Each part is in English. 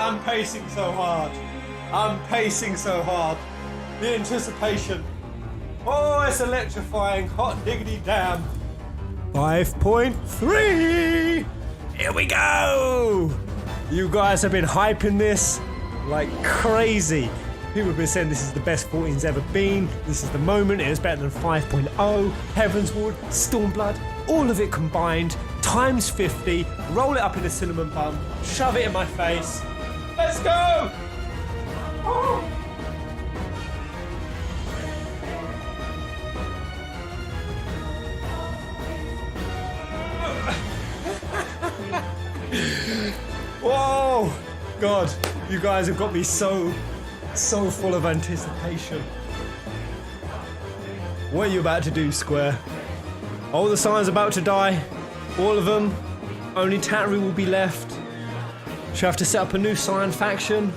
I'm pacing so hard. I'm pacing so hard. The anticipation. Oh, it's electrifying. Hot diggity damn. 5.3. Here we go. You guys have been hyping this like crazy. People have been saying this is the best 14's ever been. This is the moment. It is better than 5.0. Heavensward, Stormblood, all of it combined. Times 50. Roll it up in a cinnamon bun. Shove it in my face. Let's go! Oh. Whoa! God, you guys have got me so full of anticipation. What are you about to do, Square? All the Scions about to die. All of them. Only Tattery will be left. Should I have to set up a new Scion faction?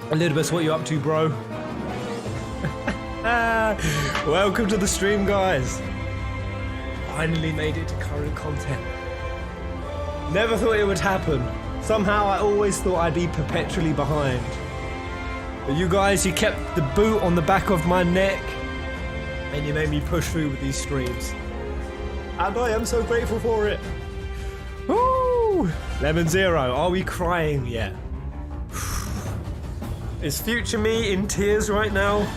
Elidibus, what are you up to, bro? Welcome to the stream, guys. Finally made it to current content. Never thought it would happen. Somehow I always thought I'd be perpetually behind. But you guys, you kept the boot on the back of my neck and you made me push through with these streams. And I am so grateful for it. Woo! Lemon Zero, are we crying yet? Is future me in tears right now?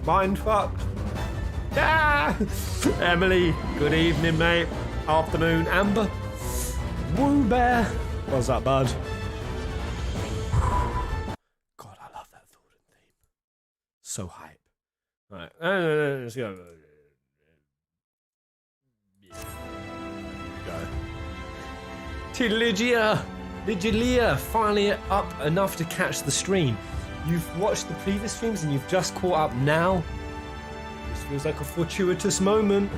Mind fucked. Ah! Emily, good evening, mate. Afternoon, Amber. Woo Bear. What's up, bud? God, I love that Thornton theme. So hype. Right, let's go. Go. Ligelia, finally up enough to catch the stream. You've watched the previous streams and you've just caught up now. This feels like a fortuitous moment.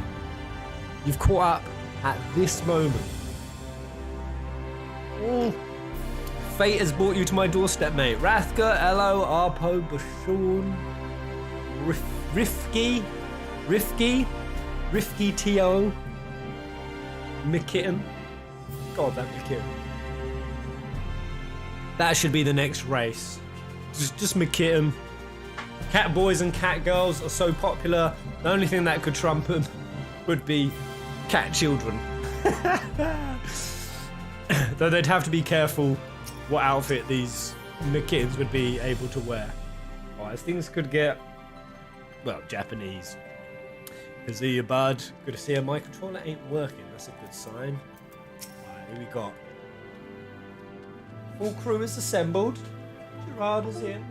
You've caught up at this moment. Fate has brought you to my doorstep, mate. Rathka, Elo, Arpo, Bashoon, Rifki, T.O., McKitten. God, that McKitten. That should be the next race. Just McKitten. Cat boys and cat girls are so popular. The only thing that could trump them would be cat children. Though they'd have to be careful what outfit these McKittens would be able to wear. Otherwise, things could get, well, Japanese. Kazuya bud. Good to see her. My controller ain't working. That's a good sign. Alright, who we got? Full crew is assembled. Gerard is in.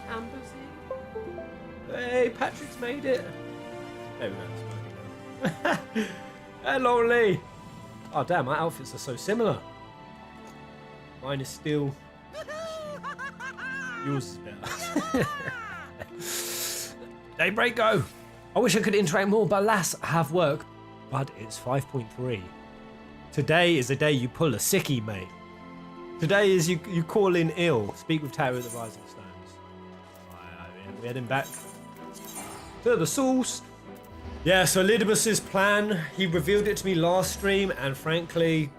Amber's in. Hey, Patrick's made it. There we go. It's working now. Hello, Lee. Oh, damn, my outfits are so similar. Mine is still... Yours is better. Daybreak, go. I wish I could interact more, but alas, I have work. But it's 5.3. Today is the day you pull a sickie, mate. Today is you call in ill. Speak with Tower of the Rising Stones. We're heading back to the source. Yeah, so Elidibus' plan, he revealed it to me last stream, and frankly...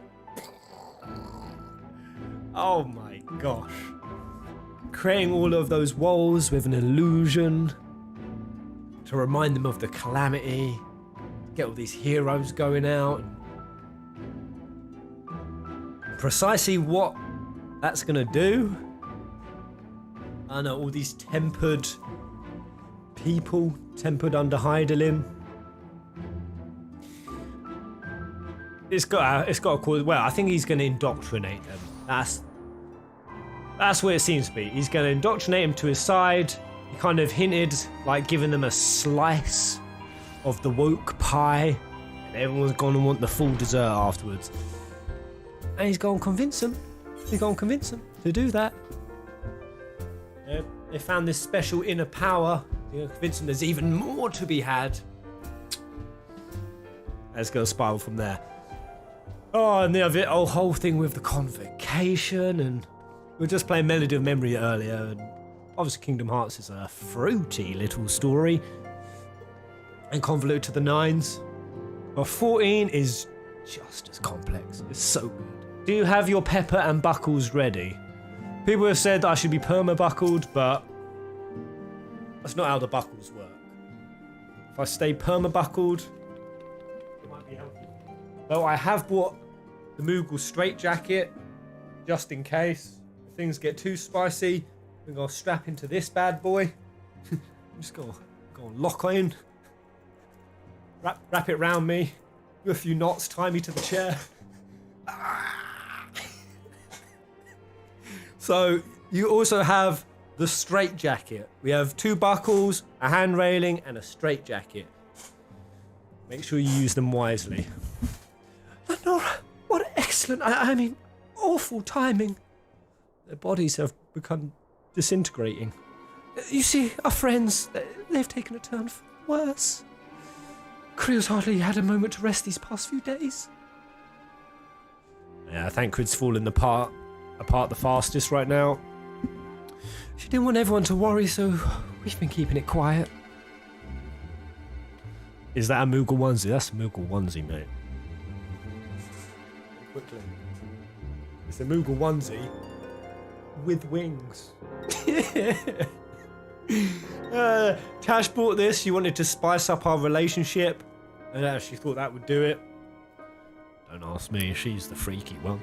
Oh my gosh. Creating all of those walls with an illusion to remind them of the calamity, get all these heroes going out. Precisely what that's gonna do. I know, all these tempered people, tempered under Hydaelyn. It's got to cause, well, I think he's gonna indoctrinate them. That's what it seems to be. He's gonna indoctrinate them to his side. He kind of hinted, like giving them a slice of the woke pie, and everyone's gonna want the full dessert afterwards. And he's gonna convince them. He's gonna convince them to do that. They found this special inner power. He's gonna convince them there's even more to be had. Let's go spiral from there. Oh, and the whole thing with the Convocation, and we were just playing Melody of Memory earlier, and obviously Kingdom Hearts is a fruity little story and convoluted to the nines. But 14 is just as complex. It's so good. Do you have your pepper and buckles ready? People have said that I should be perma-buckled, but that's not how the buckles work. If I stay perma-buckled, it might be helpful. Though I have bought the Moogle straitjacket, just in case. If things get too spicy, I'm going to strap into this bad boy. I'm just going to lock in. Wrap it round me. Do a few knots, tie me to the chair. So you also have the straitjacket. We have 2 buckles, a hand railing, and a straitjacket. Make sure you use them wisely. Nora, what excellent, I mean, awful timing. Their bodies have become disintegrating. You see, our friends, they've taken a turn for the worse. Creel's hardly had a moment to rest these past few days. Yeah, Thancred's fallen apart the fastest right now. She didn't want everyone to worry, so we've been keeping it quiet. Is that a Moogle onesie? That's a Moogle onesie, mate. Quickly. It's a Moogle onesie with wings. Tash bought this. She wanted to spice up our relationship. And she thought that would do it. Don't ask me. She's the freaky one.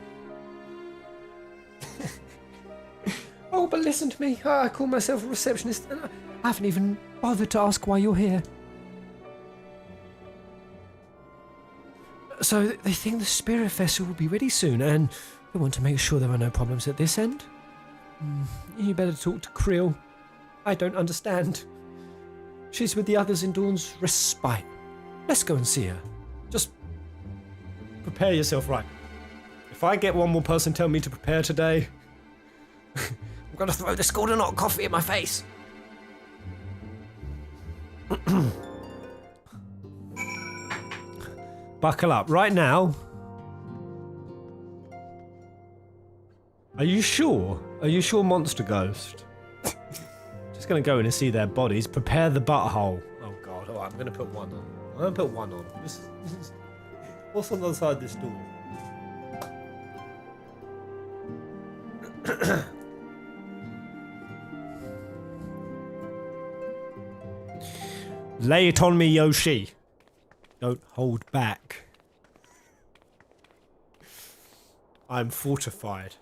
Oh, but listen to me. I call myself a receptionist and I haven't even bothered to ask why you're here. So they think the spirit vessel will be ready soon and they want to make sure there are no problems at this end. You better talk to Creel. I don't understand. She's with the others in Dawn's Respite. Let's go and see her. Just prepare yourself right. If I get one more person tell me to prepare today, I'm going to throw the scalding hot coffee in my face. Buckle up. Right now. Are you sure? Are you sure, Monster Ghost? Just going to go in and see their bodies. Prepare the butthole. Oh, God. All right, I'm going to put one on. I'm going to put one on. What's on the other side of this door? Lay it on me, Yoshi. Don't hold back. I'm fortified.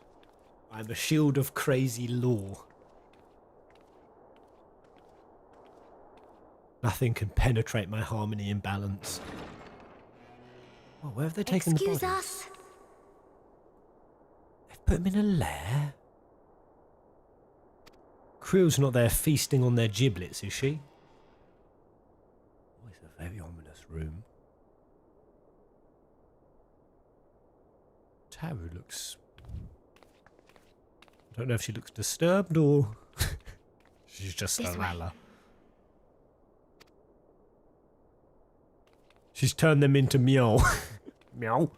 I'm a shield of crazy law. Nothing can penetrate my harmony and balance. Oh, where have they taken the bodies? Excuse us. They've put them in a lair? Creel's not there feasting on their giblets, is she? Oh, it's a very ominous room. Taru looks... I don't know if she looks disturbed or... she's just a lala. She's turned them into meow. Meow.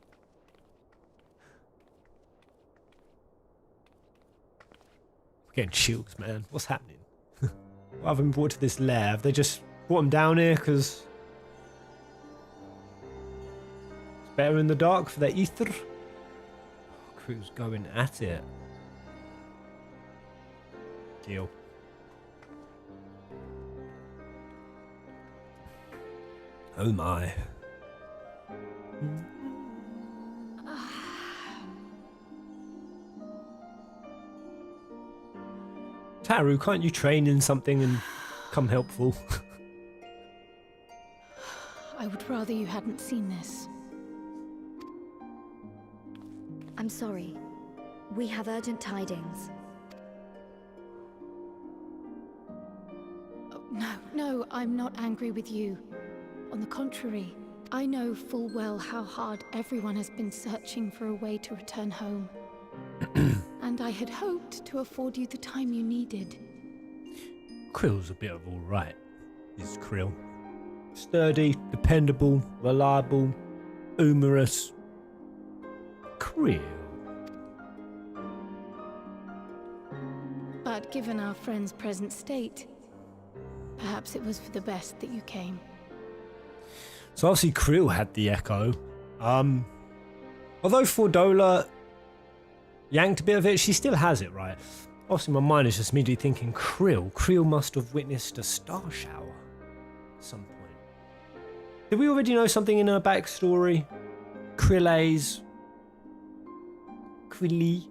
I'm getting chills, man. What's happening? Why haven't been brought to this lair? Have they just brought them down here because it's better in the dark for their ether? Oh, crew's going at it. Deal. Oh my. Taru, can't you train in something and come helpful? I would rather you hadn't seen this. I'm sorry. We have urgent tidings. Oh, no, I'm not angry with you. On the contrary, I know full well how hard everyone has been searching for a way to return home. And I had hoped to afford you the time you needed. Krill's a bit of all right, is Krill. Sturdy, dependable, reliable, humorous. Krill. But given our friend's present state, perhaps it was for the best that you came. So obviously Krill had the echo. Although Fordola yanked a bit of it. She still has it, right? Obviously, my mind is just immediately thinking Krill. Krill must have witnessed a star shower at some point. Did we already know something in her backstory? Krille's... Krilly?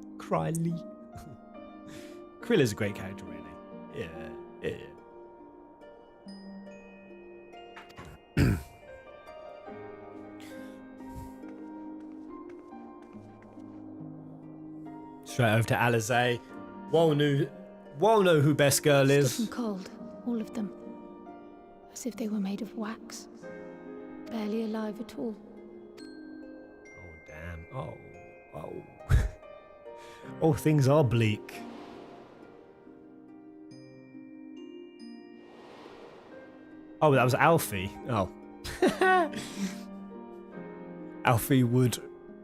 Krill is a great character, really. Yeah. Straight over to Alisaie. Well know who best girl is. Stiff and cold, all of them. As if they were made of wax. Barely alive at all. Oh, damn. Oh. Oh, things are bleak. Oh, that was Alfie. Oh. Alfie would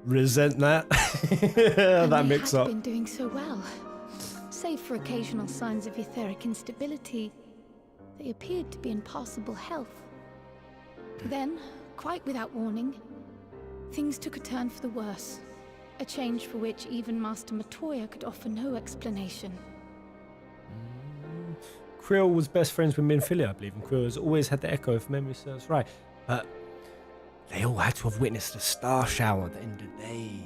resent that. That mix up. They had been doing so well. Save for occasional signs of etheric instability, they appeared to be in passable health. Then, quite without warning, things took a turn for the worse. A change for which even Master Matoya could offer no explanation. Krill was best friends with Minfilia, I believe, and Krill has always had the echo, if memory serves right. But they all had to have witnessed a star shower at the end of days.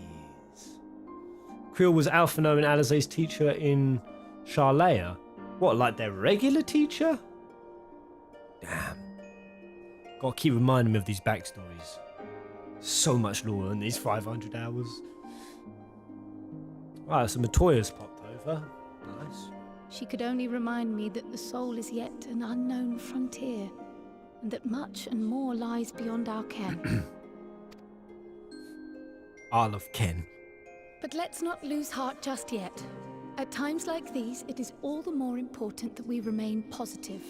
Krill was Alphino and Alisaie's teacher in Sharlayan. What, like their regular teacher? Damn. Gotta keep reminding me of these backstories. So much lore in these 500 hours. Right, so Matoya's popped over. Nice. She could only remind me that the soul is yet an unknown frontier, and that much and more lies beyond our ken. Isle of Ken. But let's not lose heart just yet. At times like these, it is all the more important that we remain positive.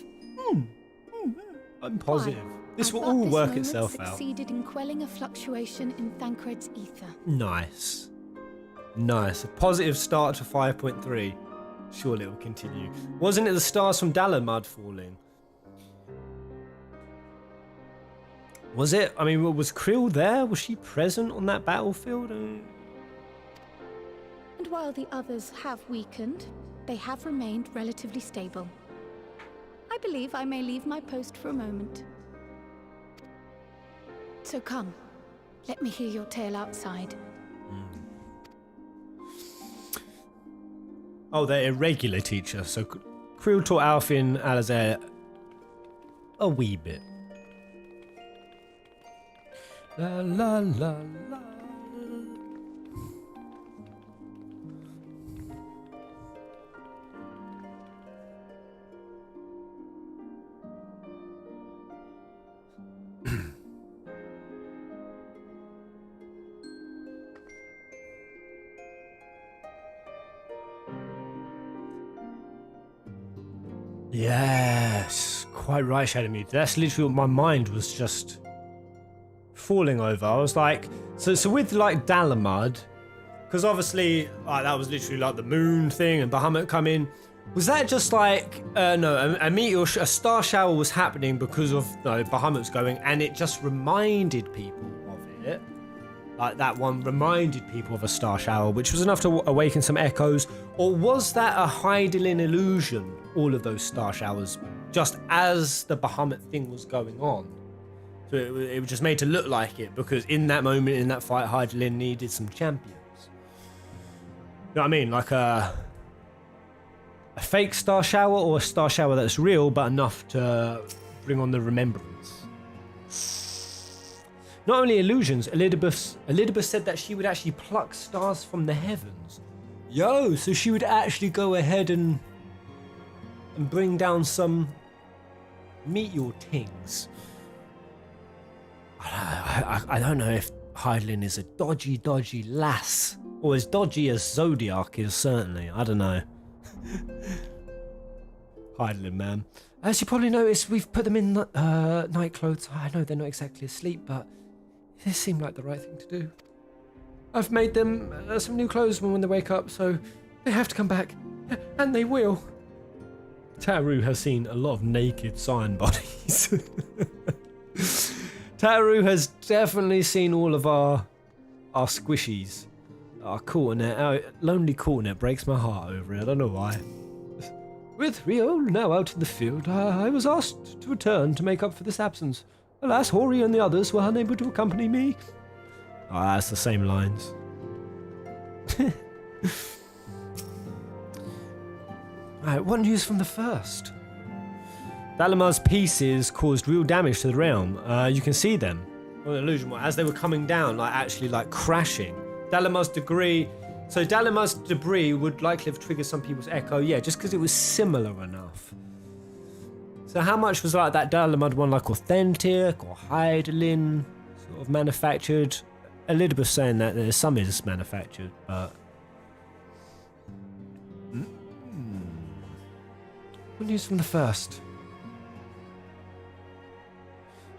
I'm positive. This will I thought all this work moment itself out. succeeded in quelling a fluctuation in Thancred's ether. Nice. Nice. A positive start to 5.3. Surely it will continue. Wasn't it the stars from Dalamud falling? Was it? I mean, was Krill there? Was she present on that battlefield? And while the others have weakened, they have remained relatively stable. I believe I may leave my post for a moment. So come, let me hear your tale outside. Oh, they're irregular teacher. So Krill taught Alfie and Alisaie a wee bit. La la la la. Yes, quite right, Shadowbringers. That's literally what my mind was just falling over. I was like, so with like Dalamud, because obviously like that was literally like the moon thing and Bahamut come in. Was that just like a meteor, a star shower was happening because of Bahamut's going, and it just reminded people of it? Like that one reminded people of a star shower, which was enough to awaken some echoes, or was that a Hydaelyn illusion? All of those star showers, just as the Bahamut thing was going on. So it was just made to look like it, because in that moment, in that fight, Hydaelyn needed some champions. You know what I mean? Like a fake star shower, or a star shower that's real, but enough to bring on the remembrance. Not only illusions, Elidibus said that she would actually pluck stars from the heavens. Yo, so she would actually go ahead and bring down some meteor things. I don't know if Hydaelyn is a dodgy lass, or as dodgy as Zodiark is, certainly. I don't know. Hydaelyn, man. As you probably noticed, we've put them in night clothes. I know they're not exactly asleep, but this seemed like the right thing to do. I've made them some new clothes when they wake up, so they have to come back, and they will. Taru has seen a lot of naked Scion bodies. Taru has definitely seen all of our squishies. Oh, Courtnet. Oh, lonely Courtnet breaks my heart over it. I don't know why. With Rio now out in the field, I was asked to return to make up for this absence. Alas, Hori and the others were unable to accompany me. Oh, that's the same lines. Alright, what news from the first? Dalamar's pieces caused real damage to the realm. You can see them. Well, illusion, as they were coming down, like actually like crashing. Dalamar's debris would likely have triggered some people's echo, yeah, just because it was similar enough. So how much was like that Dalamud one like authentic or Hydaelyn sort of manufactured? Elidibus saying that there's some is manufactured, but what news from the first?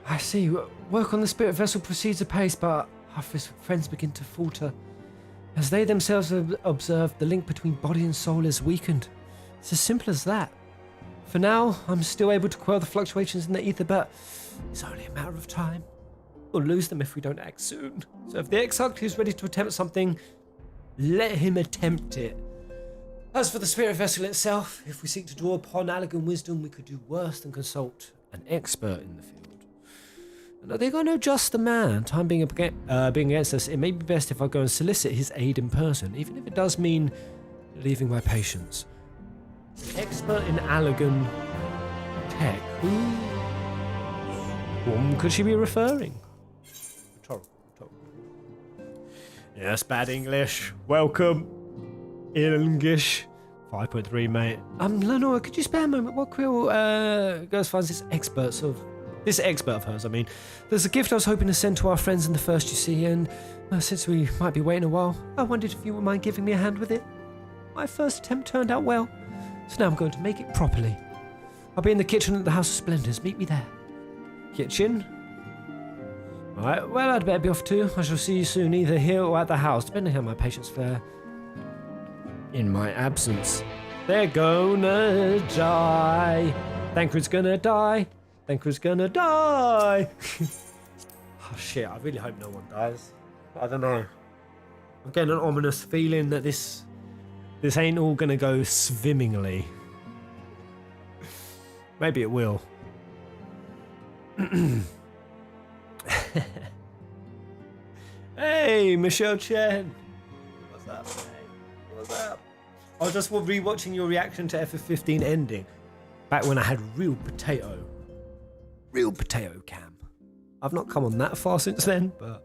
I see. Work on the spirit vessel proceeds apace, but our friends begin to falter. As they themselves have observed, the link between body and soul is weakened. It's as simple as that. For now, I'm still able to quell the fluctuations in the ether, but it's only a matter of time. We'll lose them if we don't act soon. So if the Exarch is ready to attempt something, let him attempt it. As for the spirit vessel itself, if we seek to draw upon Allagan wisdom, we could do worse than consult an expert in the field. And I think I know just the man. Time being against us, it may be best if I go and solicit his aid in person, even if it does mean leaving my patients. Expert in Allagan tech. Whom could she be referring? Rhetorical. Yes, bad English. Welcome. English. 5.3, mate. Lenora, could you spare a moment? What Quill goes finds this expert of hers, I mean. There's a gift I was hoping to send to our friends in the first, you see, and since we might be waiting a while, I wondered if you would mind giving me a hand with it. My first attempt turned out well, so now I'm going to make it properly. I'll be in the kitchen at the House of Splendors. Meet me there. Kitchen? Alright, well, I'd better be off too. I shall see you soon, either here or at the house, depending on how my patients fare. In my absence. They're gonna die. Thancred's gonna die. Thancred's gonna die. Oh shit, I really hope no one dies. I don't know. I'm getting an ominous feeling that this ain't all gonna go swimmingly. Maybe it will. Hey, Michelle Chen. What's up, mate? What's up? I was just rewatching your reaction to FF15 ending. Back when I had real potato cam. I've not come on that far since then, but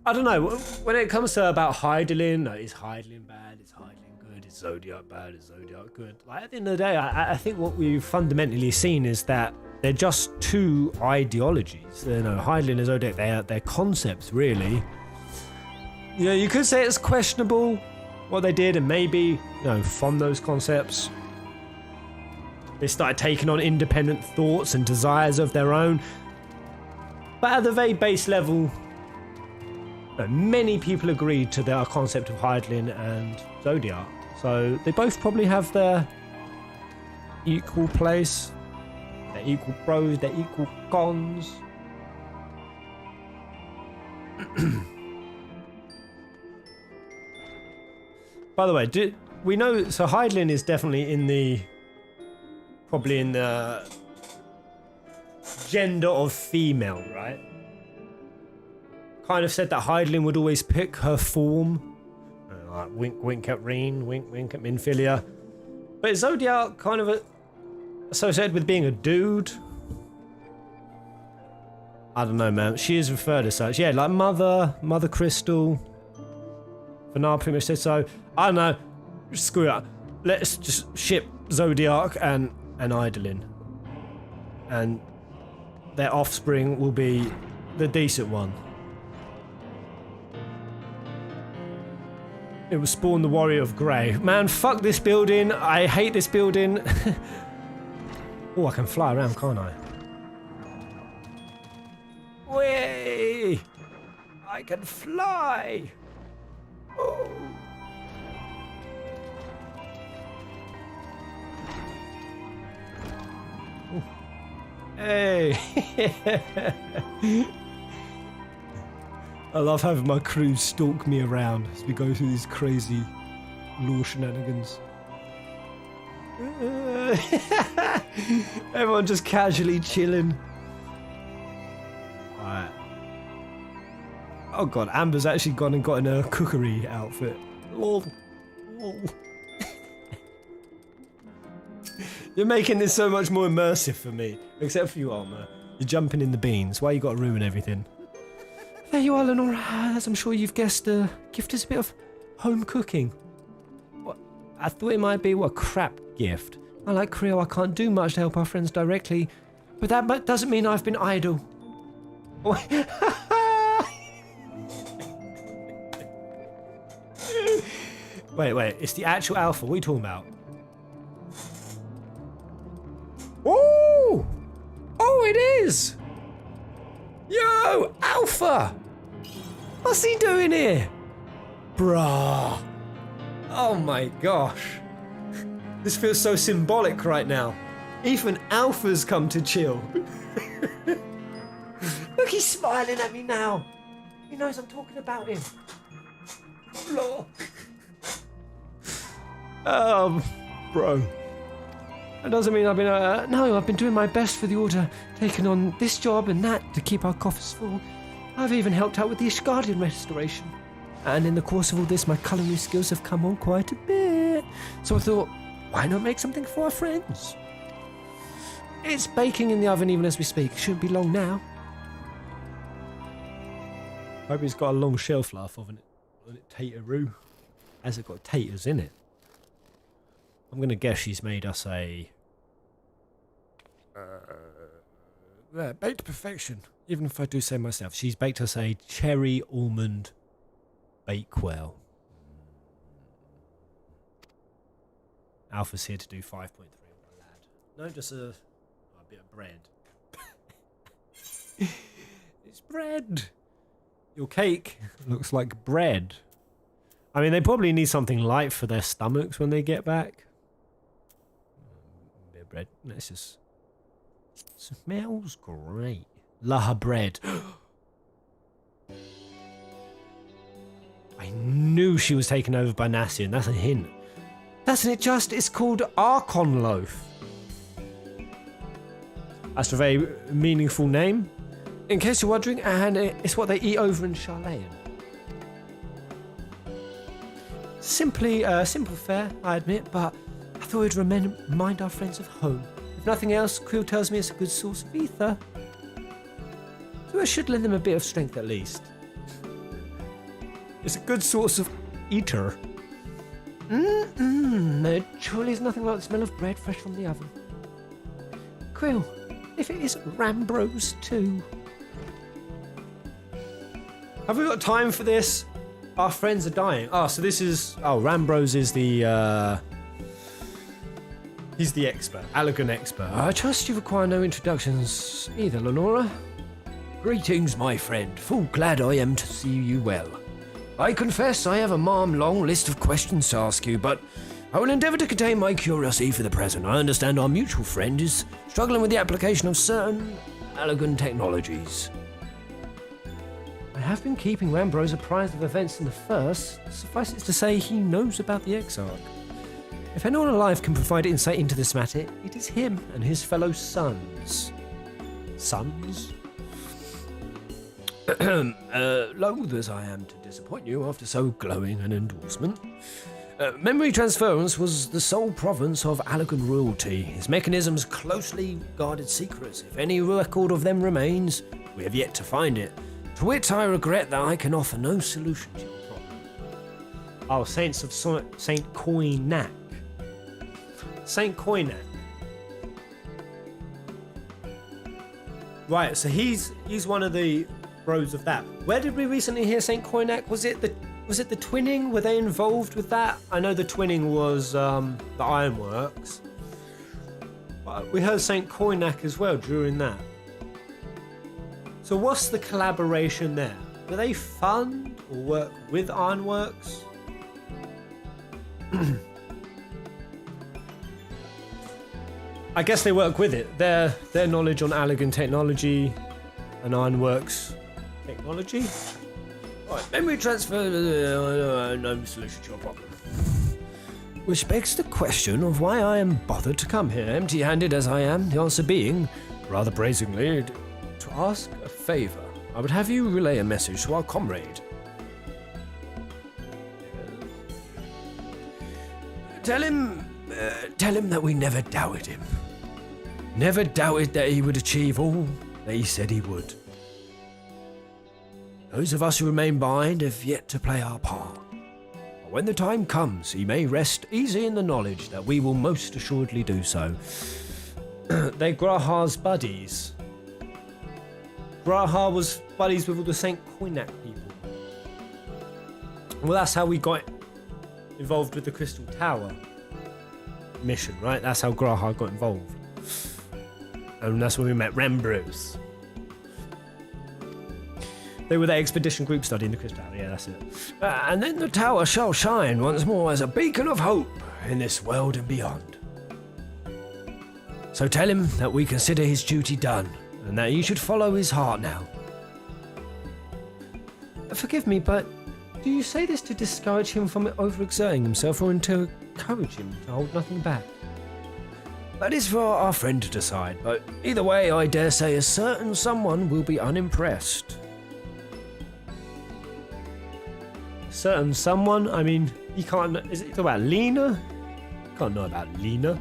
I don't know. When it comes to about Hydaelyn, is Hydaelyn bad? Is Hydaelyn good? Is Zodiark bad? Is Zodiark good? Like, at the end of the day, I think what we've fundamentally seen is that they're just two ideologies. You know, Hydaelyn and Zodiark, they're concepts, really. You know, you could say it's questionable what they did, and maybe, you know, from those concepts, they started taking on independent thoughts and desires of their own. But at the very base level, many people agreed to their concept of Hydaelyn and Zodiark. So they both probably have their equal place, their equal pros, their equal cons. By the way, we know, so Hydaelyn is definitely probably in the gender of female, right? Kind of said that Hydaelyn would always pick her form. Like wink wink at Reen, wink wink at Minfilia. But is Zodiark kind of associated with being a dude? I don't know, man. She is referred as such. Yeah, like Mother Crystal. Fanar pretty much said so. I don't know. Screw it up. Let's just ship Zodiark and Hydaelyn. And their offspring will be the decent one. It will spawn the Warrior of Grey. Man, fuck this building. I hate this building. Oh, I can fly around, can't I? Whee! I can fly! Oh. Oh. Hey! I love having my crew stalk me around as we go through these crazy law shenanigans. Everyone just casually chilling. Alright. Oh god, Amber's actually gone and gotten a cookery outfit. Lol. Lol. You're making this so much more immersive for me. Except for you, Alma. You're jumping in the beans. Why you gotta ruin everything? There you are, Lenora. As I'm sure you've guessed, the gift is a bit of home cooking. What? I thought it might be a crap gift. I like Creo, I can't do much to help our friends directly, but that doesn't mean I've been idle. Wait, it's the actual alpha. What are you talking about? Oh! Oh, it is! Yo, Alpha! What's he doing here? Bruh. Oh my gosh. This feels so symbolic right now. Even Alpha's come to chill. Look, he's smiling at me now. He knows I'm talking about him. Lord. Bro. That doesn't mean I've been, no, I've been doing my best for the Order, taking on this job and that to keep our coffers full. I've even helped out with the Ishgardian restoration. And in the course of all this, my culinary skills have come on quite a bit. So I thought, why not make something for our friends? It's baking in the oven even as we speak. Shouldn't be long now. Hope it's got a long shelf life of it. Tateroo. Has it got taters in it? I'm going to guess she's made us a... baked to perfection. Even if I do say myself. She's baked us a cherry almond bakewell. Alpha's here to do 5.3 on the lad. No, just a bit of bread. It's bread. Your cake looks like bread. I mean, they probably need something light for their stomachs when they get back. A bit of bread. This just smells great. La bread. I knew she was taken over by Ascian. That's a hint. Doesn't it just? It's called Archon loaf. That's a very meaningful name. In case you're wondering, and it's what they eat over in Sharlayan. Simply, simple fare, I admit, but I thought it'd remind our friends of home. If nothing else, Quill tells me it's a good source of ether. So I should lend them a bit of strength at least. It's a good source of ether. There truly is nothing like the smell of bread fresh from the oven. Quill, if it isn't Rambros too. Have we got time for this? Our friends are dying. Oh, so this is... Oh, Rambros is the... He's the expert. Allagan expert. I trust you require no introductions either, Lenora. Greetings, my friend. Full glad I am to see you well. I confess I have a long list of questions to ask you, but I will endeavour to contain my curiosity for the present. I understand our mutual friend is struggling with the application of certain Allagan technologies. I have been keeping Rambros apprised of events in the First. Suffice it to say, he knows about the Exarch. If anyone alive can provide insight into this matter, it is him and his fellow sons. Sons? Loath as I am to disappoint you after so glowing an endorsement. Memory transference was the sole province of Allagan royalty. His mechanisms closely guarded secrets. If any record of them remains, we have yet to find it. To which I regret that I can offer no solution to your problem. Oh, Saints of Saint Coinac. Saint Coinac. Right, so he's one of the bros of that. Where did we recently hear Saint Coinac? Was it the twinning? Were they involved with that? I know the twinning was the Ironworks. But we heard Saint Coinac as well during that. So what's the collaboration there? Do they fund or work with Ironworks? I guess they work with it. Their knowledge on Allagan technology and Ironworks technology. Right, memory transfer, no solution to your problem. Which begs the question of why I am bothered to come here, empty-handed as I am, the answer being, rather brazenly, to ask a favour. I would have you relay a message to our comrade. Tell him that we never doubted him. Never doubted that he would achieve all that he said he would. Those of us who remain behind have yet to play our part. But when the time comes, he may rest easy in the knowledge that we will most assuredly do so. They're Grahar's buddies. Grahar was buddies with all the St. Coinac people. Well, that's how we got involved with the Crystal Tower mission, right? That's how Grahar got involved. And that's when we met Rambrose. They were the expedition group studying the Crystal Tower, yeah, that's it. And then the tower shall shine once more as a beacon of hope in this world and beyond. So tell him that we consider his duty done, and that he should follow his heart now. Forgive me, but do you say this to discourage him from overexerting himself, or to encourage him to hold nothing back? That is for our friend to decide, but either way, I dare say a certain someone will be unimpressed. A certain someone? I mean, you can't... Is it about Lena? You can't know about Lena.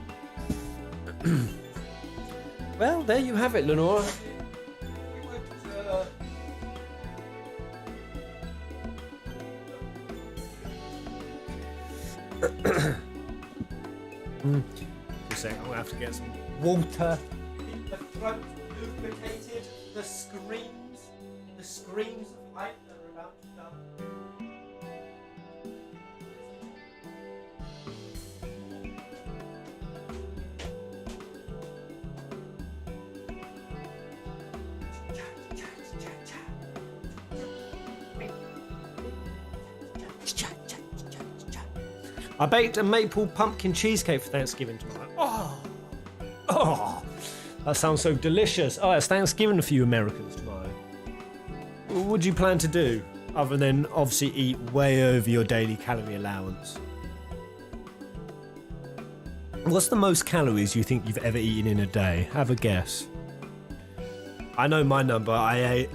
Well, there you have it, Lenora. Just saying, I'm gonna have to get some water. Keep the throat lubricated. The screams of Hydaelyn are about to come. I baked a maple pumpkin cheesecake for Thanksgiving tomorrow. Oh, that sounds so delicious. Oh, it's Thanksgiving for you Americans tomorrow. What would you plan to do, other than obviously eat way over your daily calorie allowance? What's the most calories you think you've ever eaten in a day? Have a guess. I know my number. I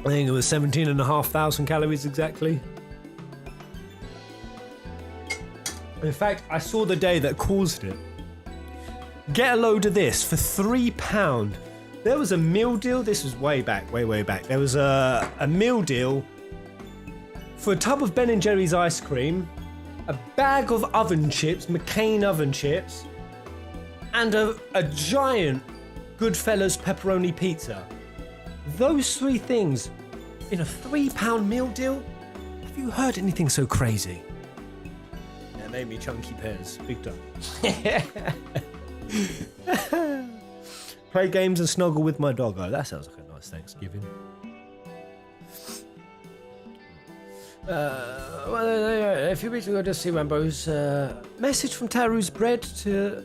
think it was 17,500 calories exactly. In fact, I saw the day that caused it. Get a load of this for £3. There was a meal deal. This was way back. There was a meal deal for a tub of Ben & Jerry's ice cream, a bag of oven chips, McCain oven chips, and a giant Goodfellas pepperoni pizza. Those three things in a £3 meal deal? Have you heard anything so crazy? Made me chunky pears, big time. Play games and snuggle with my dog. Oh, that sounds like a nice Thanksgiving. A few weeks ago, I just see Rambo's message from Taru's bread to...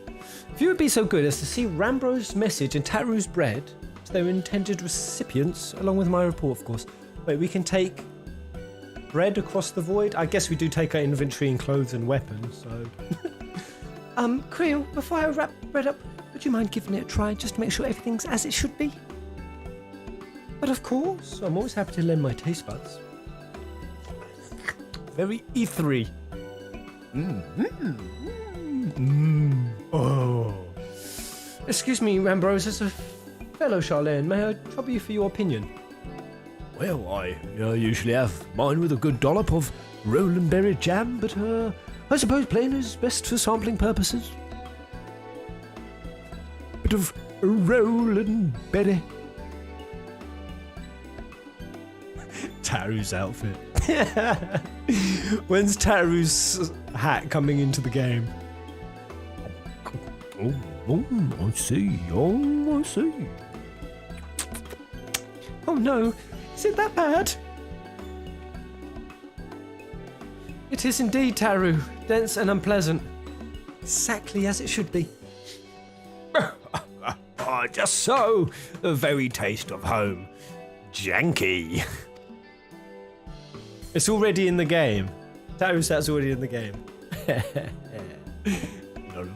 If you would be so good as to see Rambo's message and Taru's bread to their intended recipients, along with my report, of course. Wait, we can take bread across the void? I guess we do take our inventory and clothes and weapons, so... Creel, before I wrap bread up, would you mind giving it a try, just to make sure everything's as it should be? But of course, I'm always happy to lend my taste buds. Very ethery. Oh. Excuse me, Rambrose, as a fellow Sharlayan, may I trouble you for your opinion? Well, I usually have mine with a good dollop of roll and berry jam, but I suppose plain is best for sampling purposes. Bit of roll and berry. Taru's outfit. When's Taru's hat coming into the game? Oh, I see. I see. Oh no. Is it that bad? It is indeed, Taru. Dense and unpleasant. Exactly as it should be. Just so. The very taste of home. janky. It's already in the game. That's already in the game. Lol.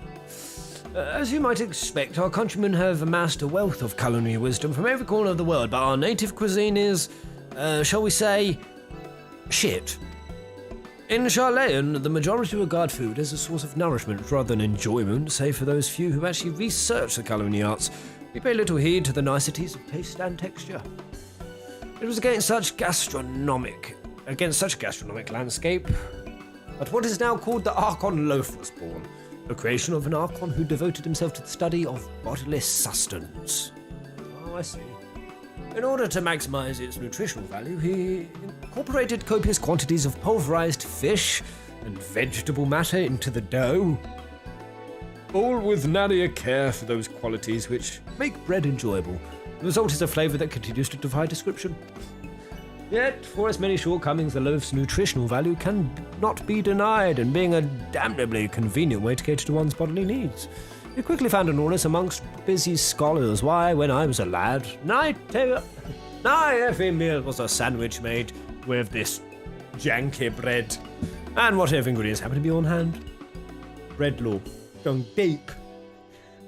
As you might expect, our countrymen have amassed a wealth of culinary wisdom from every corner of the world, but our native cuisine is, shall we say, shit. In Sharlayan, the majority regard food as a source of nourishment rather than enjoyment, save for those few who actually research the culinary arts. We pay little heed to the niceties of taste and texture. It was against such gastronomic landscape that what is now called the Archon loaf was born, the creation of an Archon who devoted himself to the study of bodily sustenance. Oh, I see. In order to maximize its nutritional value, he incorporated copious quantities of pulverized fish and vegetable matter into the dough, all with nary a care for those qualities which make bread enjoyable. The result is a flavour that continues to defy description. Yet, for its many shortcomings, the loaf's nutritional value can not be denied, and being a damnably convenient way to cater to one's bodily needs. It quickly found an audience amongst busy scholars. Why, when I was a lad, every meal was a sandwich made with this janky bread, and whatever ingredients happened to be on hand. Bread lore. Going deep.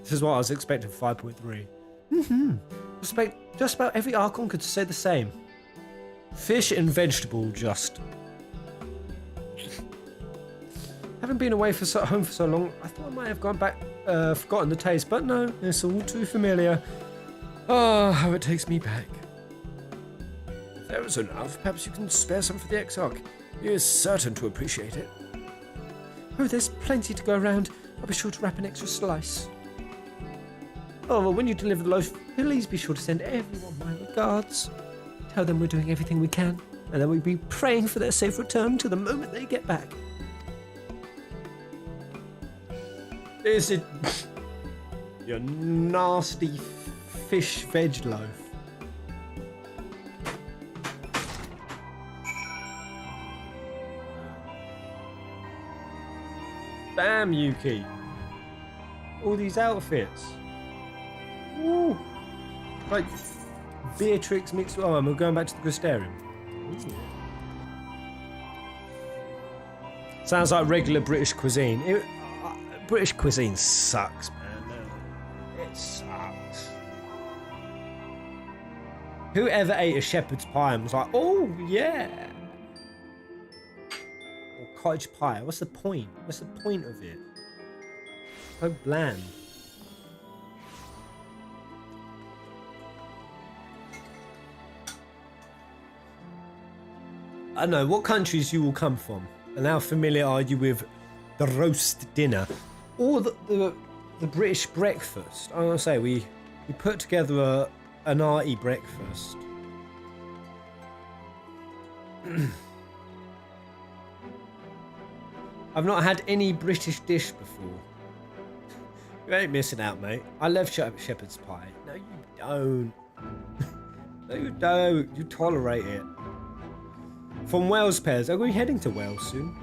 This is what I was expecting for 5.3. Expect just about every Archon could say the same. Fish and vegetable, just. Having been away from home for so long, I thought I might have gone back, forgotten the taste, but no, it's all too familiar. Oh, how it takes me back. If there is enough, perhaps you can spare some for the Exarch. He is certain to appreciate it. Oh, there's plenty to go around. I'll be sure to wrap an extra slice. Oh, well, when you deliver the loaf, please be sure to send everyone my regards. Tell them we're doing everything we can, and then we'll be praying for their safe return to the moment they get back. Is it your nasty fish veg loaf? Damn, Yuki. All these outfits. Woo. Like Beatrix mixed. Oh, and we're going back to the Gristerium. Sounds like regular British cuisine. British cuisine sucks, man. It sucks. Whoever ate a shepherd's pie and was like, oh, yeah. Or cottage pie. What's the point? What's the point of it? So bland. I don't know what countries you will come from, and how familiar are you with the roast dinner or the British breakfast? I'm gonna say we put together an arty breakfast. I've not had any British dish before. You ain't missing out, mate. I love shepherd's pie. No, you don't. No, you don't. You tolerate it. From Wales, Pez. Are we heading to Wales soon?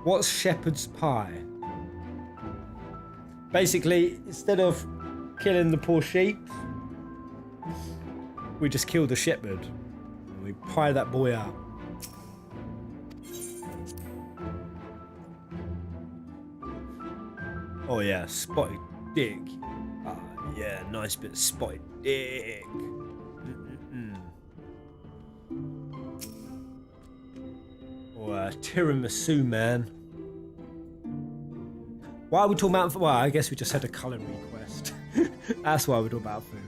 What's shepherd's pie? Basically, instead of killing the poor sheep, we just kill the shepherd. And we pie that boy out. Oh yeah, spotted dick. Ah, yeah, nice bit of spotted dick. Or tiramisu, man. Why are we talking about? Well, I guess we just had a culinary quest. That's why we're talking about food.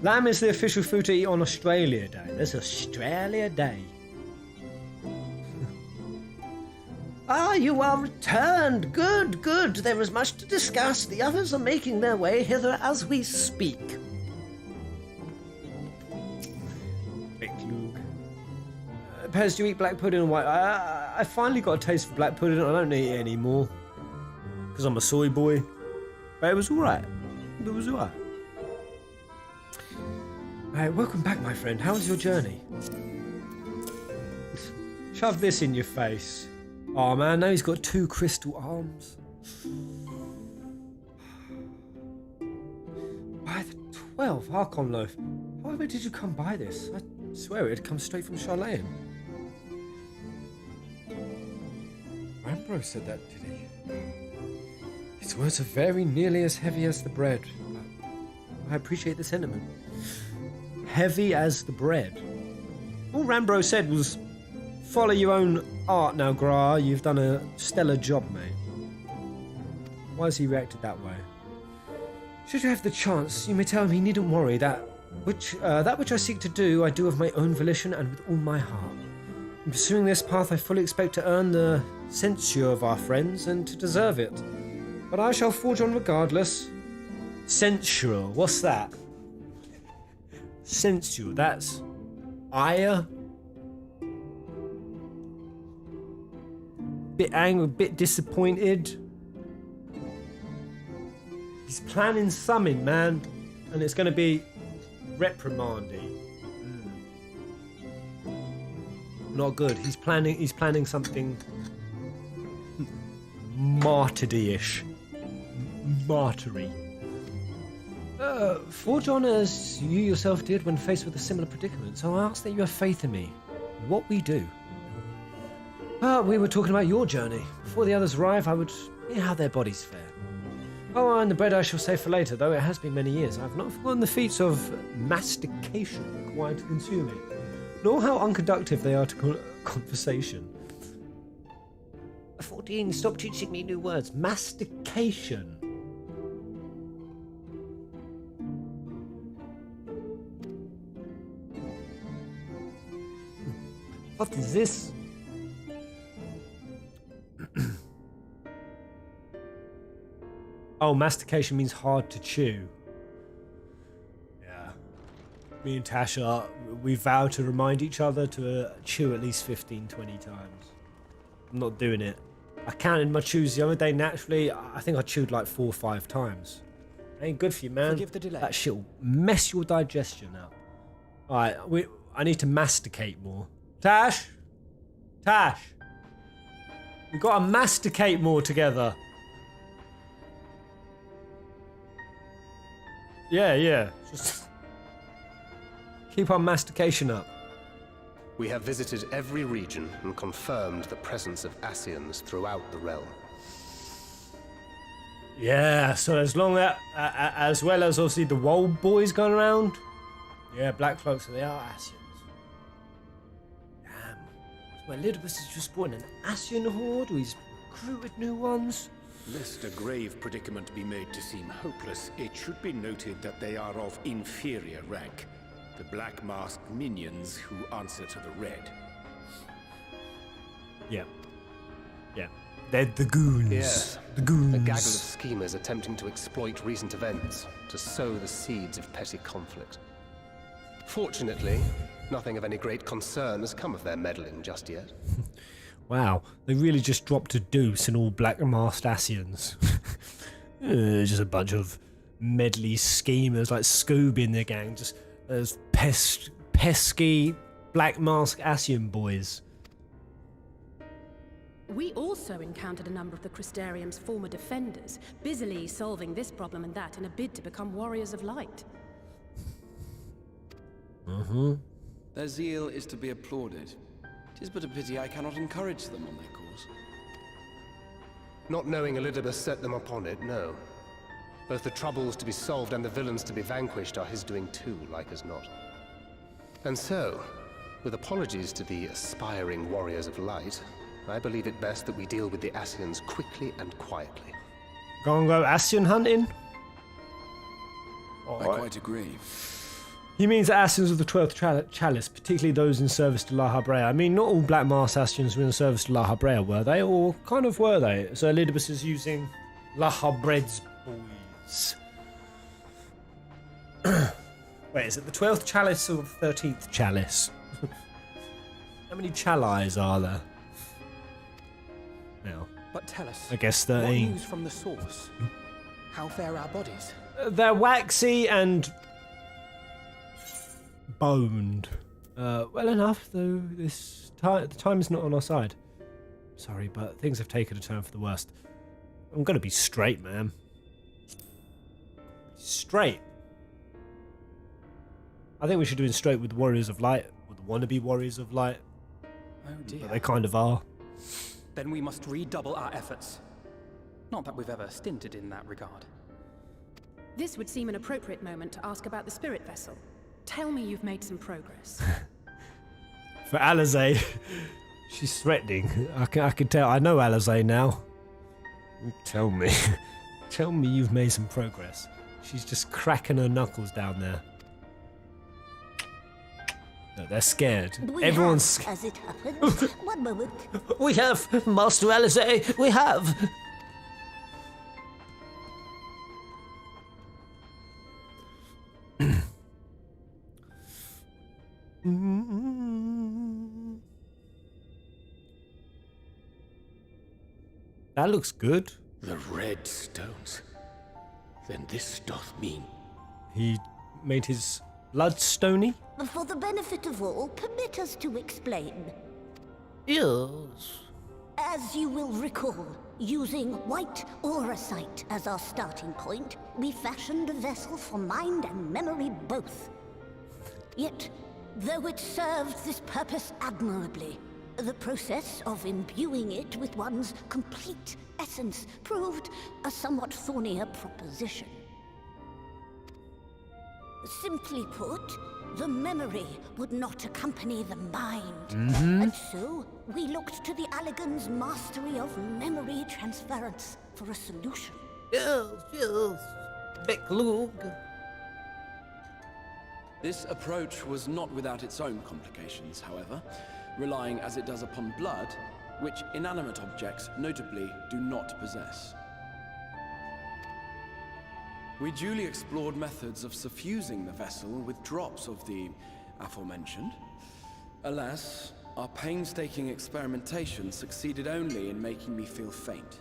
Lamb is the official food to eat on Australia Day. There's Australia Day. Ah, you are returned. Good, good. There is much to discuss. The others are making their way hither as we speak. Pez, do you eat black pudding and white? I finally got a taste for black pudding. I don't eat it anymore because I'm a soy boy. But it was alright. It was alright. Alright, welcome back, my friend. How was your journey? Shove this in your face. Oh man, now he's got 2 crystal arms. By the 12 Archon loaf. However did you come by this? I swear it had come straight from Sharlayan. Rambo said that, did he? His words are very nearly as heavy as the bread. I appreciate the sentiment. Heavy as the bread. All Rambro said was, follow your own art now, Gra. You've done a stellar job, mate. Why has he reacted that way? Should you have the chance, you may tell him he needn't worry. That which I seek to do, I do of my own volition and with all my heart. In pursuing this path, I fully expect to earn the censure of our friends and to deserve it. But I shall forge on regardless. Censure, what's that? Censure, that's ire. Bit angry, bit disappointed. He's planning something, man, and it's going to be reprimanding. Not good. He's planning something martyrdyish. Martyry. Forge on as you yourself did when faced with a similar predicament, so I ask that you have faith in me. What we do. We were talking about your journey. Before the others arrive, I would hear how their bodies fare. Oh, and the bread I shall save for later, though it has been many years. I have not forgotten the feats of mastication required to consume it, nor how unconductive they are to conversation. 14, stop teaching me new words. Mastication. What is this? Oh, mastication means hard to chew. Yeah. Me and Tasha, we vow to remind each other to chew at least 15, 20 times. I'm not doing it. I counted my chews the other day naturally. I think I chewed like 4 or 5 times. Ain't good for you, man. Forgive the delay. That shit'll mess your digestion up. Alright, I need to masticate more. Tash! Tash! We've got to masticate more together. Yeah. Just keep our mastication up. We have visited every region and confirmed the presence of Ascians throughout the realm. Yeah, so as long as well as obviously the Wold boys going around. Yeah, black cloaks, they are Ascians. Damn. So Elidibus has just brought in an Ascian horde, or he's recruited new ones. Lest a grave predicament be made to seem hopeless, it should be noted that they are of inferior rank. The black masked minions who answer to the red. Yeah. They're the goons. Yes. The goons. A gaggle of schemers attempting to exploit recent events, to sow the seeds of petty conflict. Fortunately, nothing of any great concern has come of their meddling just yet. Wow, they really just dropped a deuce in all black masked Ascians. Just a bunch of medley schemers like Scooby in their gang, just those pesky black mask Ascian boys. We also encountered a number of the Crystarium's former defenders, busily solving this problem and that in a bid to become warriors of light. Their zeal is to be applauded. 'Tis but a pity I cannot encourage them on their cause. Not knowing Elidibus set them upon it, no. Both the troubles to be solved and the villains to be vanquished are his doing too, like as not. And so, with apologies to the aspiring warriors of light, I believe it best that we deal with the Ascians quickly and quietly. Gonna go Ascian hunting? I quite agree. He means the Ascians of the 12th Chalice, particularly those in service to La Habrea. I mean, not all Black Mask Ascians were in service to La Habrea, were they? Or kind of were they? So Elidibus is using La Habrea's boys. Wait, is it the 12th Chalice or the 13th Chalice? How many Chalice are there? Now, But tell us, I guess what 13. news from the source? How fare our bodies? They're waxy and boned. Well enough, though the time is not on our side. Sorry, but things have taken a turn for the worst. I'm gonna be straight, man. Straight. I think we should do it straight with Warriors of Light, or the wannabe Warriors of Light. Oh dear. But they kind of are. Then we must redouble our efforts. Not that we've ever stinted in that regard. This would seem an appropriate moment to ask about the spirit vessel. Tell me you've made some progress. For Alisaie, she's threatening. I can tell. I know Alisaie now. Tell me. Tell me you've made some progress. She's just cracking her knuckles down there. No, they're scared. Everyone's As it happens. One moment. We have, Master Alisaie, we have. That looks good. The red stones. Then this doth mean... He made his blood stony. For the benefit of all, permit us to explain. Yes. As you will recall, using white auracite as our starting point, we fashioned a vessel for mind and memory both. Yet, though it served this purpose admirably, the process of imbuing it with one's complete essence proved a somewhat thornier proposition. Simply put, the memory would not accompany the mind. And so, we looked to the Allagan's mastery of memory transference for a solution. Yes. Becklug. This approach was not without its own complications, however, relying as it does upon blood, which inanimate objects notably do not possess. We duly explored methods of suffusing the vessel with drops of the aforementioned. Alas, our painstaking experimentation succeeded only in making me feel faint,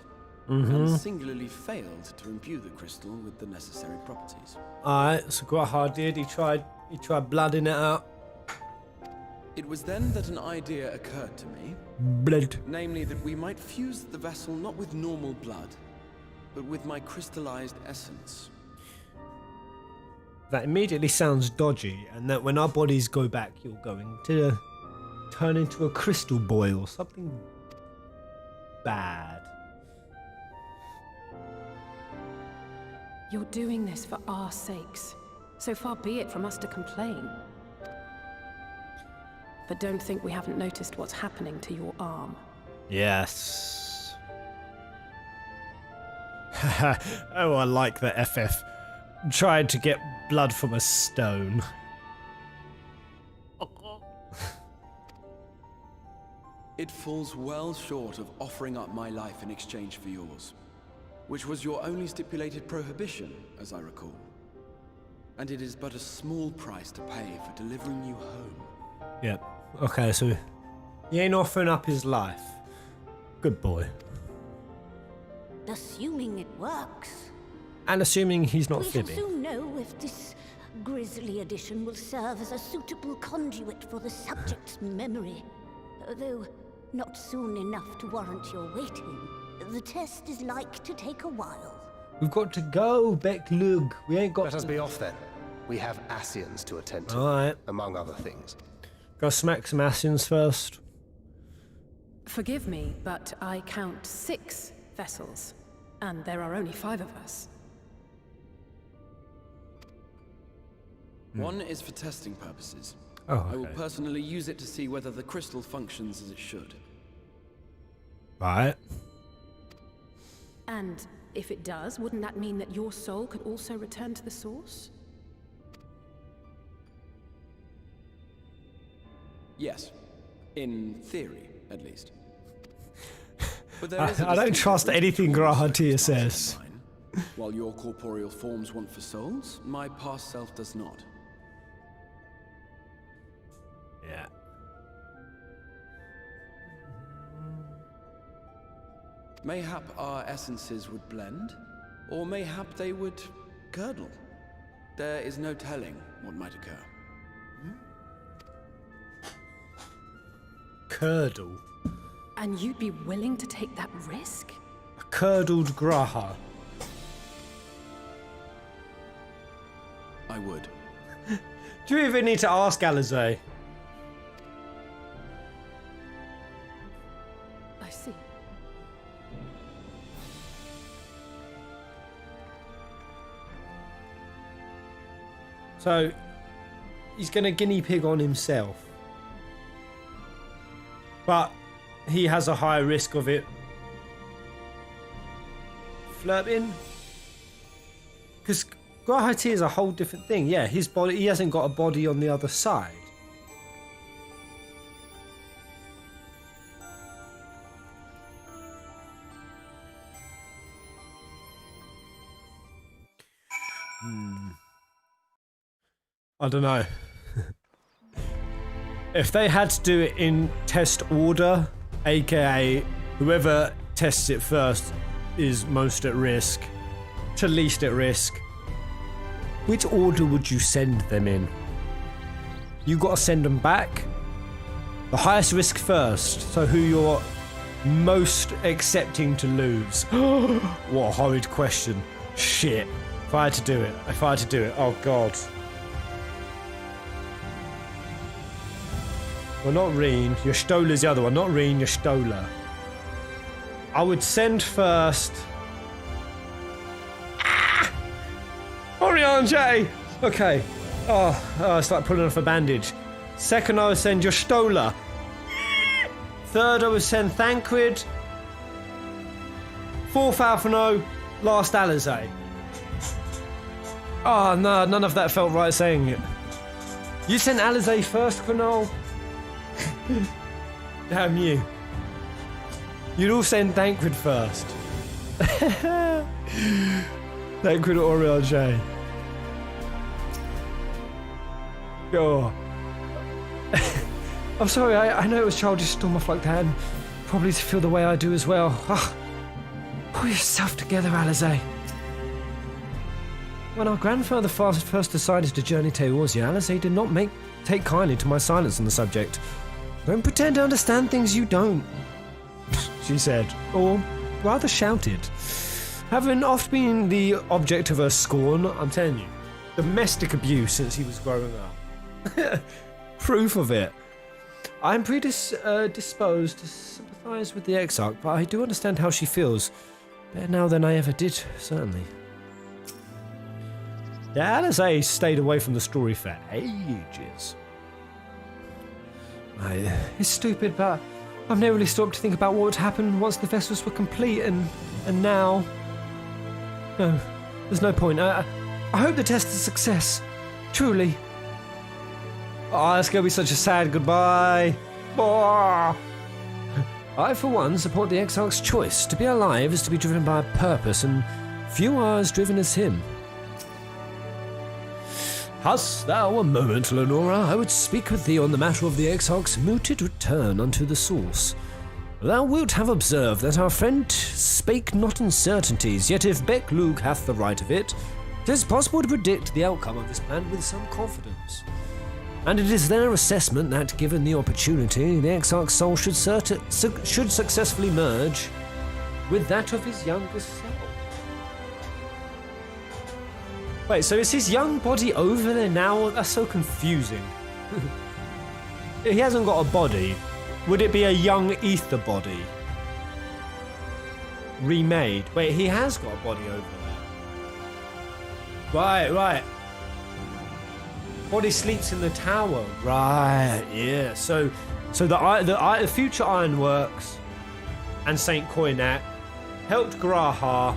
and singularly failed to imbue the crystal with the necessary properties. Alright, so Graha did. He tried blooding it out. It was then that an idea occurred to me, Blood. namely that we might fuse the vessel not with normal blood, but with my crystallized essence. That immediately sounds dodgy, and that when our bodies go back, you're going to turn into a crystal boy or something bad. You're doing this for our sakes. So far be it from us to complain. But don't think we haven't noticed what's happening to your arm. Yes. Oh, I like that FF tried to get blood from a stone. It falls well short of offering up my life in exchange for yours, which was your only stipulated prohibition, as I recall. And it is but a small price to pay for delivering you home. Yep. Okay, so he ain't offering up his life. Good boy. Assuming it works. And assuming he's not We shall fibbing. soon know if this grisly addition will serve as a suitable conduit for the subject's memory. Though not soon enough to warrant your waiting. The test is like to take a while. We've got to go, Becklug. We ain't got Let us be off then. We have Ascians to attend to, Alright. among other things. Go smack some Ascians first. Forgive me, but I count 6 vessels, and there are only 5 of us. One is for testing purposes. Oh, I will okay. personally use it to see whether the crystal functions as it should. Right. And if it does, wouldn't that mean that your soul could also return to the source? Yes. In theory, at least. But there I is a don't distinct trust difference anything between your Grahatia soul and says. mine. While your corporeal forms want for souls, my past self does not. Yeah. Mayhap our essences would blend, or mayhap they would curdle. There is no telling what might occur. Curdle. And you'd be willing to take that risk? A curdled Graha. Do you even need to ask Alisaie? I see. So, he's going to guinea pig on himself. But he has a higher risk of it flirting. Because Grahati is a whole different thing. Yeah, his body, he hasn't got a body on the other side. I don't know. If they had to do it in test order, aka whoever tests it first is most at risk to least at risk, which order would you send them in? You got to send them back. The highest risk first, so who you're most accepting to lose. What a horrid question. Shit. If I had to do it. Oh god. Well, not Reen. Your Stola's the other one. Not Reen, your Stola. I would send first... Oriange! Okay. Oh, it's like pulling off a bandage. Second, I would send your Stola. Third, I would send Thancred. Fourth, Alphino. Last, Alisaie. Oh, no, none of that felt right saying it. You sent Alisaie first, Quinol? Damn you. You'd all send Thancred first. Thancred or Oriange. Oh. I'm sorry, I know it was childish to storm off like that, and probably to feel the way I do as well. Pull yourself together, Alisaie. When our grandfather first decided to journey towards you, Alisaie did not take kindly to my silence on the subject. Don't pretend to understand things you don't, she said, or rather shouted. Having oft been the object of her scorn, I'm telling you, domestic abuse since he was growing up. Proof of it. I'm predisposed to sympathise with the Exarch, but I do understand how she feels. Better now than I ever did, certainly. Yeah, Alisaie stayed away from the story for ages. It's stupid, but I've never really stopped to think about what would happen once the vessels were complete, and now... No, there's no point. I hope the test is a success. Truly. Oh, it's going to be such a sad goodbye. Oh. I, for one, support the Exarch's choice. To be alive is to be driven by a purpose, and few are as driven as him. Hast thou a moment, Lenora? I would speak with thee on the matter of the Exarch's mooted return unto the source. Thou wilt have observed that our friend spake not in certainties, yet if Beck-Luke hath the right of it, 'tis possible to predict the outcome of this plan with some confidence. And it is their assessment that, given the opportunity, the Exarch's soul should successfully merge with that of his youngest self. Wait, so is his young body over there now? That's so confusing. He hasn't got a body. Would it be a young ether body? Remade. Wait, he has got a body over there. Right. Body sleeps in the tower. Right, yeah. So the future Ironworks and Saint Koinak helped Graha,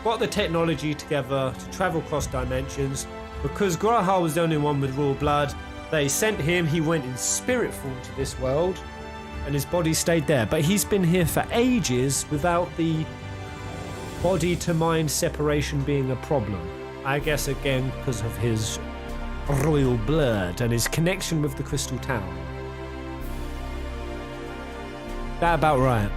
got the technology together to travel across dimensions. Because Graha was the only one with royal blood, they sent him. He went in spirit form to this world, and his body stayed there. But he's been here for ages without the body to mind separation being a problem. I guess again because of his royal blood and his connection with the Crystal Tower. That about right.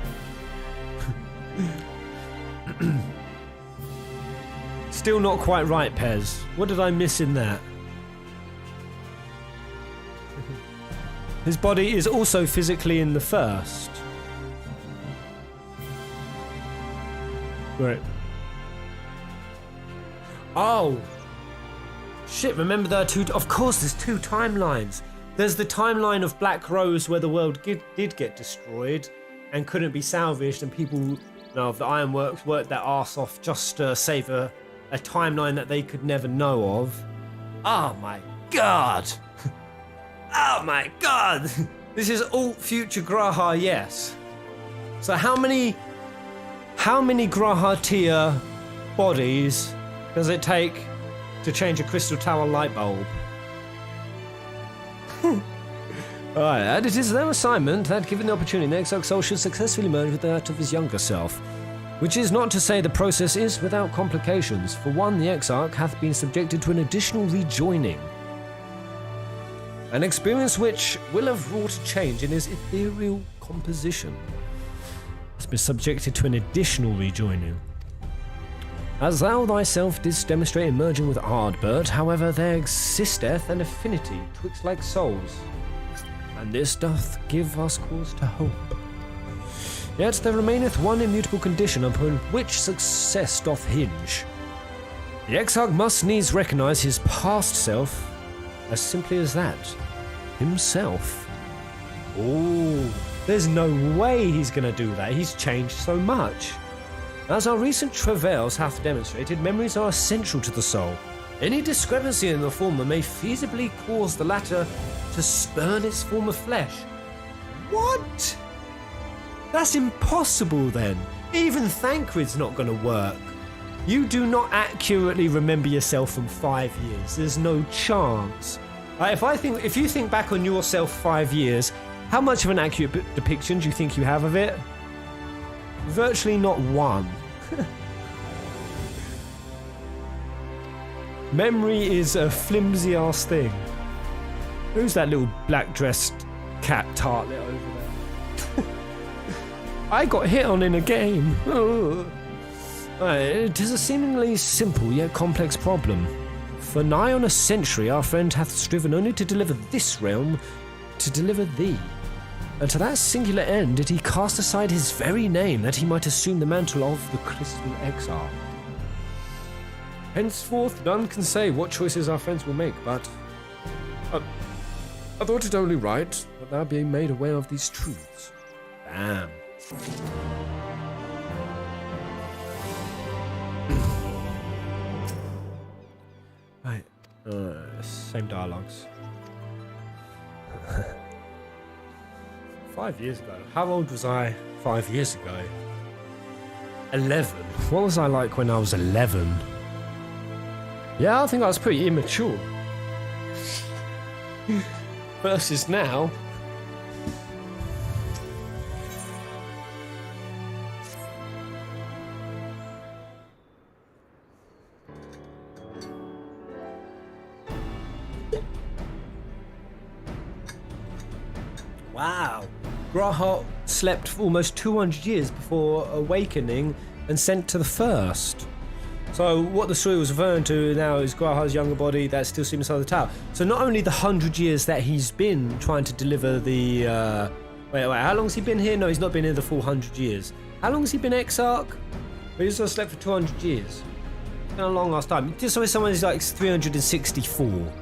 Still not quite right, Pez. What did I miss in that? His body is also physically in the first. Right. Oh. shit, remember there are two... Of course, there's two timelines. There's the timeline of Black Rose where the world did get destroyed and couldn't be salvaged, and people of the Ironworks worked their arse off just to save a timeline that they could never know of. Oh my god! Oh my god! This is all future Graha, yes. So how many Graha tier bodies does it take to change a Crystal Tower light bulb? Alright, and it is their assignment that, given the opportunity, the Exarch soul should successfully merge with that of his younger self. Which is not to say the process is without complications. For one, the Exarch hath been subjected to an additional rejoining. An experience which will have wrought a change in his ethereal composition. Has been subjected to an additional rejoining. As thou thyself didst demonstrate in merging with Ardbert, however, there existeth an affinity twixt like souls, and this doth give us cause to hope. Yet there remaineth one immutable condition upon which success doth hinge. The Exarch must needs recognise his past self as simply as that, himself. Oh, there's no way he's going to do that. He's changed so much. As our recent travails hath demonstrated, memories are essential to the soul. Any discrepancy in the former may feasibly cause the latter to spurn its former flesh. What? That's impossible then. Even Thancred's not going to work. You do not accurately remember yourself from 5 years. There's no chance. If you think back on yourself 5 years, how much of an accurate depiction do you think you have of it? Virtually not one. Memory is a flimsy ass thing. Who's that little black dressed cat tartlet over there? I got hit on in a game. It is a seemingly simple yet complex problem. For nigh on a century our friend hath striven only to deliver this realm, to deliver thee. And to that singular end did he cast aside his very name, that he might assume the mantle of the Crystal Exarch. Henceforth none can say what choices our friends will make, but I thought it only right that thou being made aware of these truths. Damn. Right. Same dialogues. 5 years ago. How old was I 5 years ago? 11. What was I like when I was 11? Yeah, I think I was pretty immature. Versus now. Wow. Graha slept for almost 200 years before awakening and sent to the first. So what the story was referring to now is Graha's younger body that's still sitting inside the tower. So not only the 100 years that he's been trying to deliver the... Wait, how long has he been here? No, he's not been here the full 100 years. How long has he been Exarch? But he's also slept for 200 years. It's been a long last time. Just so someone's like 364.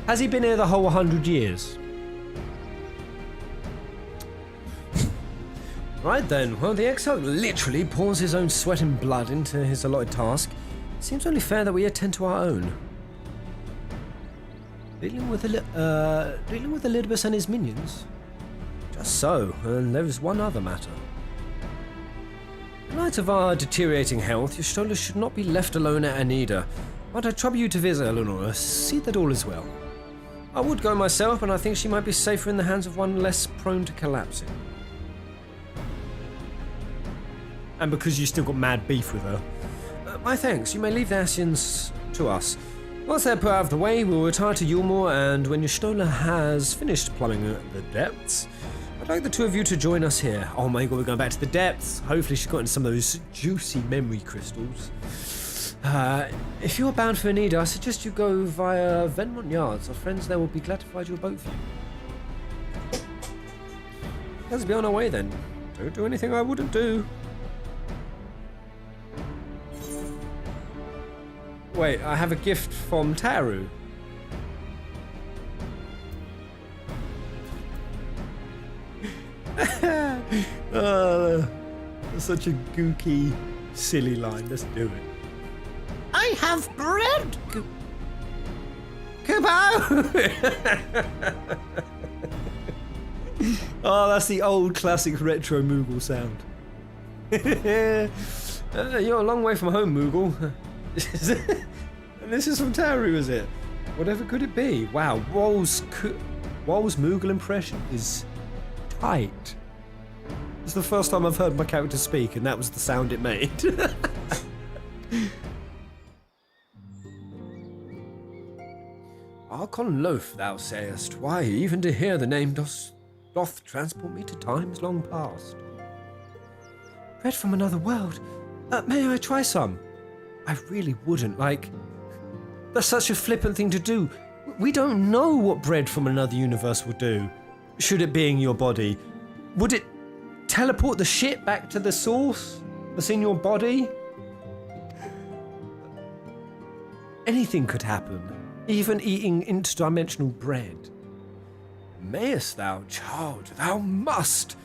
Has he been here the whole 100 years? Right then, well the Exarch literally pours his own sweat and blood into his allotted task. Seems only fair that we attend to our own. Dealing with Elidibus and his minions? Just so, and there is one other matter. In light of our deteriorating health, your Stola should not be left alone at Anida. But I trouble you to visit Eleanor, see that all is well. I would go myself, but I think she might be safer in the hands of one less prone to collapsing. And because you still got mad beef with her. My thanks, you may leave the Ascians to us. Once they're put out of the way, we'll retire to Yulmore, and when your Stola has finished plumbing the depths, I'd like the two of you to join us here. Oh my god, we're going back to the depths. Hopefully she's gotten some of those juicy memory crystals. If you're bound for Anida, I suggest you go via Venmont Yards. Our friends there will be glad to provide you a boat for you. Let's be on our way then. Don't do anything I wouldn't do. Wait, I have a gift from Taru. Such a gooky, silly line. Let's do it. I have bread. Kubo! Oh, that's the old classic retro Moogle sound. You're a long way from home, Moogle. And this is from Taru, is it? Whatever could it be? Wow, Wool's Moogle impression is tight. It's the first time I've heard my character speak, and that was the sound it made. Archon loaf, thou sayest. Why, even to hear the name doth transport me to times long past. Bread from another world? May I try some? I really wouldn't, that's such a flippant thing to do. We don't know what bread from another universe would do. Should it be in your body? Would it teleport the shit back to the source that's in your body? Anything could happen, even eating interdimensional bread. Mayest thou, child, thou must.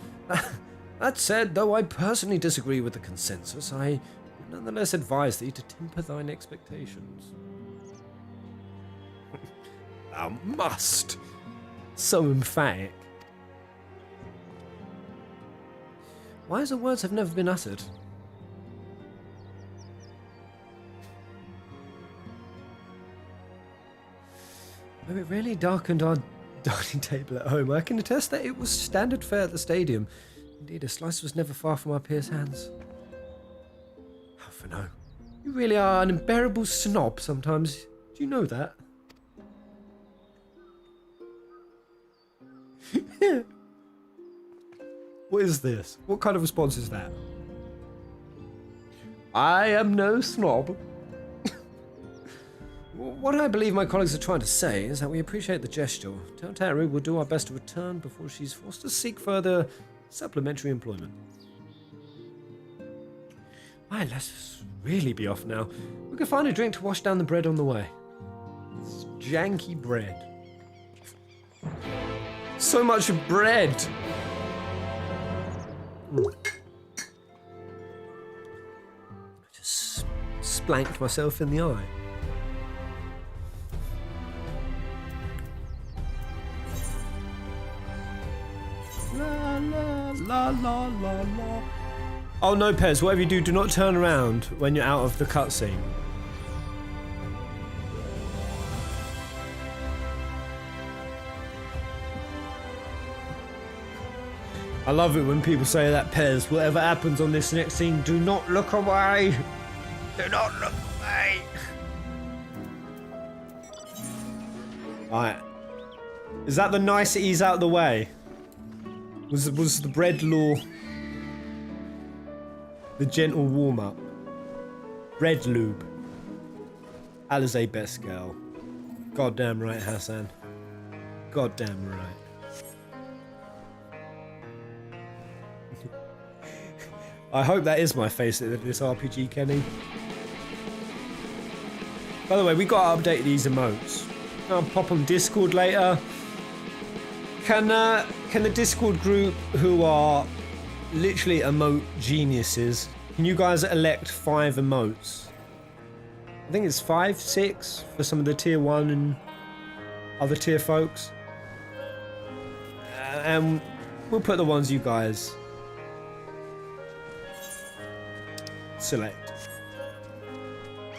That said, though I personally disagree with the consensus, I would nonetheless advise thee to temper thine expectations. Thou must. So emphatic. Wiser words have never been uttered. Oh, it really darkened our dining table at home. I can attest that it was standard fare at the stadium. Indeed, a slice was never far from our peers' hands. Oh, for no. You really are an unbearable snob sometimes. Do you know that? What is this? What kind of response is that? I am no snob. What I believe my colleagues are trying to say is that we appreciate the gesture. Tell Taru we'll do our best to return before she's forced to seek further supplementary employment. Why, let's really be off now. We can find a drink to wash down the bread on the way. It's janky bread. So much bread! Just splanked myself in the eye. La la la la la la. Oh no, Pez, whatever you do not turn around when you're out of the cutscene. I love it when people say that, Pez, whatever happens on this next scene, do not look away. Do not look away. Alright. Is that the niceties out of the way? Was the bread law the gentle warm-up? Bread lube. Alisaie best girl. Goddamn right, Hassan. Goddamn right. I hope that is my face at this RPG, Kenny. By the way, we got to update these emotes. I'll pop on Discord later. Can the Discord group, who are literally emote geniuses, can you guys elect 5 emotes? I think it's 5, 6 for some of the tier 1 and other tier folks. And we'll put the ones you guys select.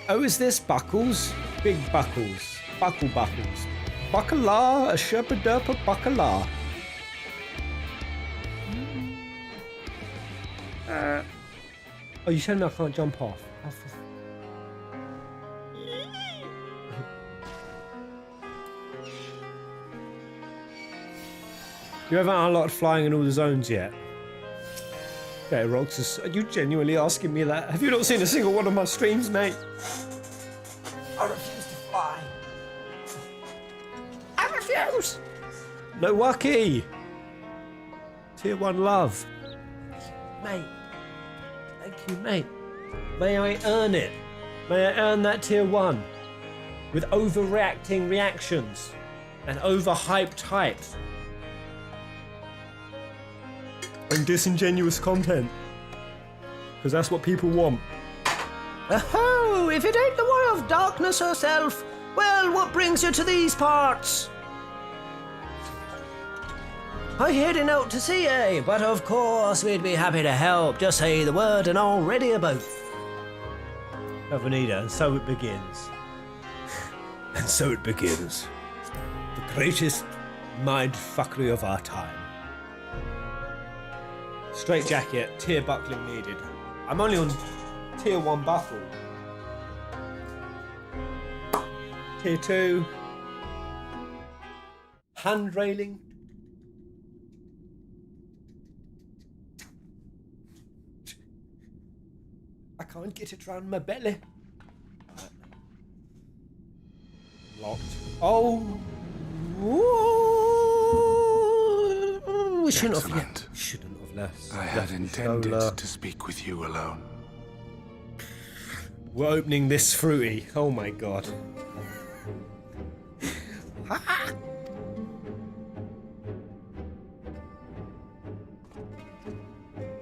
Oh, is this Buckles? Big Buckles. Buckles. Buckala, a sherpa-derpa buckala. Oh, you telling me I can't jump off? You haven't unlocked flying in all the zones yet. Okay, Roxas, are you genuinely asking me that? Have you not seen a single one of my streams, mate? I refuse to fly. I refuse! No Wacky! Tier 1 love. Mate. Thank you, mate. May I earn it? May I earn that tier 1 with overreacting reactions and overhyped hypes and disingenuous content, because that's what people want. Oh, if it ain't the one of darkness herself, well, what brings you to these parts? I heading out to see ye, but of course we'd be happy to help. Just say the word and all ready about. Avenida, and so it begins. And so it begins. The greatest mindfuckery of our time. Straight jacket, tier buckling needed. I'm only on tier 1 buckle. Tier 2. Hand railing. I can't get it round my belly. Locked. Oh. We shouldn't have left. Shouldn't have left. I had intended to speak with you alone. We're opening this fruity. Oh my god.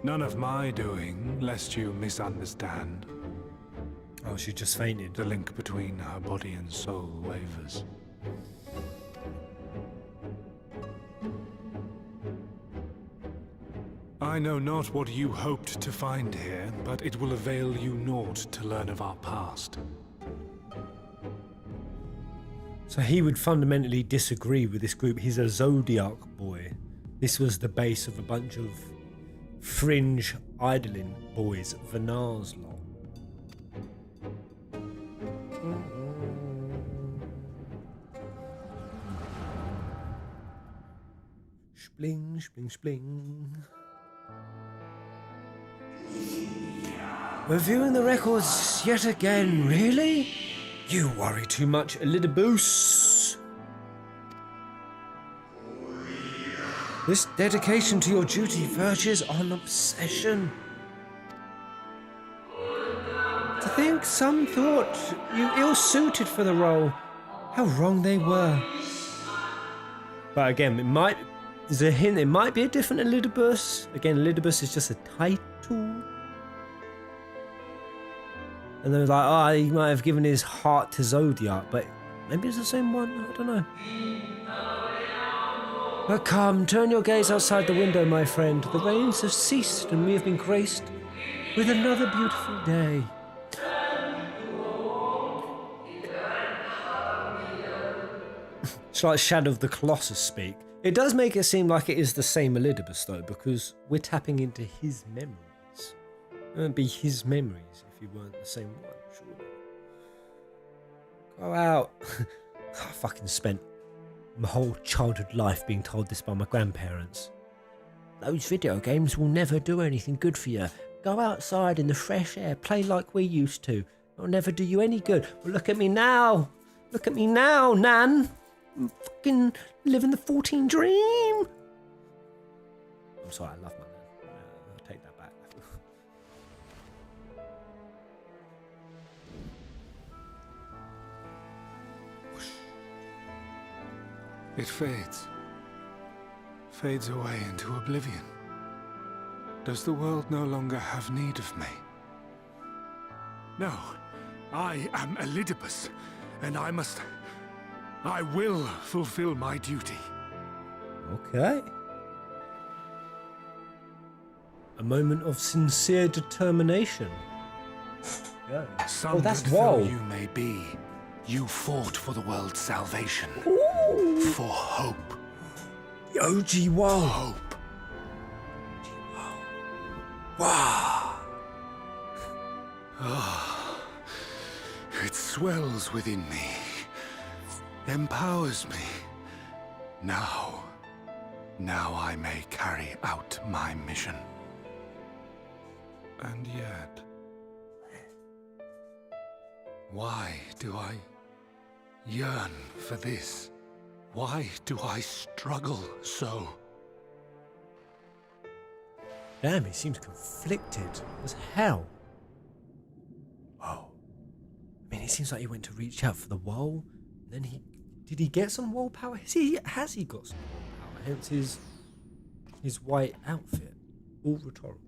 None of my doing, lest you misunderstand. Oh, she just fainted. The link between her body and soul wavers. I know not what you hoped to find here, but it will avail you naught to learn of our past. So he would fundamentally disagree with this group. He's a Zodiark boy. This was the base of a bunch of fringe Hydaelyn boys, Vanar's lot. Spling, spling, spling. Reviewing the records yet again, really? You worry too much, Elidibus. This dedication to your duty verges on obsession. To think some thought you ill-suited for the role. How wrong they were. But again, there's a hint, it might be a different Elidibus. Again, Elidibus is just a title. And they was like, oh, he might have given his heart to Zodiark, but maybe it's the same one, I don't know. But come, turn your gaze outside the window, my friend. The rains have ceased and we have been graced with another beautiful day. It's like Shadow of the Colossus speak. It does make it seem like it is the same Elidibus though, because we're tapping into his memories. It wouldn't be his memories if you weren't the same one, surely. Go out. I fucking spent my whole childhood life being told this by my grandparents. Those video games will never do anything good for you. Go outside in the fresh air, play like we used to. It'll never do you any good. Well, look at me now. Look at me now, Nan. I'm fucking living the 14 dream. I'm sorry, I love my Nan. I'll take that back. It fades away into oblivion. Does the world no longer have need of me? No, I am Elidibus, and I will fulfill my duty. Okay. A moment of sincere determination. Yeah. Oh, that's though whoa. you may be, you fought for the world's salvation. Ooh. For hope. OG whoa. Hope. Wow. Oh, it swells within me, empowers me. Now I may carry out my mission. And yet, why do I yearn for this? Why do I struggle so? Damn, he seems conflicted as hell. Oh, I mean, it seems like he went to reach out for the wool. Then did he get some wool power? Has he got some wool power? Hence his white outfit. All rhetorical.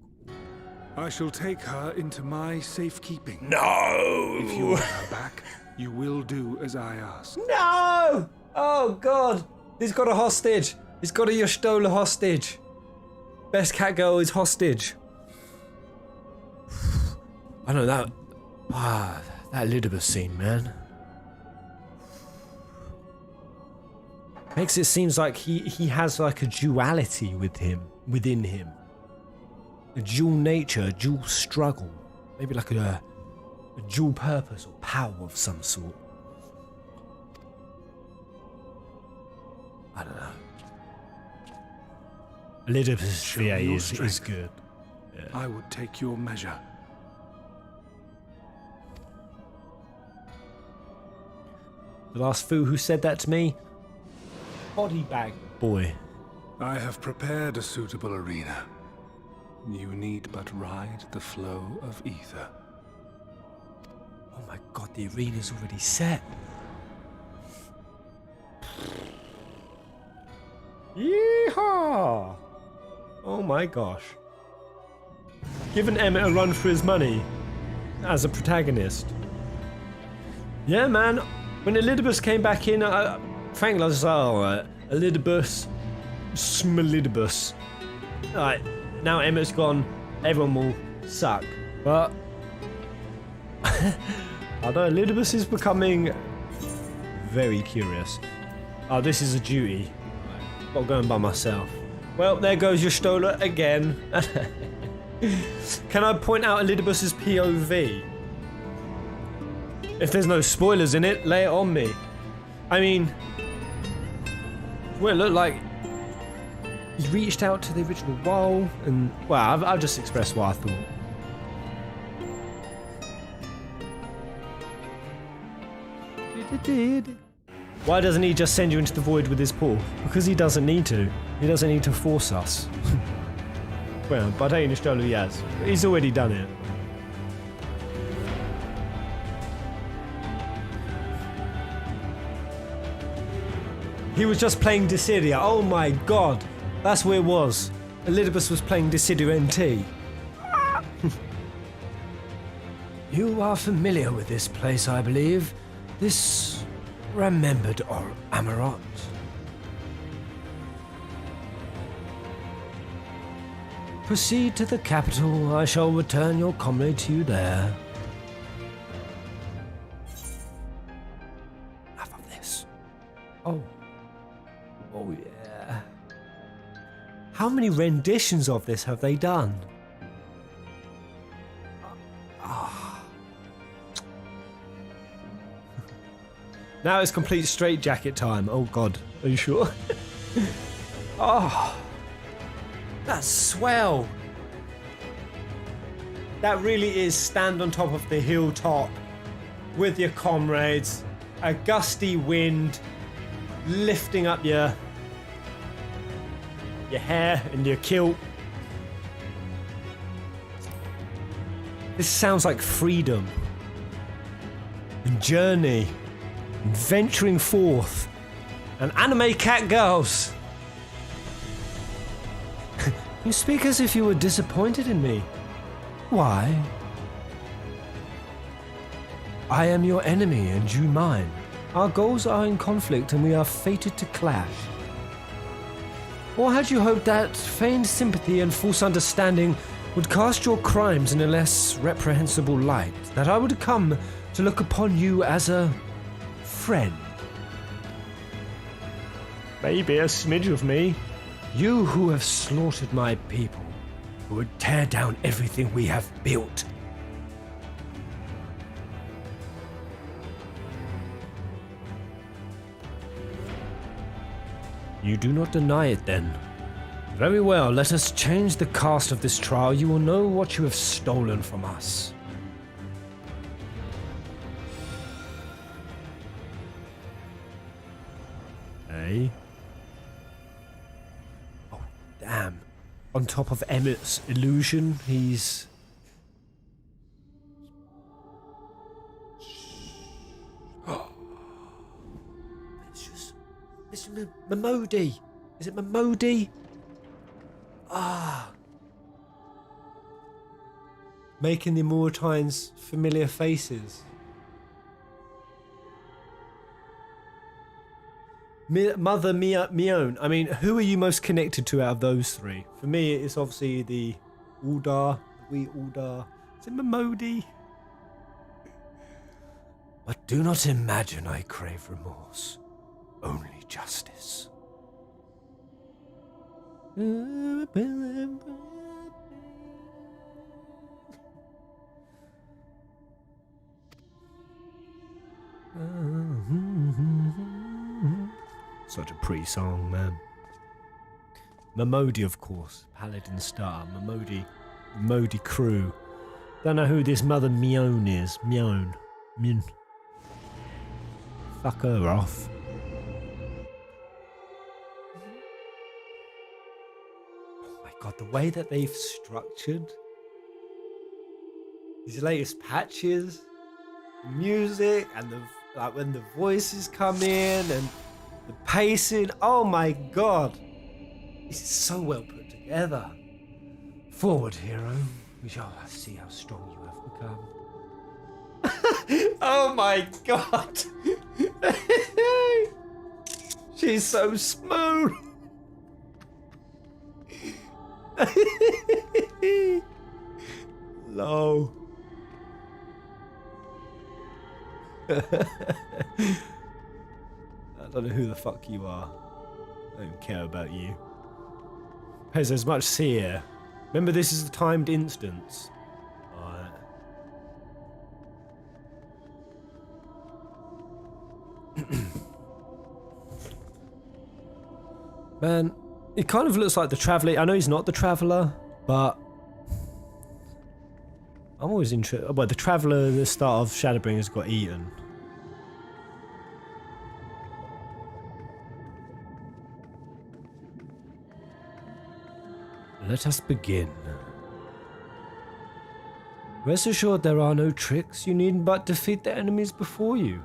I shall take her into my safekeeping. No! If you want her back, you will do as I ask. No! Oh God! He's got a hostage. He's got a Y'shtola hostage. Best cat girl is hostage. I know that. That Elidibus scene, man. Makes it seems like he has like a duality within him. A dual nature, a dual struggle. Maybe like a dual purpose or power of some sort. I don't know. Elidibus VA is good. Yeah. I would take your measure. The last fool who said that to me, body bag boy. I have prepared a suitable arena. You need but ride the flow of ether. Oh my God, the arena's already set. Yeehaw! Oh my gosh. Giving Emmett a run for his money as a protagonist. Yeah, man. When Elidibus came back in, frankly, I was like, alright, Elidibus, Smalidibus. Alright, now Emmett's gone, everyone will suck. But, I don't know, Elidibus is becoming very curious. Oh, this is a duty. Not going by myself. Well, there goes Y'shtola again. Can I point out Elidibus's POV? If there's no spoilers in it, lay it on me. I mean, well, it looked like he's reached out to the original wall, and well, I've just expressed what I thought. Why doesn't he just send you into the void with his paw? Because he doesn't need to. He doesn't need to force us. Well, but I Y'shtola he has. He's already done it. He was just playing Dissidia. Oh my God. That's where it was. Elidibus was playing Dissidia NT. You are familiar with this place, I believe. This remembered Amarot. Proceed to the capital. I shall return your comrade to you there. Enough of this. Oh. Oh yeah. How many renditions of this have they done? Now it's complete straitjacket time. Oh God, are you sure? Oh, that's swell. That really is stand on top of the hilltop with your comrades, a gusty wind lifting up your hair and your kilt. This sounds like freedom and journey and venturing forth and anime cat girls. You speak as if you were disappointed in me. Why? I am your enemy and you mine. Our goals are in conflict and we are fated to clash. Or had you hoped that feigned sympathy and false understanding would cast your crimes in a less reprehensible light, that I would come to look upon you as a friend? Maybe a smidge of me. You who have slaughtered my people, who would tear down everything we have built. You do not deny it then. Very well, let us change the cast of this trial. You will know what you have stolen from us. Hey? Oh, damn. On top of Emmett's illusion, he's... Mamodi. Is it Mamodi? Ah. Making the Mauritans familiar faces. Mother Mion. I mean, who are you most connected to out of those three? For me, it's obviously the Uldar. Is it Mamodi? But do not imagine I crave remorse. Only justice. Such a pretty song, man. Mamodi, of course. Paladin Star. Mamodi crew. Don't know who this Mother Mion is. Mion. Fuck her off. Oh my god, the way that they've structured these latest patches, the music, and the like when the voices come in and the pacing. Oh my god, this is so well put together. Forward, hero. We shall see how strong you have become. Oh my god. She's so smooth. Low. I don't know who the fuck you are. I don't care about you. There's much here. Remember, this is a timed instance. Alright. Man, it kind of looks like the Traveller. I know he's not the Traveller, but I'm always interested. Well, the Traveller at the start of Shadowbringers got eaten. Let us begin. Rest assured there are no tricks. You need but defeat the enemies before you.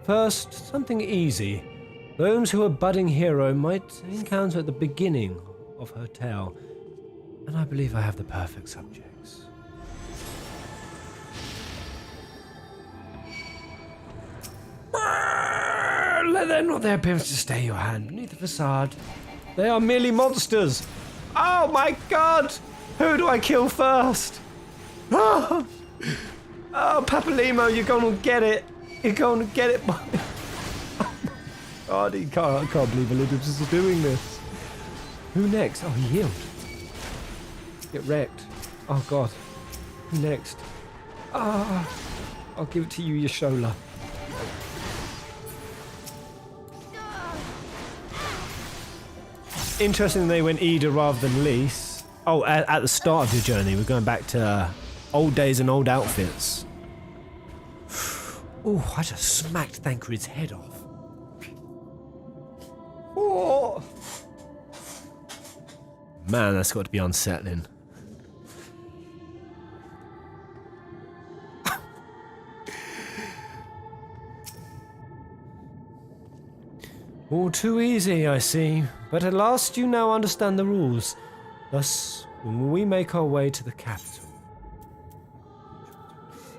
First, something easy. Those who a budding hero might encounter at the beginning of her tale. And I believe I have the perfect subjects. Let them not their appearance to stay your hand beneath the facade. They are merely monsters. Oh my god! Who do I kill first? Oh, Papalimo, you're gonna get it. You're gonna get it. Oh god, I can't believe Elidibus is doing this. Who next? Oh, he healed. Get wrecked. Oh god. Who next? Ah, I'll give it to you, Yashola. Interesting they went Ida rather than Lys. Oh, at the start of your journey, we're going back to old days and old outfits. Oh, I just smacked Thancred's head off. Oh. Man, that's got to be unsettling. All too easy, I see. But at last you now understand the rules. Thus, when we make our way to the capital.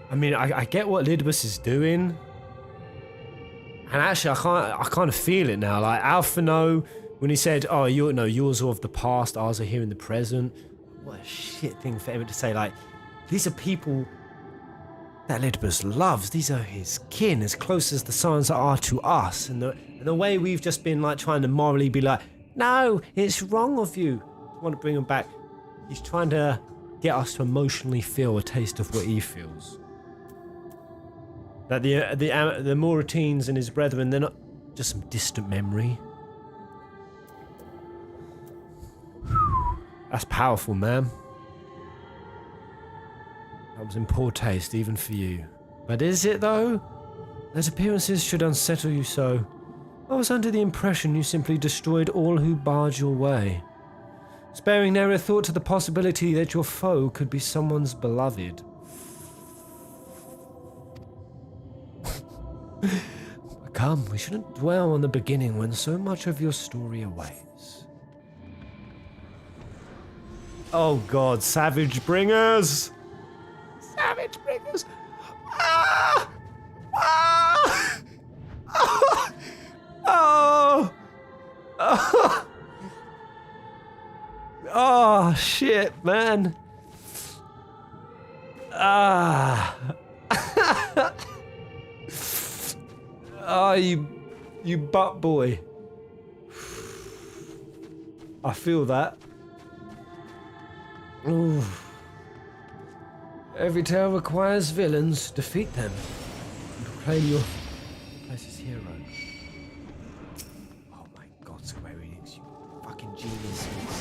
I mean, I get what Elidibus is doing. And actually, I kind of feel it now. Like, Alphino, when he said, oh, yours are of the past, ours are here in the present. What a shit thing for him to say. Like, these are people that Elidibus loves. These are his kin, as close as the Scions are to us. And the way we've just been, like, trying to morally be like, no, it's wrong of you. I want to bring him back. He's trying to get us to emotionally feel a taste of what he feels. That the Mauritans and his brethren, they're not just some distant memory. That's powerful, man. That was in poor taste, even for you. But is it, though? Those appearances should unsettle you so. I was under the impression you simply destroyed all who barred your way, sparing never a thought to the possibility that your foe could be someone's beloved. My Come, we shouldn't dwell on the beginning when so much of your story awaits. Oh God, Savage Bringers! Savage Bringers! Ah! Ah! Oh! Oh! Oh, shit, man. Ah. Oh, you butt boy. I feel that. Ooh. Every tale requires villains. Defeat them. And proclaim your place as hero. Oh my God, Square Enix, you fucking geniuses.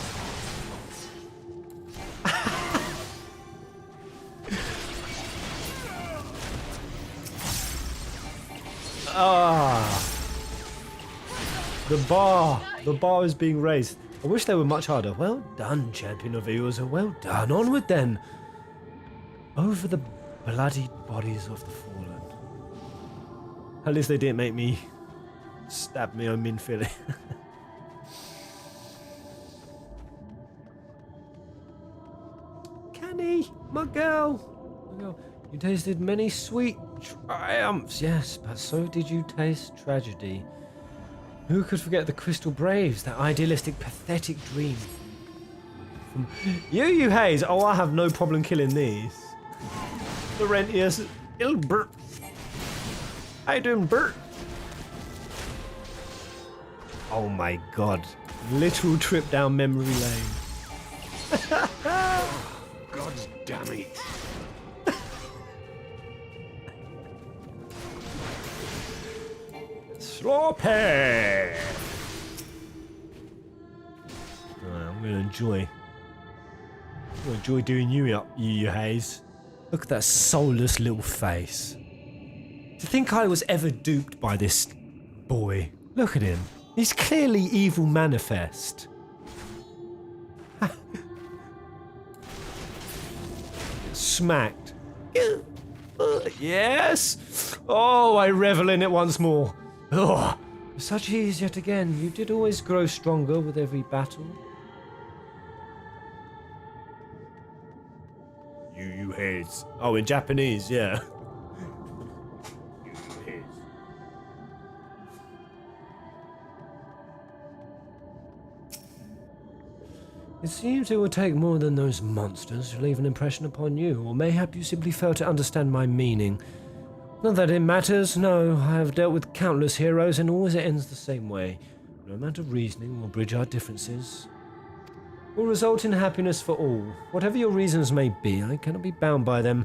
Ah, the bar is being raised. I wish they were much harder. Well done, champion of Eos. Well done. Onward then. Over the bloodied bodies of the fallen. At least they didn't make me stab me own min filly. Canny, my girl. You tasted many sweet triumphs, yes, but so did you taste tragedy. Who could forget the Crystal Braves, that idealistic, pathetic dream? From you Hayes. Oh, I have no problem killing these. Laurentius, Ilbert. How you doing, Bert? Oh my God. Literal trip down memory lane. God damn it. Sloppy! Alright, I'm gonna enjoy doing you up, you Hayes. Look at that soulless little face. To think I was ever duped by this boy. Look at him. He's clearly evil manifest. Smacked. Yes! Oh, I revel in it once more. Oh, such ease yet again. You did always grow stronger with every battle. You Hayes. Oh, in Japanese, yeah. It seems it would take more than those monsters to leave an impression upon you, or mayhap you simply fail to understand my meaning. Not that it matters, no, I have dealt with countless heroes and always it ends the same way. No amount of reasoning will bridge our differences. Will result in happiness for all. Whatever your reasons may be, I cannot be bound by them.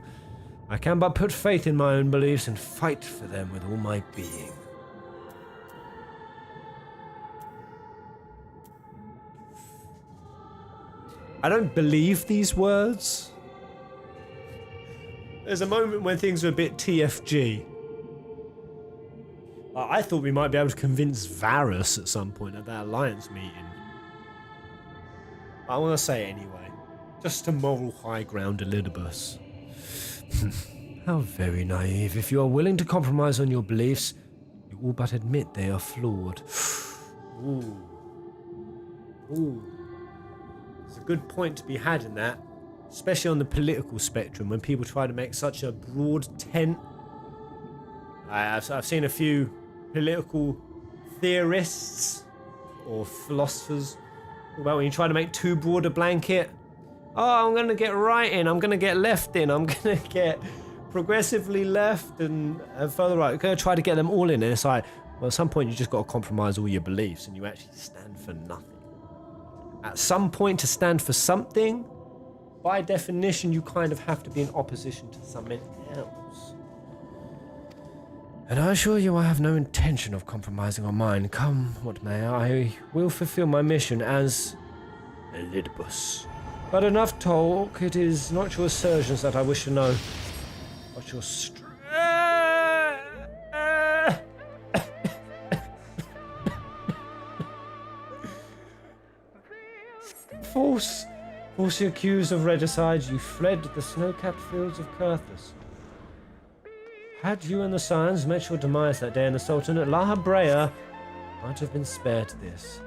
I can but put faith in my own beliefs and fight for them with all my being. I don't believe these words. There's a moment when things were a bit TFG. I thought we might be able to convince Varus at some point at that alliance meeting. I want to say it anyway. Just to moral high ground Elidibus. How very naive. If you are willing to compromise on your beliefs, you all but admit they are flawed. Ooh. Ooh. There's a good point to be had in that. Especially on the political spectrum, when people try to make such a broad tent. I've seen a few political theorists or philosophers about when you try to make too broad a blanket. Oh, I'm going to get right in, I'm going to get left in, I'm going to get progressively left and further right. I'm going to try to get them all in, and it's like, well, at some point you just got to compromise all your beliefs and you actually stand for nothing. At some point, to stand for something, by definition, you kind of have to be in opposition to something else. And I assure you I have no intention of compromising on mine. Come what may, I will fulfill my mission as Elidibus. But enough talk, it is not your assertions that I wish to know, but your Falsely accused of regicide, you fled the snow-capped fields of Kurthus. Had you and the Scions met your demise that day in the Sultan at La Habrea, might have been spared this.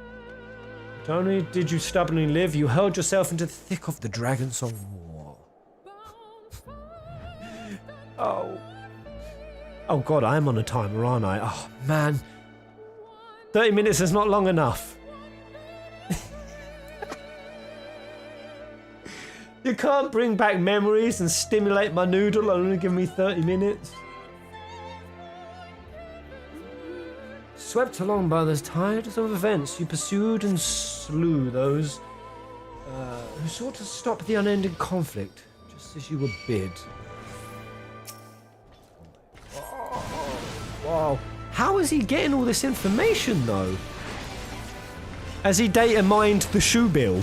Not only did you stubbornly live, you hurled yourself into the thick of the Dragonsong War. Oh god, I am on a timer, aren't I? Oh man. 30 minutes is not long enough. You can't bring back memories and stimulate my noodle and only give me 30 minutes. Swept along by the tides of events, you pursued and slew those who sought to stop the unending conflict, just as you were bid. Wow. How is he getting all this information, though? Has he data mined the shoe bill?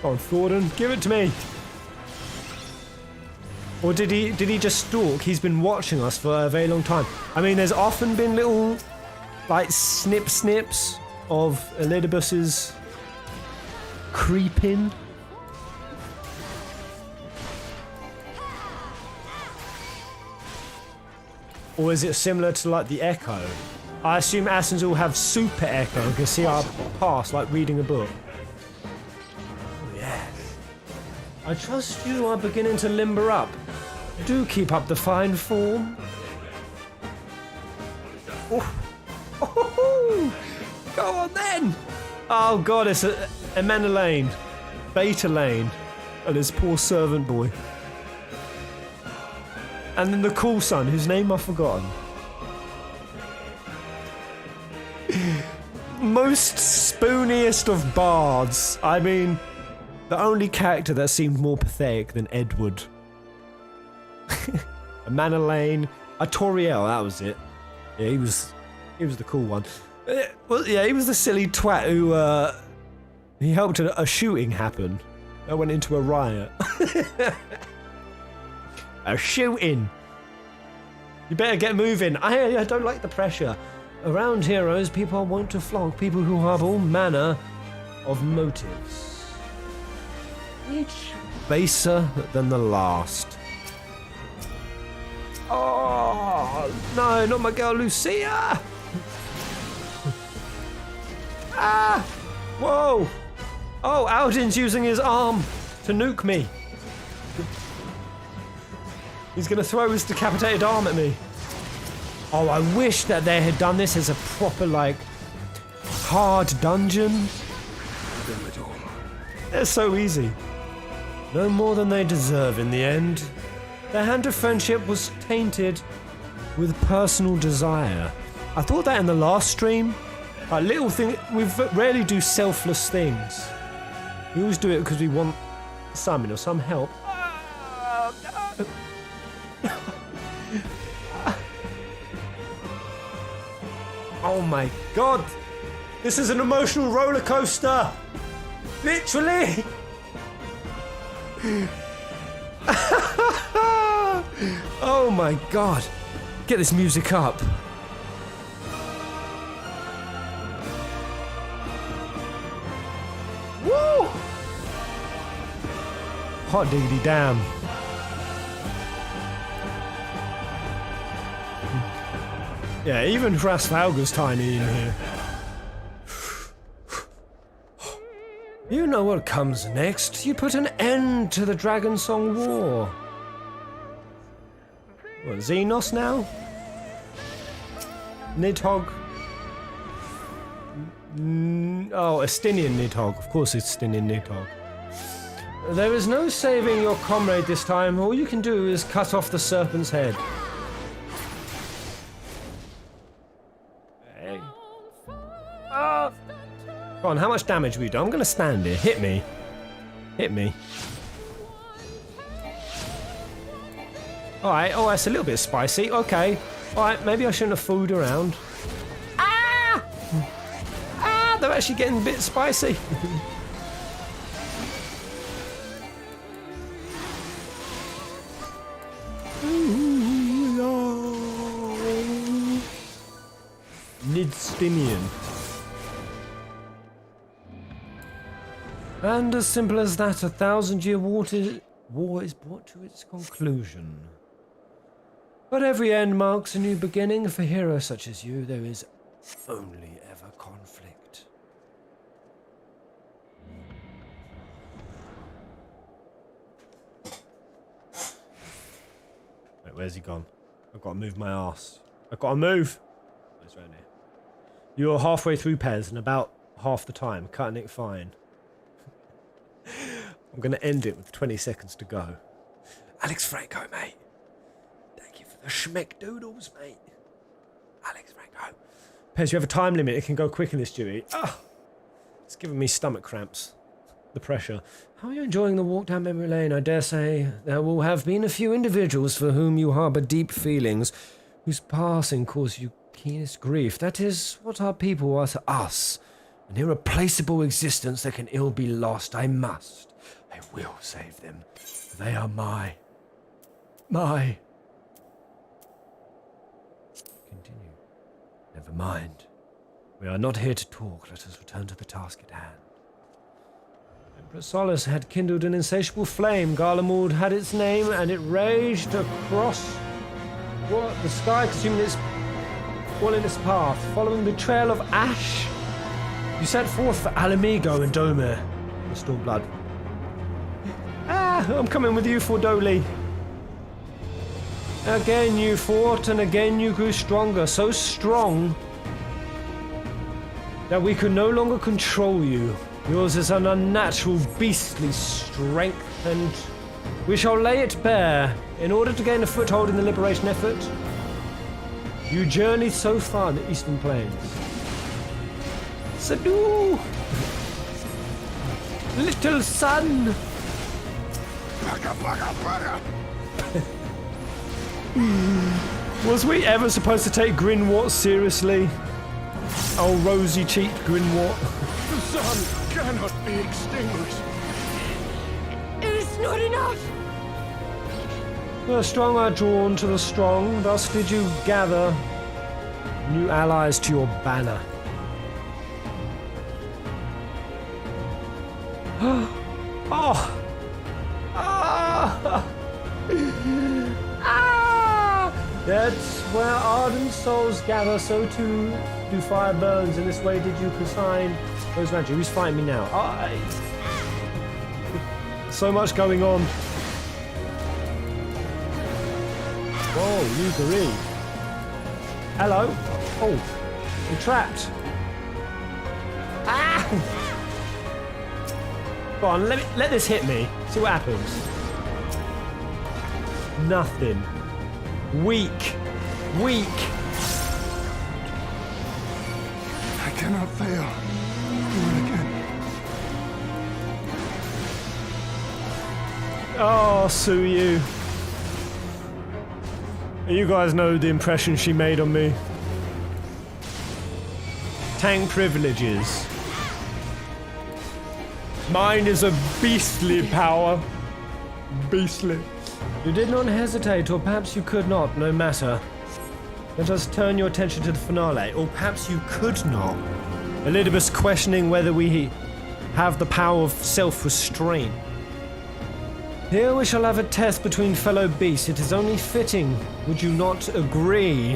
Come on, Thornton, give it to me. Or did he just stalk? He's been watching us for a very long time. I mean, there's often been little, like, snips of Elidibus's creeping. Or is it similar to, like, the Echo? I assume Ascians all have super Echo and can see our past, like reading a book. Oh, yeah. I trust you are beginning to limber up. Do keep up the fine form. Oh. Go on then! Oh god, it's Amanda Lane, Beta Lane, and his poor servant boy. And then the cool son, whose name I've forgotten. Most spooniest of bards. I mean, the only character that seemed more pathetic than Edward. A Manolane, a Toriel, that was it. Yeah, he was the cool one. Well, yeah, he was the silly twat who he helped a shooting happen. That went into a riot. A shooting. You better get moving. I don't like the pressure. Around heroes, people are wont to flog people who have all manner of motives, each baser than the last. Oh no, not my girl Lucia! Ah! Whoa! Oh, Alden's using his arm to nuke me. He's gonna throw his decapitated arm at me. Oh, I wish that they had done this as a proper, like, hard dungeon. They're so easy. No more than they deserve in the end. Their hand of friendship was tainted with personal desire. I thought that in the last stream. Like, little thing, we rarely do selfless things. We always do it because we want some help. Oh my god! This is an emotional roller coaster! Literally! Oh my god! Get this music up. Woo! Hot diggity damn. Yeah, even Hrasvalga's tiny in here. You know what comes next. You put an end to the Dragonsong War. What, Xenos now? Nidhogg? Oh, Estinian Nidhogg. Of course it's Estinian Nidhogg. There is no saving your comrade this time. All you can do is cut off the serpent's head. Come on, how much damage have we done? I'm gonna stand here. Hit me. Hit me. Alright, oh, that's a little bit spicy. Okay. Alright, maybe I shouldn't have fooled around. Ah! Ah, they're actually getting a bit spicy. Nidstinian. And as simple as that, 1,000-year war is brought to its conclusion. But every end marks a new beginning. For heroes such as you, there is only ever conflict. Wait, where's he gone? I've got to move my arse. I've got to move! It's right here. You're halfway through, Pez, and about half the time, cutting it fine. I'm going to end it with 20 seconds to go. Alex Franco, mate. Thank you for the schmeck doodles, mate. Alex Franco. Pez, you have a time limit. It can go quick in this duty. Oh, it's giving me stomach cramps. The pressure. How are you enjoying the walk down memory lane? I dare say there will have been a few individuals for whom you harbour deep feelings, whose passing caused you keenest grief. That is what our people are to us. An irreplaceable existence that can ill be lost. I will save them. They are my. Continue. Never mind. We are not here to talk. Let us return to the task at hand. Emperor Solace had kindled an insatiable flame. Garlemald had its name, and it raged across the sky, consuming its all in its path. Following the trail of ash, you set forth for Alamigo and Domir, the Stormblood. I'm coming with you, Fordoli. Again you fought, and again you grew stronger, so strong that we could no longer control you. Yours is an unnatural, beastly strength, and we shall lay it bare. In order to gain a foothold in the liberation effort, you journeyed so far in the Eastern Plains. Sadu! Little son! Was we ever supposed to take Grinwort seriously? Oh, rosy-cheeked Grinwort. The sun cannot be extinguished. It's not enough! The strong are drawn to the strong, thus did you gather new allies to your banner. Oh! Ah! Ah! That's where ardent souls gather, so too do fire burns. In this way did you consign those around you. Who's fighting me now? So much going on. Whoa, Lugerie. Hello. Oh, I'm trapped. Ah! Go on, let this hit me. See what happens. Nothing. Weak. Weak. I cannot fail. Do it again. Oh, sue you. You guys know the impression she made on me. Tank privileges. Mine is a beastly power. Beastly. You did not hesitate, or perhaps you could not, no matter. Let us turn your attention to the finale, or perhaps you could not. Elidibus questioning whether we have the power of self-restraint. Here we shall have a test between fellow beasts. It is only fitting. Would you not agree?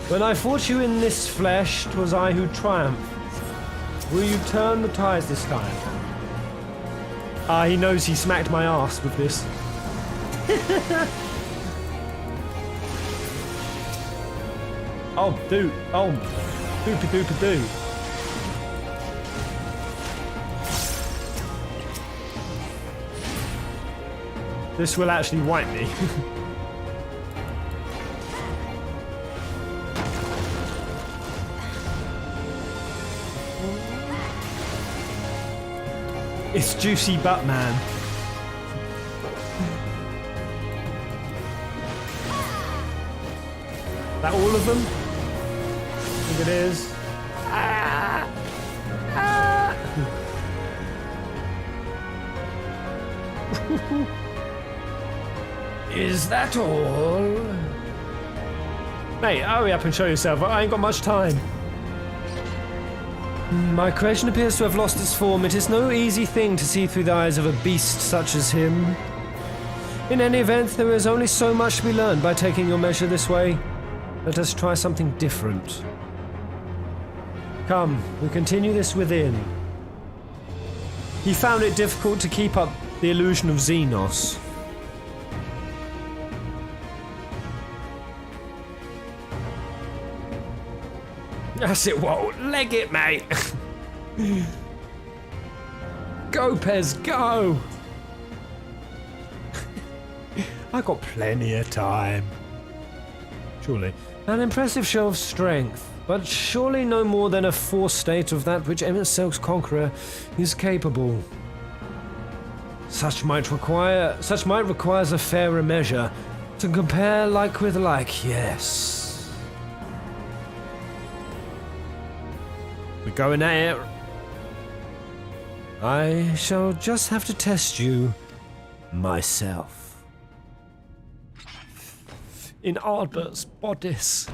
When I fought you in this flesh, 'twas I who triumphed. Will you turn the tides this time? He knows he smacked my ass with this. Oh, dude. Oh, doopa-doopa-doo. This will actually wipe me. It's Juicy Butt Man. That all of them? I think it is. Ah! Ah! Is that all? Mate, hurry up and show yourself. I ain't got much time. My creation appears to have lost its form. It is no easy thing to see through the eyes of a beast such as him. In any event, there is only so much to be learned by taking your measure this way. Let us try something different. Come, we continue this within. He found it difficult to keep up the illusion of Xenos. That's it, won't leg it, mate. Go, Pez, go. I got plenty of time. Surely. An impressive show of strength, but surely no more than a forestate of that which Emmett Selk's conqueror is capable. Such might requires a fairer measure. To compare like with like, yes. We're going at it. I shall just have to test you myself. In Albert's bodice.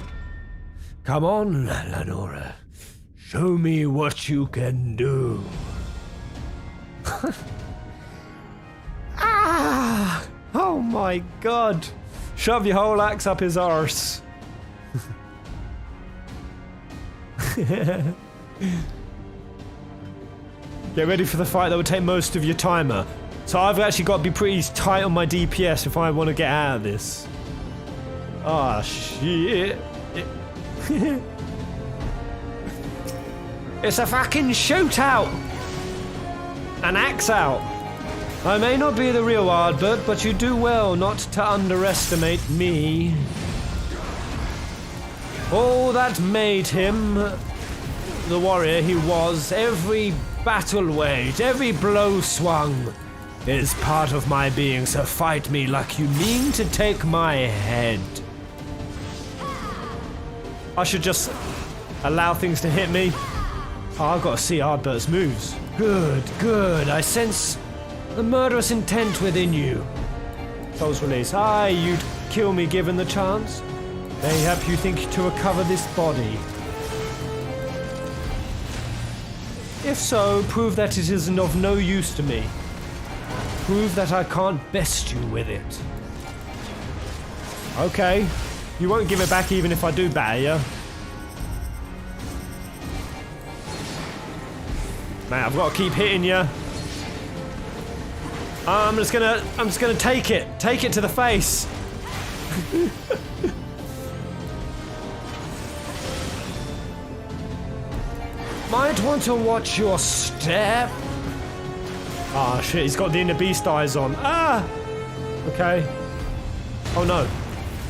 Come on, Lenora. Show me what you can do. Ah! Oh my god! Shove your whole axe up his arse. Get ready for the fight that will take most of your timer. So I've actually got to be pretty tight on my DPS if I want to get out of this. Ah, shit. It's a fucking shootout! An axe out. I may not be the real Ardbert, but you do well not to underestimate me. All that made him the warrior he was, every battle waged, every blow swung, is part of my being, so fight me like you mean to take my head. I should just allow things to hit me. Oh, I've got to see Ardbert's moves. Good, good. I sense the murderous intent within you. Soul's release. Aye, you'd kill me given the chance. Mayhap you think to recover this body. If so, prove that it is of no use to me. Prove that I can't best you with it. Okay. You won't give it back even if I do batter you. Man, I've got to keep hitting you. I'm just gonna take it. Take it to the face. Might want to watch your step. Ah, shit, he's got the inner beast eyes on. Ah! Okay. Oh no.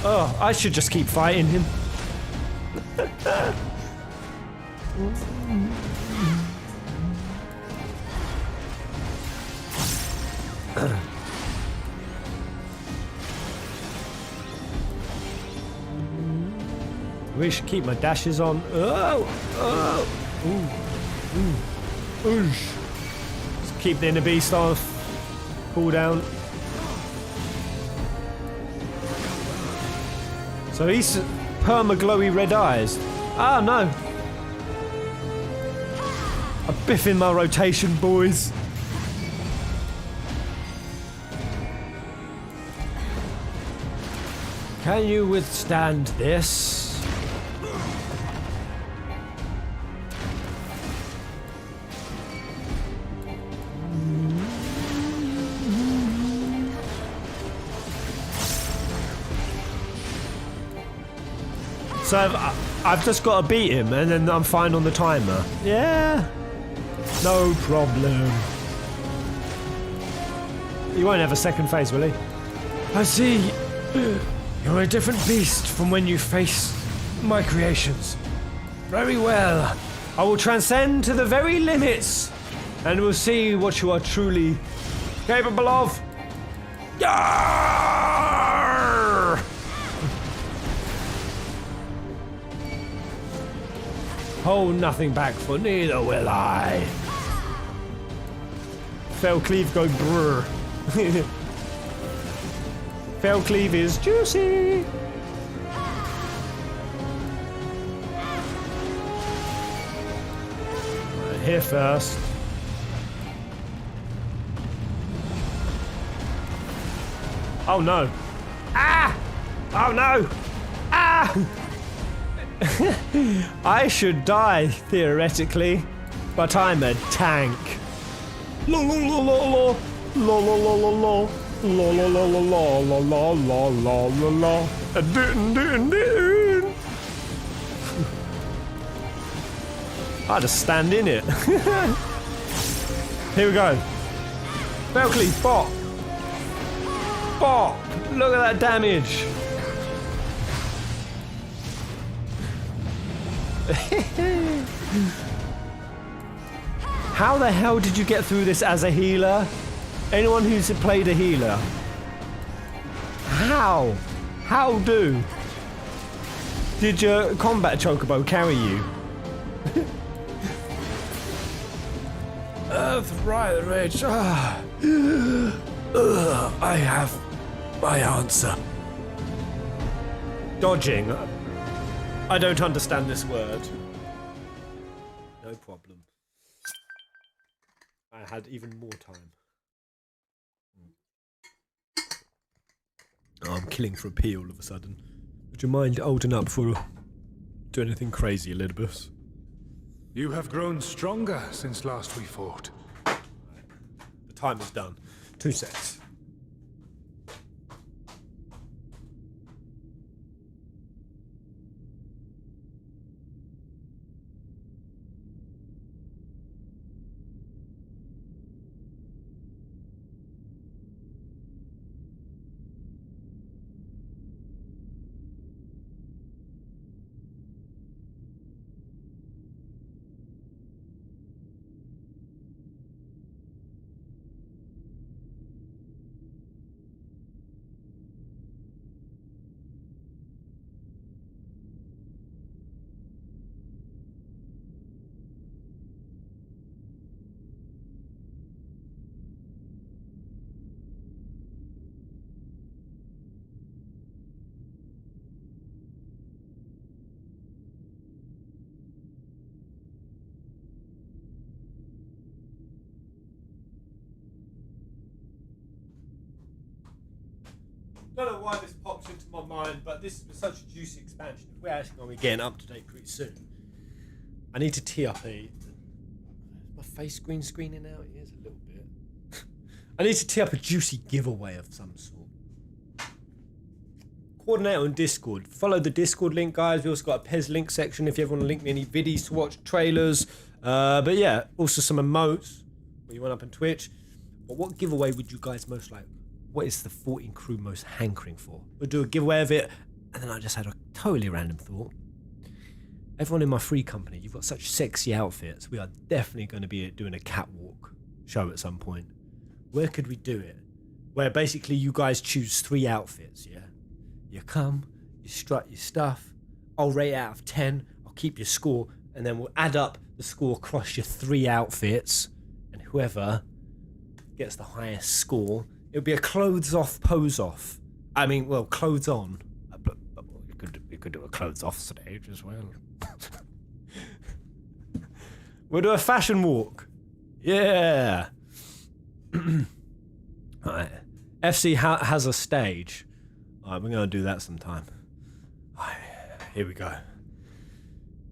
Oh, I should just keep fighting him. We should keep my dashes on. Oh! Oh! Ooh! Ooh! Oosh! Just keep the inner beast off. Cool down. So he's perma-glowy red eyes. Ah, no. A biff in my rotation, boys. Can you withstand this? So I've just got to beat him and then I'm fine on the timer. Yeah, no problem. He won't have a second phase, will he? I see. You're a different beast from when you face my creations. Very well. I will transcend to the very limits and we'll see what you are truly capable of. Yarr! Hold nothing back, for neither will I. Fell Cleave go brr. Fell Cleave is juicy. Here first. Oh no. Ah! Oh no! Ah! I should die, theoretically, but I'm a tank. La la la la la la la la la la la la la la la la la la la la. I just stand in it. Here we go. Belkley, bop. Bop. Look at that damage. How the hell did you get through this as a healer? Anyone who's played a healer? How? How do? Did your combat chocobo carry you? Earth Riot Rage. I have my answer. Dodging. I don't understand this word. No problem. I had even more time. Oh, I'm killing for a pee all of a sudden. Would you mind holding up before I do anything crazy, Elidibus? You have grown stronger since last we fought. The time is done. 2 sets. Don't know why this pops into my mind, but this is such a juicy expansion. We're actually going to be getting up to date pretty soon. I need to tee up a... Is my face screening out? It is a little bit. I need to tee up a juicy giveaway of some sort. Coordinate on Discord. Follow the Discord link, guys. We also got a Pez link section if you ever want to link me any videos to watch, trailers. But yeah, also some emotes. What you want up on Twitch. But what giveaway would you guys most like? What is the 14 crew most hankering for? We'll do a giveaway of it, and then I just had a totally random thought. Everyone in my free company, you've got such sexy outfits. We are definitely going to be doing a catwalk show at some point. Where could we do it? Where basically you guys choose 3 outfits, yeah? You come, you strut your stuff, I'll rate it out of 10, I'll keep your score, and then we'll add up the score across your 3 outfits, and whoever gets the highest score, it'll be a clothes off, pose off. I mean, well, clothes on. But we could do a clothes off stage as well. We'll do a fashion walk. Yeah. Alright. FC has a stage. Alright, we're going to do that sometime. Alright, here we go.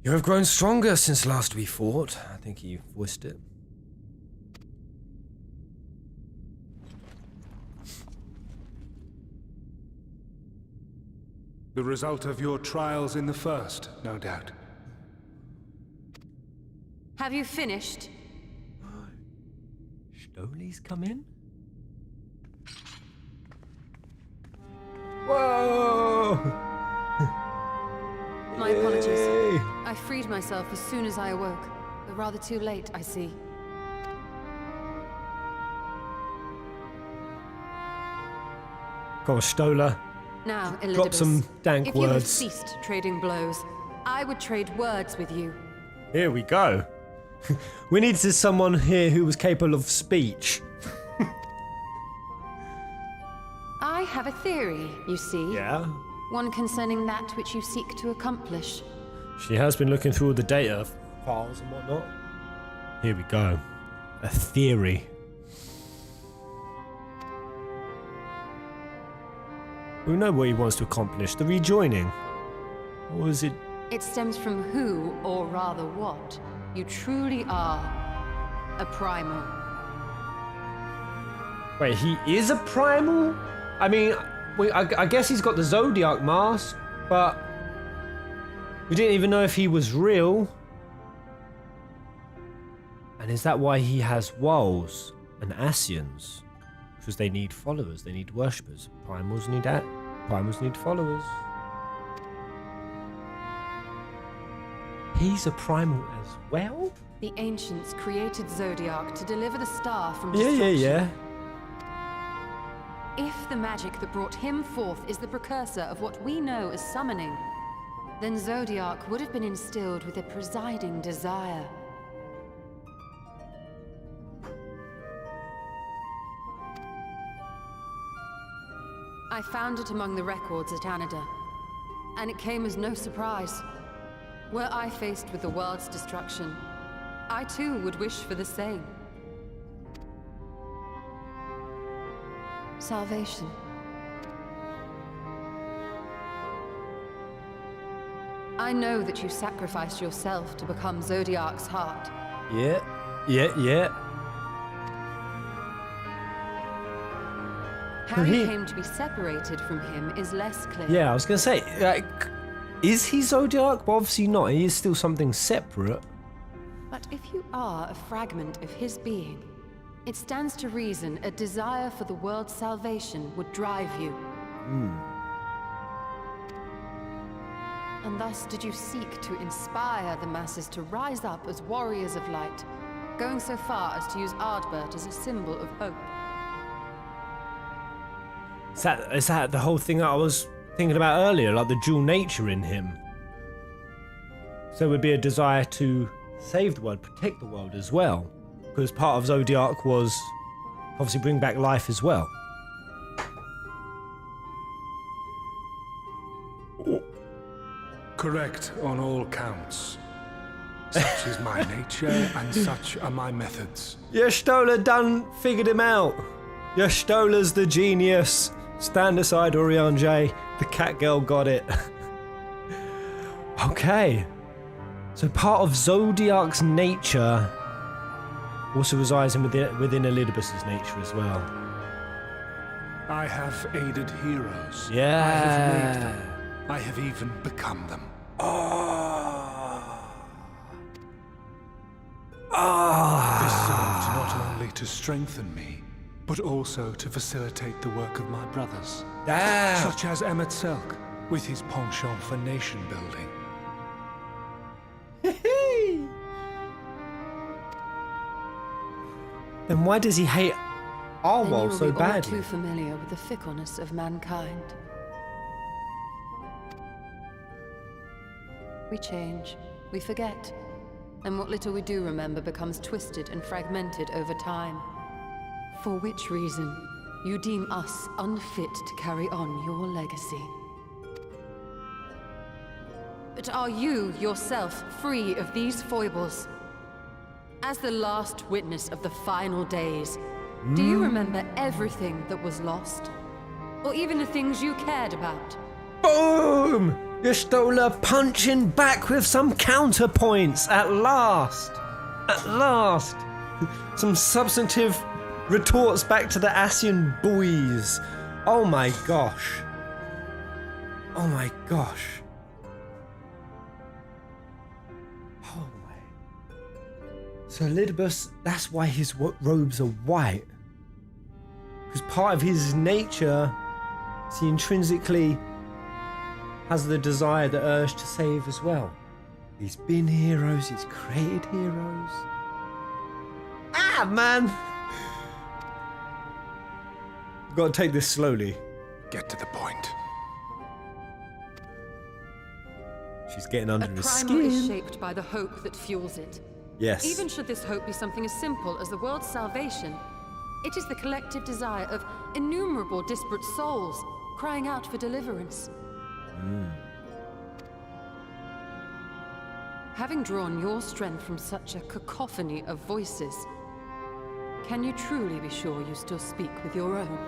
You have grown stronger since last we fought. I think he voiced it. The result of your trials in the first, no doubt. Have you finished? Stoley's come in? Whoa! My apologies. Yay. I freed myself as soon as I awoke. But rather too late, I see. Go on, Stola. Now, Elidibus, Drop some dank if you had words. ceased trading blows, I would trade words with you. Here we go. We needed someone here who was capable of speech. I have a theory, you see. Yeah? One concerning that which you seek to accomplish. She has been looking through all the data files and whatnot. Here we go. A theory. We know what he wants to accomplish. The rejoining. Or is it... It stems from who, or rather what, you truly are. A primal. Wait, he is a primal? I mean, I guess he's got the Zodiark mask, but we didn't even know if he was real. And is that why he has walls and Ascians? Because they need followers, they need worshippers. Primals need that. Primals need followers. He's a primal as well? The ancients created Zodiark to deliver the star from destruction. Yeah. If the magic that brought him forth is the precursor of what we know as summoning, then Zodiark would have been instilled with a presiding desire. I found it among the records at Anida, and it came as no surprise. Were I faced with the world's destruction, I too would wish for the same. Salvation. I know that you sacrificed yourself to become Zodiark's heart. Yeah. How you came to be separated from him is less clear. Yeah, I was going to say, like, is he Zodiark? Well, obviously not. He is still something separate. But if you are a fragment of his being, it stands to reason a desire for the world's salvation would drive you. And thus did you seek to inspire the masses to rise up as warriors of light, going so far as to use Ardbert as a symbol of hope. Is that the whole thing that I was thinking about earlier, like the dual nature in him? So it would be a desire to save the world, protect the world as well, because part of Zodiark was obviously bring back life as well. Correct on all counts. Such is my nature, and such are my methods. Y'shtola done figured him out. Y'shtola's the genius. Stand aside, Oriange. The cat girl got it. Okay. So part of Zodiark's nature also resides within Elidibus' nature as well. I have aided heroes. Yeah. I have made them. I have even become them. This served not only to strengthen me, but also to facilitate the work of my brothers. Damn. Such as Emmet Selk, with his penchant for nation building. Then why does he hate Arwol so Then you will be all badly? too familiar with the fickleness of mankind. We change, we forget, and what little we do remember becomes twisted and fragmented over time. For which reason, you deem us unfit to carry on your legacy. But are you yourself free of these foibles? As the last witness of the final days, do you remember everything that was lost? Or even the things you cared about? Boom! Y'shtola punching back with some counterpoints at last. At last. Some substantive retorts back to the Ascian boys. Oh my gosh. Oh my gosh. Oh my. So Elidibus, that's why his robes are white. Because part of his nature, he intrinsically has the desire, the urge to save as well. He's been heroes, he's created heroes. Ah, man! Gotta take this slowly. Get to the point. She's getting under his Primal is skin. shaped by the hope that fuels it. Yes. Even should this hope be something as simple as the world's salvation, it is the collective desire of innumerable disparate souls crying out for deliverance. Having drawn your strength from such a cacophony of voices, can you truly be sure you still speak with your own?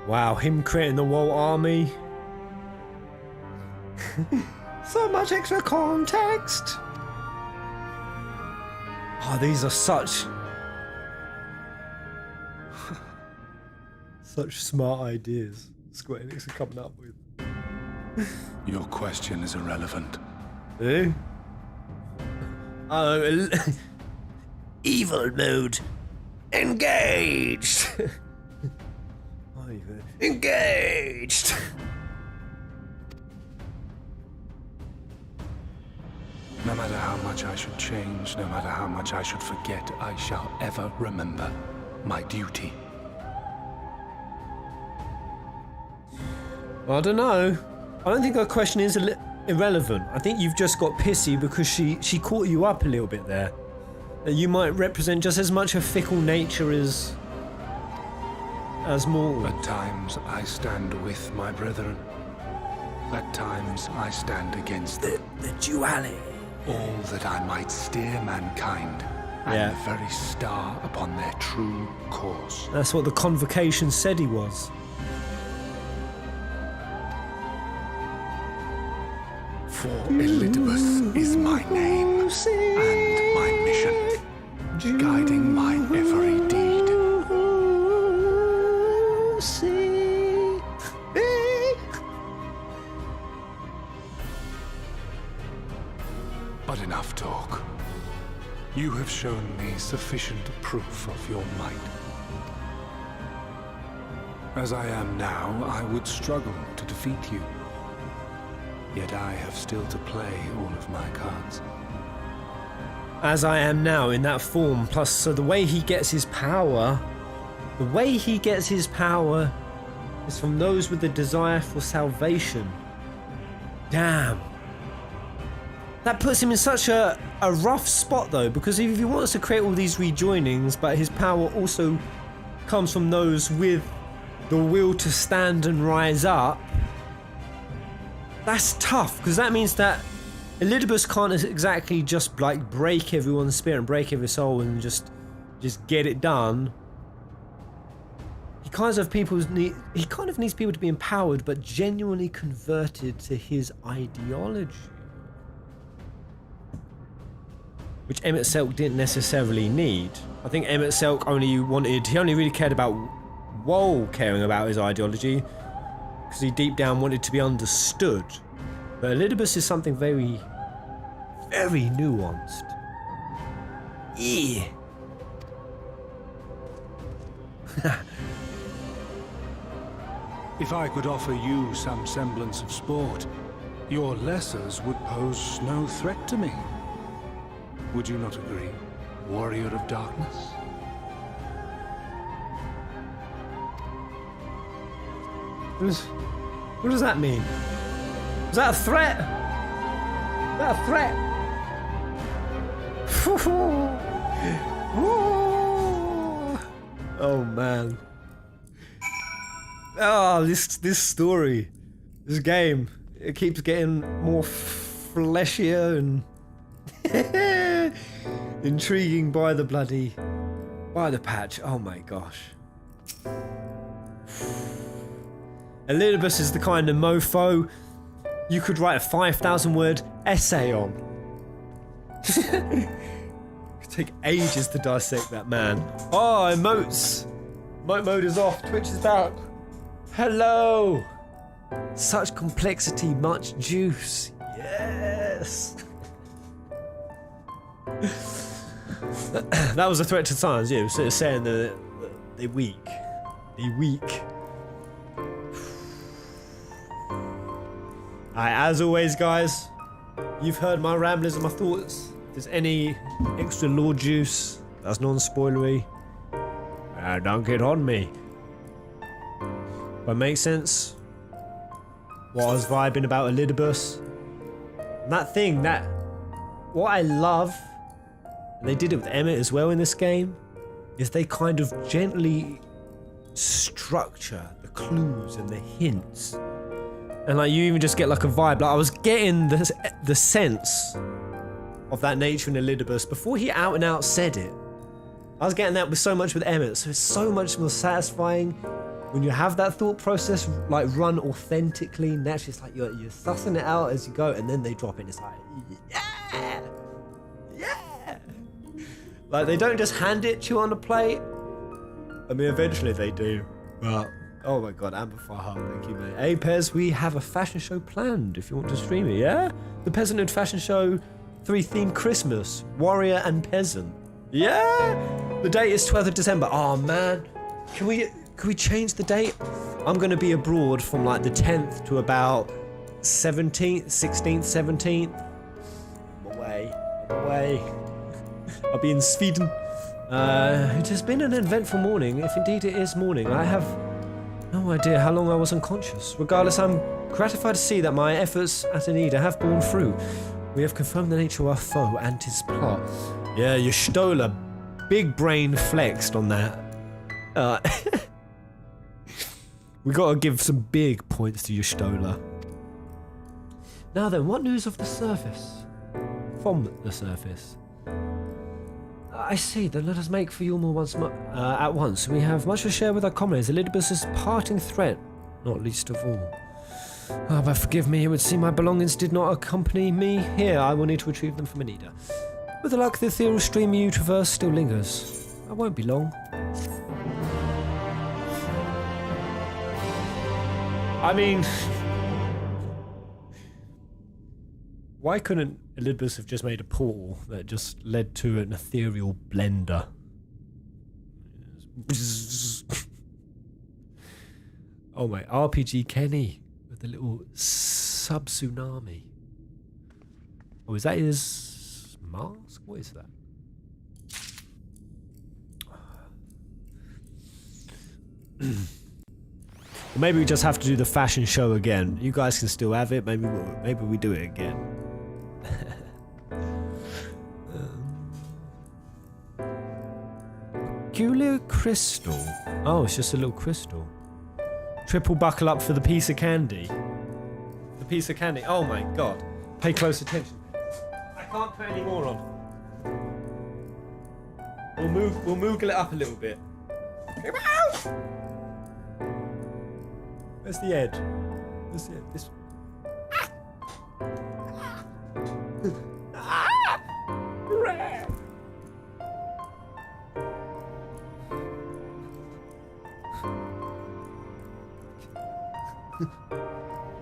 Wow, him creating the whole army. So much extra context. Oh, these are such smart ideas Square Enix are coming up with. Your question is irrelevant. Eh? Evil mode engaged. Engaged. No matter how much I should change, no matter how much I should forget, I shall ever remember my duty. I don't know. I don't think her question is irrelevant. I think you've just got pissy because she caught you up a little bit there. That you might represent just as much a fickle nature as Moogles. At times I stand with my brethren. At times I stand against them. The duality. All that I might steer mankind and the very star upon their true course. That's what the Convocation said he was. For Elidibus is my name and my mission, guiding my every deed. But enough talk. You have shown me sufficient proof of your might. As I am now, I would struggle to defeat you. Yet I have still to play all of my cards. As I am now in that form, plus so the way he gets his power is from those with the desire for salvation. Damn. That puts him in such a rough spot though, because if he wants to create all these rejoinings, but his power also comes from those with the will to stand and rise up, that's tough, because that means that Elidibus can't exactly just like break everyone's spirit and break every soul and just get it done. He kind of needs people to be empowered but genuinely converted to his ideology. Which Emmett Selk didn't necessarily need. I think Emmett Selk only really cared about Wool caring about his ideology, because he deep down wanted to be understood. But Elidibus is something very, very nuanced. Yeah. If I could offer you some semblance of sport, your lessers would pose no threat to me. Would you not agree, warrior of darkness? What does that mean? Is that a threat? Is that a threat? Oh man. Oh, this story, this game, it keeps getting more fleshier and intriguing by the patch. Oh my gosh. Elidibus is the kind of mofo you could write a 5,000 word essay on. It could take ages to dissect that man. Oh, emotes. Emote mode is off. Twitch is back. Hello. Such complexity, much juice. Yes. That was a threat to science, yeah. So it's saying that they're weak. They're weak. Alright, as always, guys, you've heard my ramblings and my thoughts. If there's any extra lore juice that's non-spoilery, don't get on me. But it makes sense. What I was vibing about Elidibus. And that thing, what I love, and they did it with Emmett as well in this game, is they kind of gently structure the clues and the hints. And like you even just get like a vibe. Like I was getting the sense of that nature in Elidibus before he out and out said it. I was getting that with so much with Emmett, so it's so much more satisfying when you have that thought process like run authentically, naturally. It's like you're sussing it out as you go, and then they drop it. It's like, yeah, yeah. Like they don't just hand it to you on a plate. I mean, eventually they do, but oh my god, Amber Farham, thank you, mate. Hey, Pez, we have a fashion show planned if you want to stream it, yeah? The Peasanthood Fashion Show 3-themed Christmas, Warrior and Peasant. Yeah! The date is 12th of December. Oh man, can we change the date? I'm gonna be abroad from like the 10th to about 17th, 16th, 17th. I'm away. I'll be in Sweden. It has been an eventful morning, if indeed it is morning. I have no idea how long I was unconscious. Regardless, I'm gratified to see that my efforts at Anida have borne fruit. We have confirmed the nature of our foe and his plot. Yeah, Y'shtola big brain flexed on that. We gotta give some big points to Y'shtola. Now then, what news of the surface? From the surface. I see, then let us make for Yulmore once more at once. We have much to share with our comrades. Elidibus' parting threat, not least of all. Oh, but forgive me, it would seem my belongings did not accompany me here. I will need to retrieve them from Anida. With the luck, the ethereal stream you traverse still lingers. I won't be long. I mean, why couldn't Elidibus have just made a portal that just led to an ethereal blender? Oh my, RPG Kenny with the little sub-tsunami. Oh, is that his mask? What is that? Well, maybe we just have to do the fashion show again. You guys can still have it. Maybe we do it again. Peculiar crystal. Oh, it's just a little crystal. Triple buckle up for the piece of candy. The piece of candy. Oh my god. Pay close attention. I can't put any more on. We'll moogle it up a little bit. Where's the head? Where's the head? This.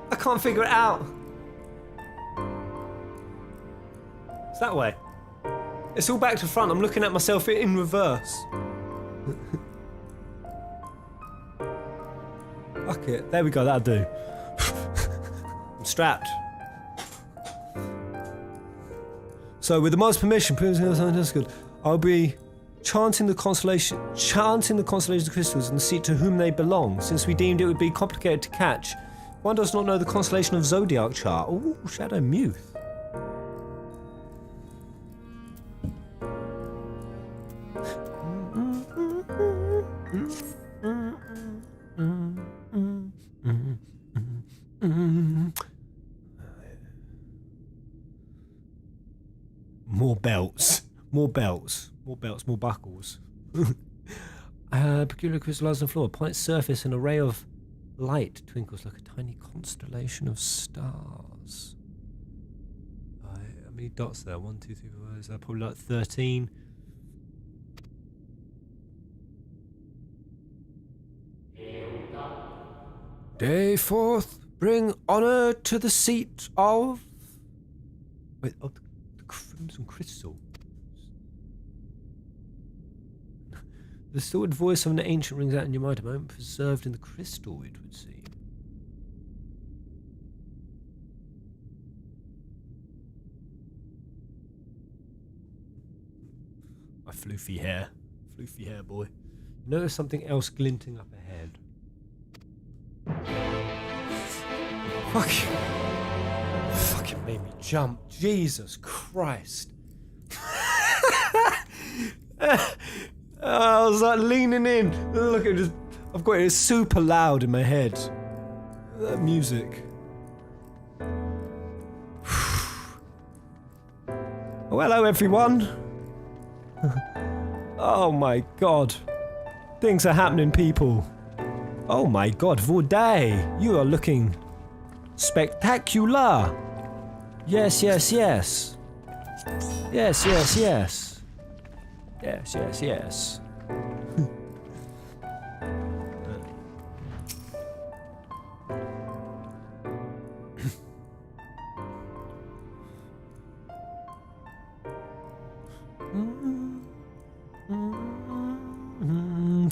I can't figure it out. It's that way. It's all back to front. I'm looking at myself in reverse. Fuck it. There we go. That'll do. I'm strapped. So, with the Mother's permission, that's good. I'll be chanting the constellation of crystals and see to whom they belong, since we deemed it would be complicated to catch. One does not know the constellation of Zodiark chart. Ooh, Shadow Muth. More belts, more buckles. Peculiar crystallized on the floor. Upon its surface, an array of light twinkles like a tiny constellation of stars. How many dots there? 1, 2, 3, 4. Is that probably like 13? Day 4th, bring honor to the seat of. Wait, oh, the crimson crystal. The stilted voice of an ancient rings out in your mind, a moment preserved in the crystal, it would seem. My floofy hair boy. Notice something else glinting up ahead. Fucking made me jump. Jesus Christ. I was like leaning in. Look at this. I've got it super loud in my head. That music. Oh, hello, everyone. Oh my god. Things are happening, people. Oh my god, Vorday, you are looking spectacular. Yes, yes, yes. Yes, yes, yes. Yes, yes, yes.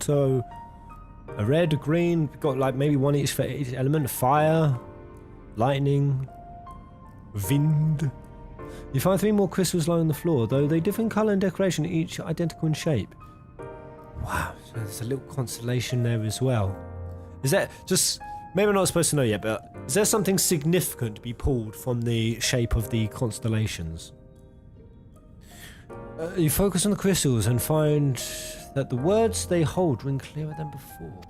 So, a red, a green, we've got like maybe one each for each element. Fire, lightning, wind. You find 3 more crystals lying on the floor, though they differ in colour and decoration, each identical in shape. Wow, so there's a little constellation there as well. Is that just, maybe I'm not supposed to know yet, but is there something significant to be pulled from the shape of the constellations? You focus on the crystals and find that the words they hold ring clearer than before.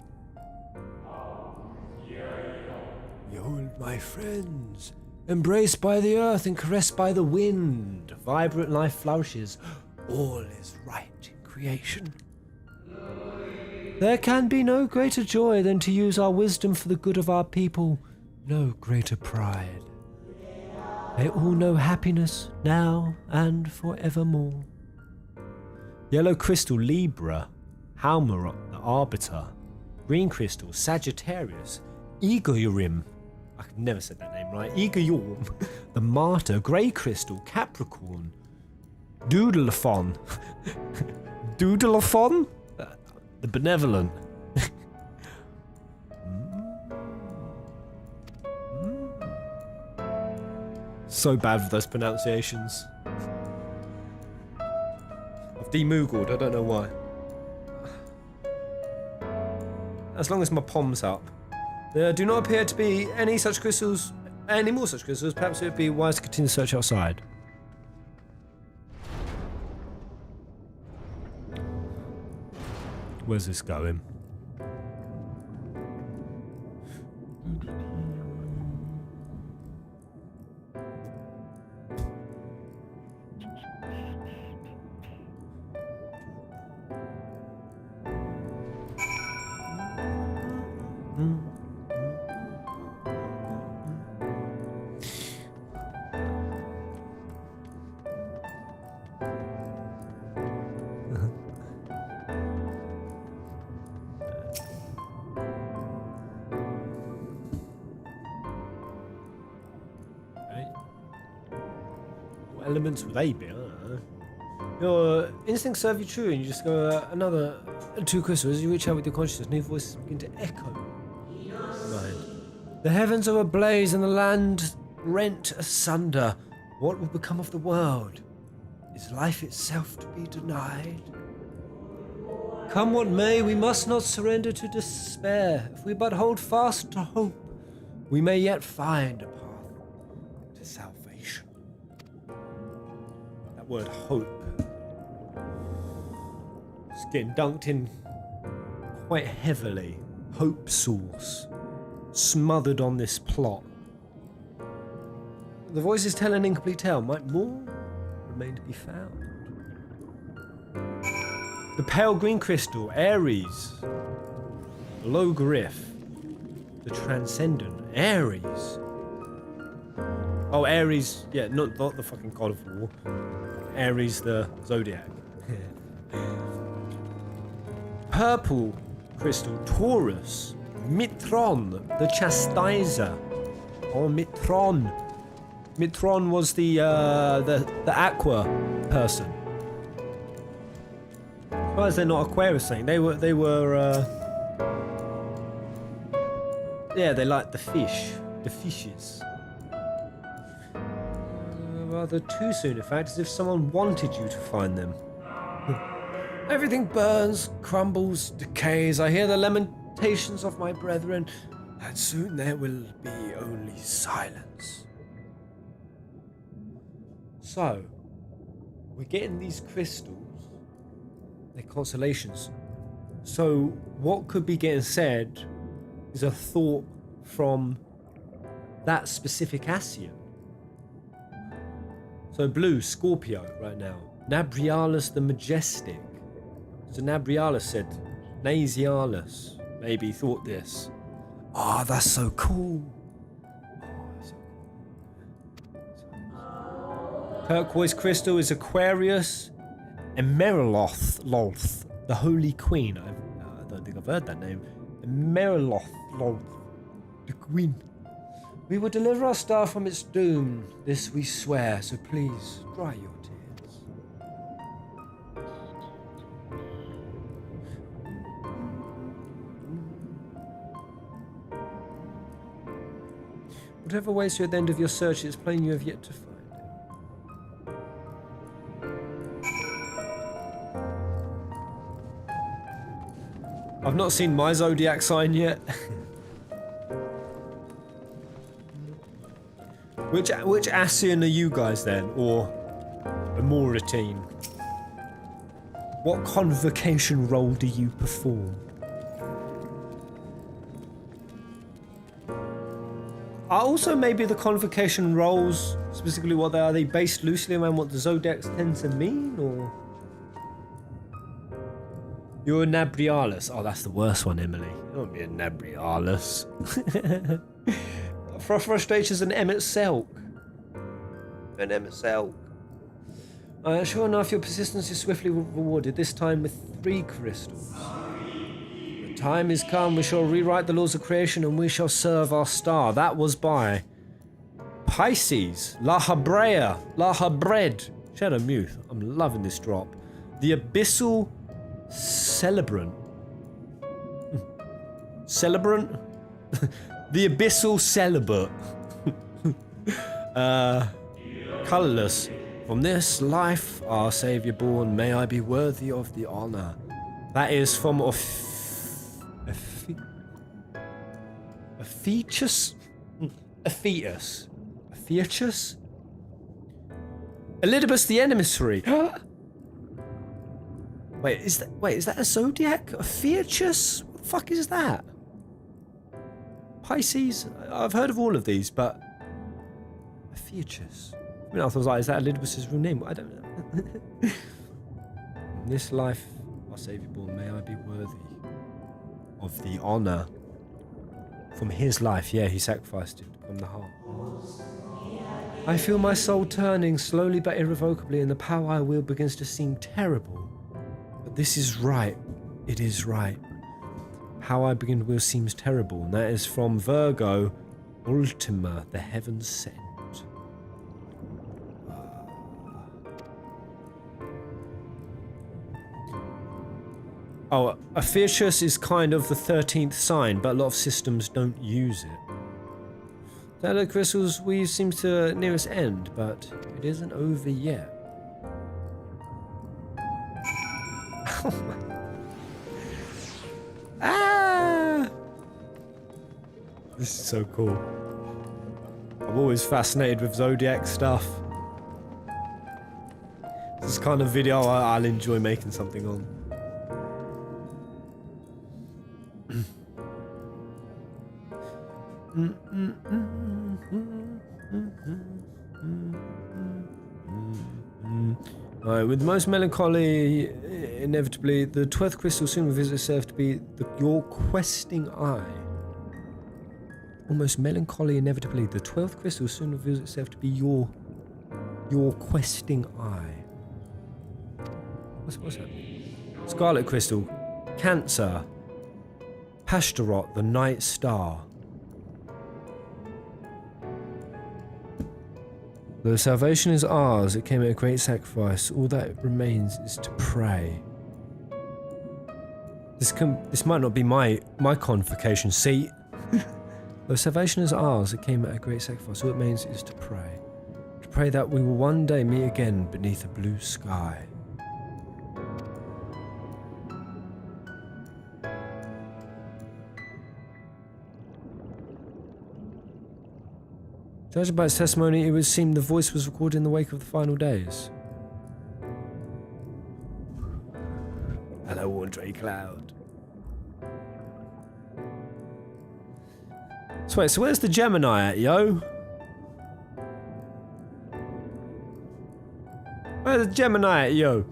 Behold, my friends, embraced by the earth and caressed by the wind, vibrant life flourishes. All is right in creation. There can be no greater joy than to use our wisdom for the good of our people, no greater pride. They all know happiness now and forevermore. Yellow crystal, Libra. Halmarot, the Arbiter. Green crystal, Sagittarius. Egorim. I have never said that name right. Egoyorm, the Martyr. Grey crystal, Capricorn. Doodlephon. Doodlephon? The Benevolent. So bad with those pronunciations. I've de-Moogled, I don't know why. As long as my palm's up. There do not appear to be any more such crystals. Perhaps it would be wise to continue the search outside. Where's this going? Elements would they be? I don't know. Your instincts serve you true, and you just go another 2 crystals. As you reach out with your consciousness, new voices begin to echo. Right. The heavens are ablaze and the land rent asunder. What will become of the world? Is life itself to be denied? Come what may, we must not surrender to despair. If we but hold fast to hope, we may yet find a path to salvation. Word hope. It's getting dunked in quite heavily. Hope sauce. Smothered on this plot. The voices tell an incomplete tale. Might more remain to be found. The pale green crystal, Ares. Logriff. The Transcending, Ares. Oh, Ares, yeah, not the fucking god of war. Ares the Zodiark. Purple crystal, Taurus. Mitron, the Chastiser. Oh, Mitron. Mitron was the Aqua person. Why is there not Aquarius thing? They were yeah, they like the fish. The fishes. Rather too soon, in fact, as if someone wanted you to find them. Everything burns, crumbles, decays. I hear the lamentations of my brethren, and soon there will be only silence. So, we're getting these crystals, they're constellations. So, what could be getting said is a thought from that specific Ascian. So blue, Scorpio right now. Nabrialis the Majestic. So Nabrialis said, Nasialis maybe thought this. Ah, that's so cool. Turquoise crystal is Aquarius. Emeraloth, the Holy Queen. I don't think I've heard that name. Emeraloth, the Queen. We will deliver our star from its doom. This we swear, so please dry your tears. Whatever waits you at the end of your search, it's plain you have yet to find it. I've not seen my zodiac sign yet. Which Ascian are you guys then, or a Mauritine? What convocation role do you perform? Are also maybe the convocation roles, specifically what are they based loosely around what the zodiacs tend to mean, or? You're a Nabrialis. Oh, that's the worst one, Emily. You don't be a Nabrialis. Frustrations and Emmett Selk. An Emmett Selk. Sure enough, your persistence is swiftly rewarded, this time with 3 crystals. The time is come, we shall rewrite the laws of creation and we shall serve our star. That was by Pisces, La Habred, Shadow Muth. I'm loving this drop. The Abyssal Celebrant. Celebrant? The Abyssal Celibate. Colourless. From this life, our Saviour born, may I be worthy of the honour. That is from Ephetus? Elidibus the Emissary. Wait, is that a zodiac? Ephetus? What the fuck is that? Pisces? I've heard of all of these, but Ephetus. I mean, I was like, is that Elidibus' real name? I don't know. In this life, our Saviour born, may I be worthy of the honour. From his life, yeah, he sacrificed it from the heart. I feel my soul turning slowly but irrevocably, and the power I wield begins to seem terrible. But this is right. It is right. How I begin to will seems terrible, and that is from Virgo, Ultima, the heavens sent. Oh, Ephesus is kind of the 13th sign, but a lot of systems don't use it. The crystals we seem to near its end, but it isn't over yet. Ah! This is so cool. I'm always fascinated with zodiac stuff. This is the kind of video I'll enjoy making something on. Right, with the most melancholy, inevitably, the 12th crystal soon reveals itself to be your questing eye. Almost melancholy, inevitably, the 12th crystal soon reveals itself to be your questing eye. What's that? Scarlet crystal, Cancer, Pastorot, the night star. Though salvation is ours, it came at a great sacrifice. All that remains is to pray. This might not be my convocation seat. Though salvation is ours, it came at a great sacrifice. All it remains is to pray. To pray that we will one day meet again beneath a blue sky. Judging by its testimony, it would seem the voice was recorded in the wake of the final days. Hello, Andre Cloud. So wait, so where's the Gemini at, yo? Where's the Gemini at, yo?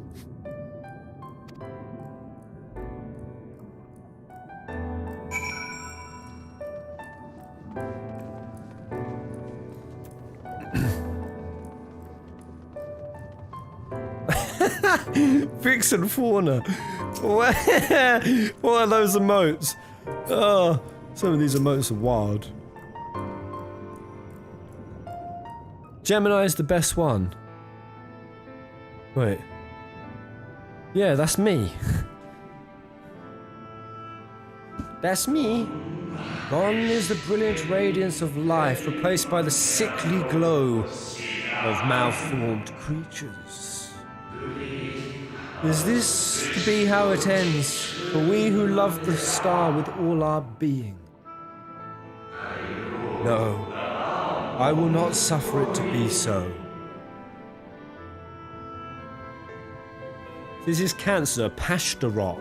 Vixen fauna. What are those emotes? Oh, some of these emotes are wild. Gemini's the best one. Wait. Yeah, that's me. That's me. Gone is the brilliant radiance of life, replaced by the sickly glow of malformed creatures. Is this to be how it ends, for we who love the star with all our being? No, I will not suffer it to be so. This is Cancer, Pashtarot.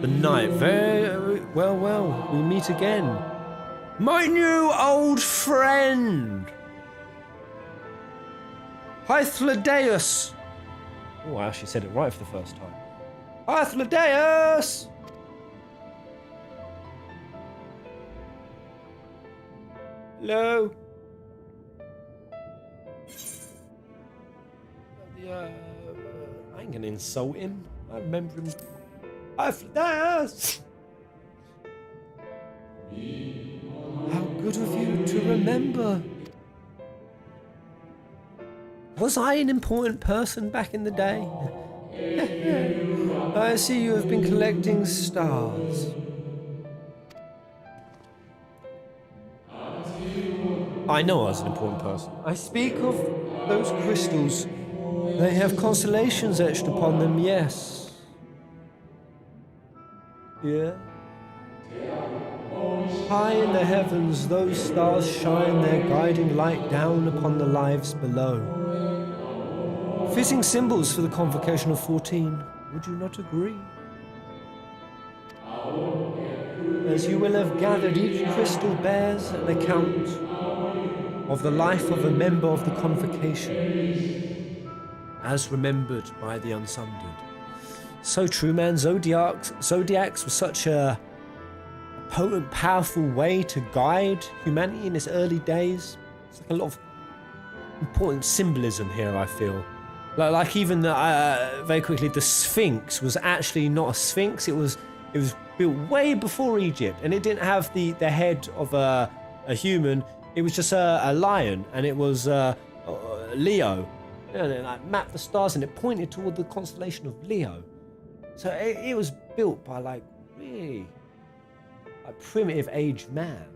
The night, very well, we meet again. My new old friend! Hydaelyn! Oh, I actually said it right for the first time. Hydaelyn! Hello? I ain't gonna insult him. I remember him. Hydaelyn! How good of you to remember. Was I an important person back in the day? I see you have been collecting stars. I know I was an important person. I speak of those crystals. They have constellations etched upon them, yes. Yeah. High in the heavens, those stars shine their guiding light down upon the lives below. Fitting symbols for the Convocation of 14, would you not agree? As you will have gathered, each crystal bears an account of the life of a member of the Convocation, as remembered by the unsundered. So true, man. Zodiacs was such a potent, powerful way to guide humanity in its early days. It's like a lot of important symbolism here, I feel. Like even very quickly, the Sphinx was actually not a Sphinx. It was built way before Egypt, and it didn't have the head of a human. It was just a lion, and it was Leo. And it mapped the stars, and it pointed toward the constellation of Leo. So it was built by like really a primitive aged man.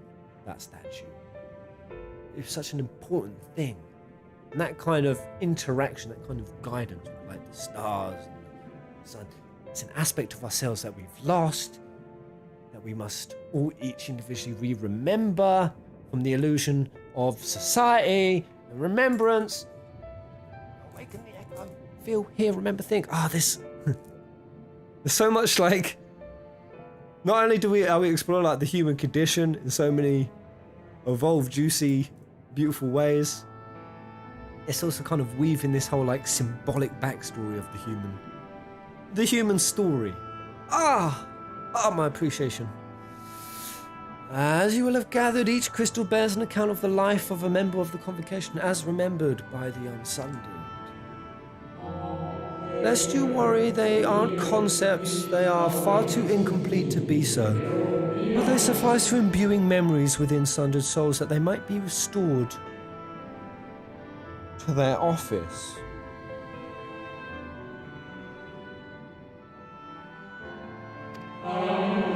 That statue. It was such an important thing. And that kind of interaction, that kind of guidance with like the stars and the sun, it's an aspect of ourselves that we've lost, that we must all each individually re-remember from the illusion of society and remembrance. Awaken the echo, feel, hear, remember, think. This there's so much like, not only are we explore like the human condition in so many evolved, juicy, beautiful ways, it's also kind of weaving this whole like symbolic backstory of the human story. My appreciation. As you will have gathered, each crystal bears an account of the life of a member of the Convocation as remembered by the unsundered. Lest you worry, they aren't concepts, they are far too incomplete to be so. But they suffice for imbuing memories within sundered souls that they might be restored to their office.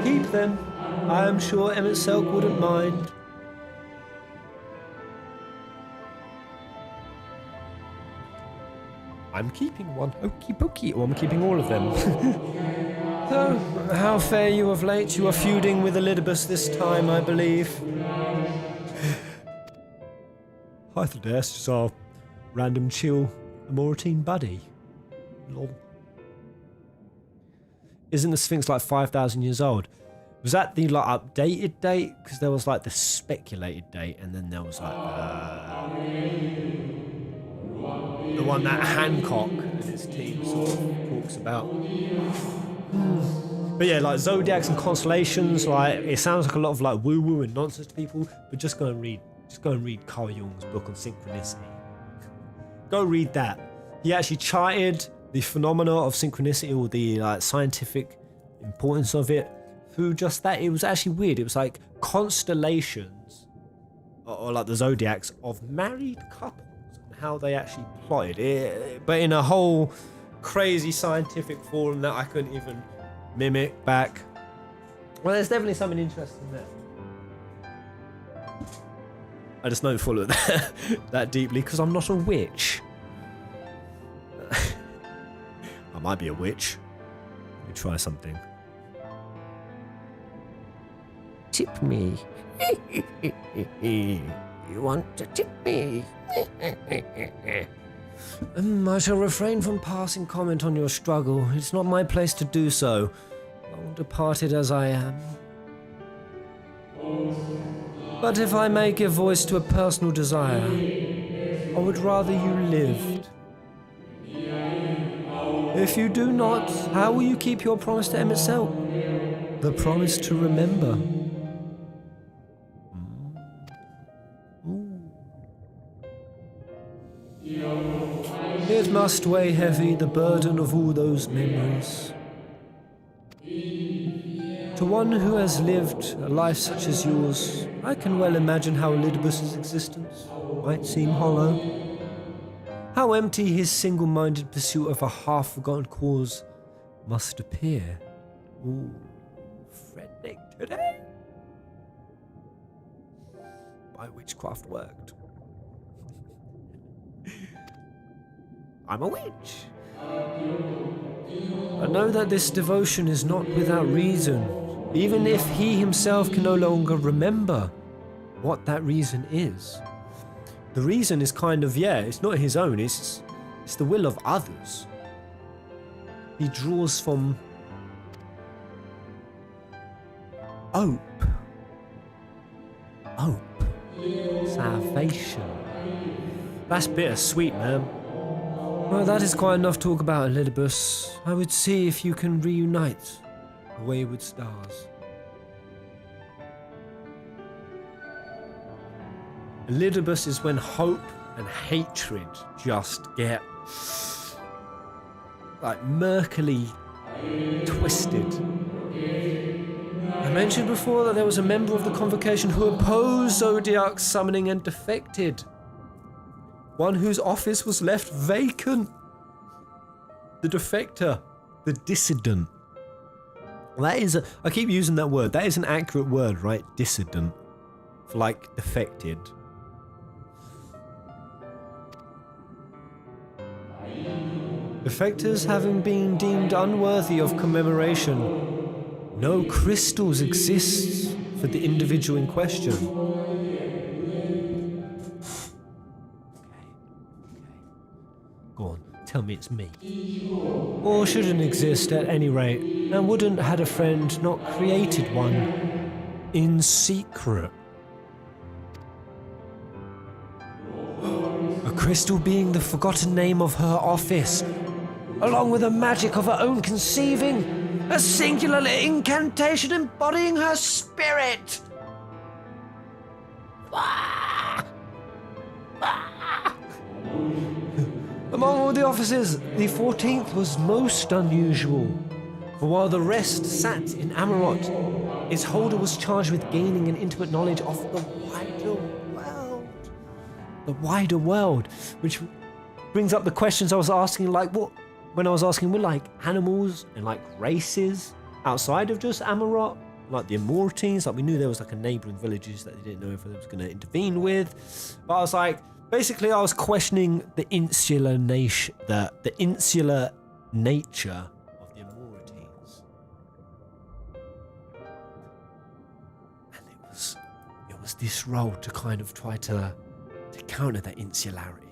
Keep them. I am sure Emmett Selk wouldn't mind. I'm keeping one. Okie dokie. Oh, I'm keeping all of them. So, how fare you of late? You are feuding with Elidibus this time, I believe. Hydaelyn is our random chill Amoritine buddy. Lol. Isn't the Sphinx like 5,000 years old? Was that the like updated date? Because there was like the speculated date, and then there was like the one that Hancock and its team sort of talks about. But yeah, like zodiacs and constellations, like it sounds like a lot of like woo-woo and nonsense to people. But just go and read Carl Jung's book on synchronicity. Go read that. He actually charted the phenomena of synchronicity, or the like scientific importance of it, through just that. It was actually weird. It was like constellations, or like the zodiacs of married couples, and how they actually plotted it, but in a whole crazy scientific form that I couldn't even mimic back. Well, there's definitely something interesting there. I just don't follow that that deeply because I'm not a witch. I might be a witch. Let me try something. Tip me. You want to tip me? I shall refrain from passing comment on your struggle. It's not my place to do so. Long departed as I am. But if I may give voice to a personal desire, I would rather you lived. If you do not, how will you keep your promise to Emet-Selch? The promise to remember. It must weigh heavy, the burden of all those memories. To one who has lived a life such as yours, I can well imagine how Elidibus' existence might seem hollow. How empty his single-minded pursuit of a half-forgotten cause must appear. Ooh, Frederick today? By witchcraft worked. I'm a witch. I know that this devotion is not without reason, even if he himself can no longer remember what that reason is. The reason is kind of, it's not his own, it's the will of others. He draws from hope. Salvation. That's bittersweet, man. Well, that is quite enough talk about Elidibus. I would see if you can reunite the wayward stars. Elidibus is when hope and hatred just get like murkily twisted. I mentioned before that there was a member of the Convocation who opposed Zodiark's summoning and defected. One whose office was left vacant. The defector. The dissident. That is I keep using that word. That is an accurate word, right? Dissident. For like defected. Defectors having been deemed unworthy of commemoration. No crystals exist for the individual in question. Go on, tell me it's me. Or shouldn't exist at any rate, and wouldn't had a friend not created one in secret. A crystal being the forgotten name of her office, along with a magic of her own conceiving, a singular incantation embodying her spirit. Among all the offices, the 14th was most unusual, for while the rest sat in Amarot, its holder was charged with gaining an intimate knowledge of the wider world. The wider world, which brings up the questions I was asking, like what, when I was asking, were like animals and like races outside of just Amarot, like the Immortines, like we knew there was like a neighbouring villages that they didn't know if they was going to intervene with, but I was like, basically, I was questioning the insular nature, the insular nature of the Immortines, and it was this role to kind of try to counter that insularity.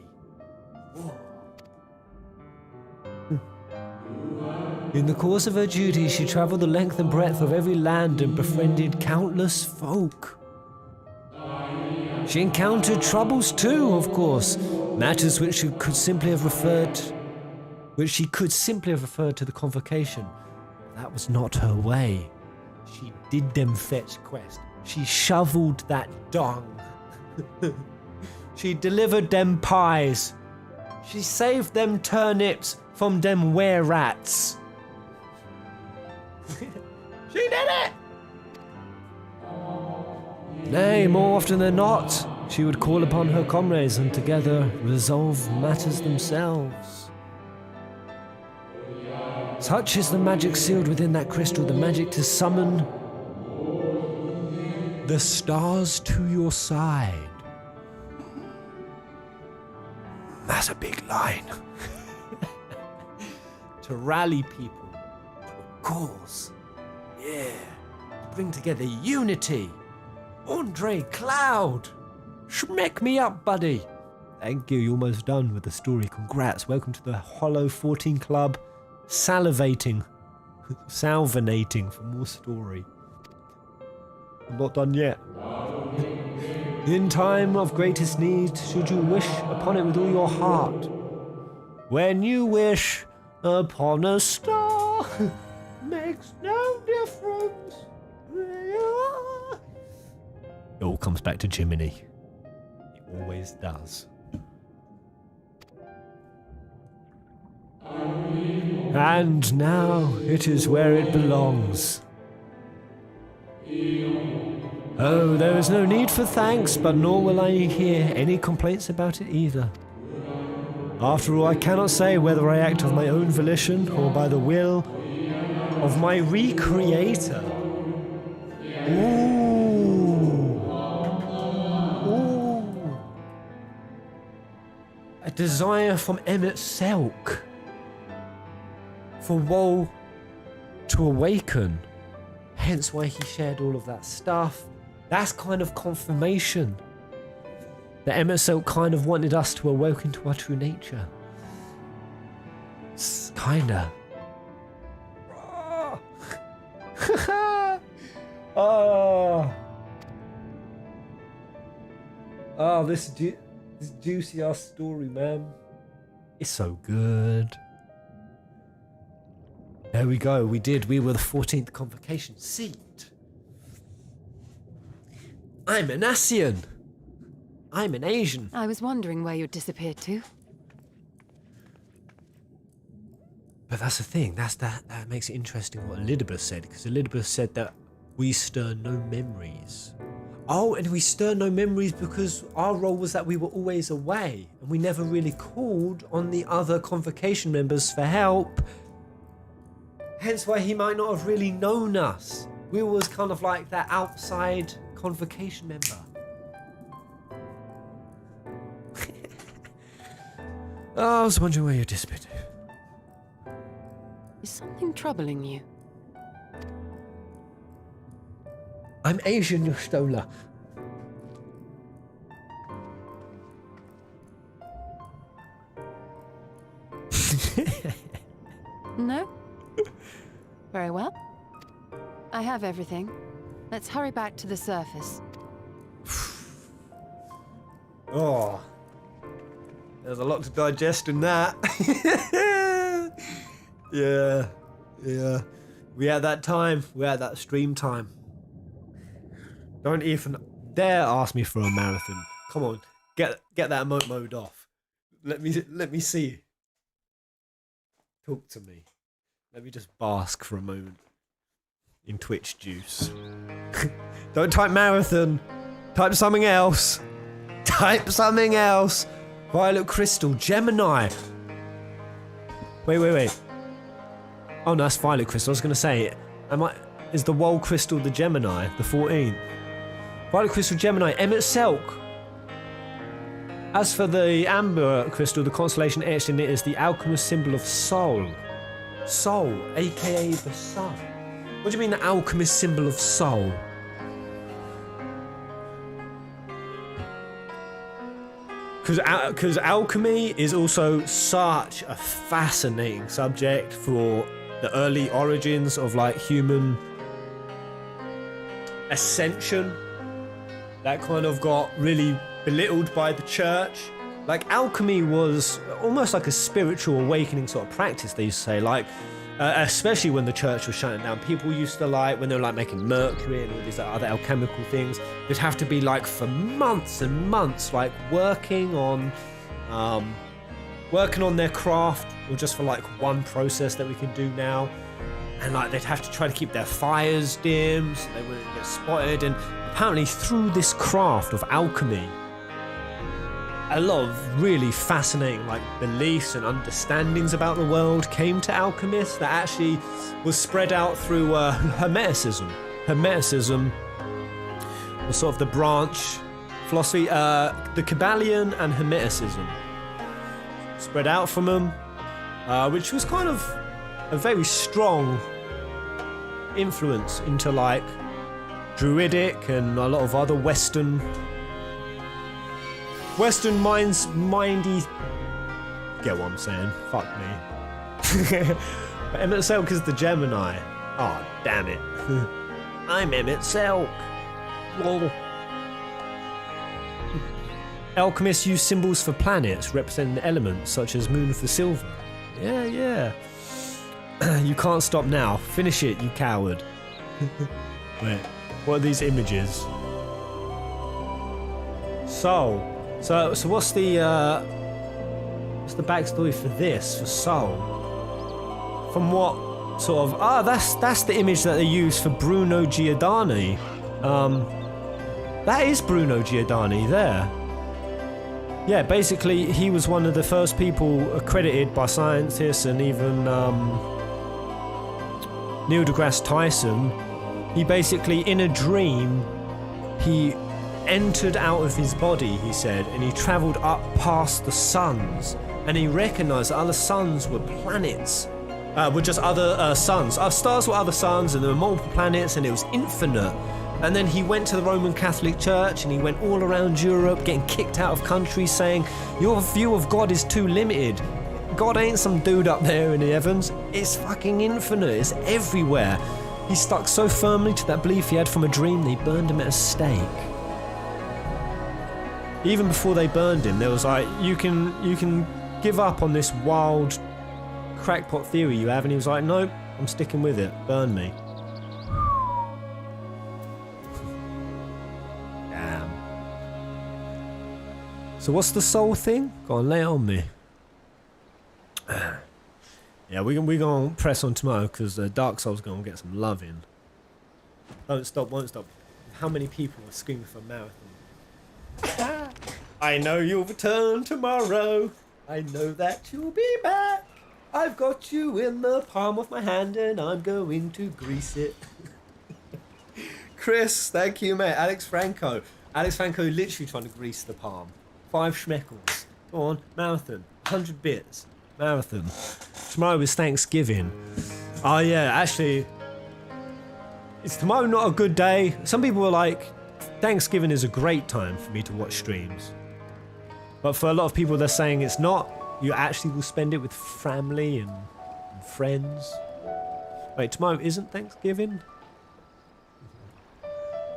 In the course of her duty, she travelled the length and breadth of every land and befriended countless folk. She encountered troubles too, of course, matters which she could simply have referred which she could simply have referred to the Convocation. That was not her way. She did them fetch quest. She shoveled that dung. She delivered them pies. She saved them turnips from them were-rats. She did it! Nay, more often than not, she would call upon her comrades and together resolve matters themselves. Such is the magic sealed within that crystal, the magic to summon the stars to your side. That's a big line. To rally people to a cause. Yeah. To bring together unity. Andre Cloud. Schmeck me up, buddy. Thank you. You're almost done with the story. Congrats. Welcome to the Hollow 14 Club. Salvating for more story. I'm not done yet. In time of greatest need, should you wish upon it with all your heart. When you wish upon a star, makes no difference where you are. It all comes back to Jiminy. It always does. And now it is where it belongs. Oh, there is no need for thanks, but nor will I hear any complaints about it either. After all, I cannot say whether I act of my own volition or by the will of my recreator. Ooh. A desire from Emmett Selk for woe to awaken. Hence why he shared all of that stuff. That's kind of confirmation that Emmett Selk kind of wanted us to awaken to our true nature. Kinda. This juicy ass story, man. It's so good. There we go. We were the 14th Convocation seat. I'm an Ascian. I'm an Asian. I was wondering where you'd disappeared to. But that's the thing. That makes it interesting what Elidibus said, because Elidibus said that we stir no memories. Oh, and we stir no memories because our role was that we were always away, and we never really called on the other Convocation members for help. Hence why he might not have really known us. We was kind of like that outside Convocation member. Oh, I was wondering where you disappeared to. Is something troubling you? I'm Asian, Yustola. No? Very well. I have everything. Let's hurry back to the surface. Oh. There's a lot to digest in that. Yeah. We had that time. We had that stream time. Don't even dare ask me for a marathon. Come on, get that emote mode off. Let me see. Talk to me. Let me just bask for a moment in Twitch juice. Don't type marathon. Type something else. Type something else. Violet Crystal, Gemini. Wait. Oh no, that's Violet Crystal. I was going to say, is the Wall Crystal the Gemini, the 14th? Violet Crystal, Gemini, Emmett Selk. As for the Amber Crystal, the constellation etched in it is the alchemist symbol of soul. Soul, aka the sun. What do you mean the alchemist symbol of soul? Because alchemy is also such a fascinating subject for the early origins of like human ascension that kind of got really belittled by the church like alchemy was almost like a spiritual awakening sort of practice, they used to say, like especially when the church was shutting down. People used to, like, when they were like making mercury and all these other alchemical things, they'd have to be like for months and months like working on their craft, or just for like one process that we can do now. And like they'd have to try to keep their fires dim so they wouldn't get spotted. And apparently through this craft of alchemy, a lot of really fascinating like beliefs and understandings about the world came to alchemists that actually was spread out through Hermeticism. Hermeticism was sort of the branch philosophy, the Kabbalion and Hermeticism spread out from them, which was kind of a very strong influence into like Druidic and a lot of other Western mindy. Get what I'm saying? Fuck me. Emmett Selk is the Gemini. Oh, damn it. I'm Emmett Selk. Lol. Alchemists use symbols for planets representing elements such as moon for silver. Yeah. You can't stop now. Finish it, you coward. Wait, what are these images? So what's the backstory for this, for Soul? From what sort of... that's the image that they use for Bruno Giordani. That is Bruno Giordani there. Yeah, basically he was one of the first people accredited by scientists, and even Neil deGrasse Tyson. He basically, in a dream, he entered out of his body, he said, and he travelled up past the suns, and he recognised that other suns were planets, were just other suns. Our stars were other suns, and there were multiple planets, and it was infinite. And then he went to the Roman Catholic Church, and he went all around Europe getting kicked out of countries saying, your view of God is too limited. God ain't some dude up there in the heavens. It's fucking infinite. It's everywhere. He stuck so firmly to that belief he had from a dream, they burned him at a stake. Even before they burned him, there was like, you can give up on this wild crackpot theory you have, and he was like, nope, I'm sticking with it. Burn me. Damn. So what's the soul thing? Go on, lay it on me. Yeah, we're gonna press on tomorrow because Dark Soul's gonna get some loving. Don't stop, won't stop. How many people are screaming for a marathon? I know you'll return tomorrow. I know that you'll be back. I've got you in the palm of my hand and I'm going to grease it. Chris, thank you, mate. Alex Franco literally trying to grease the palm. 5 schmeckles. Go on, marathon. 100 bits. Marathon. Tomorrow is Thanksgiving. Oh yeah, actually, is tomorrow not a good day? Some people were like, Thanksgiving is a great time for me to watch streams. But for a lot of people, they're saying it's not. You actually will spend it with family and friends. Wait, tomorrow isn't Thanksgiving?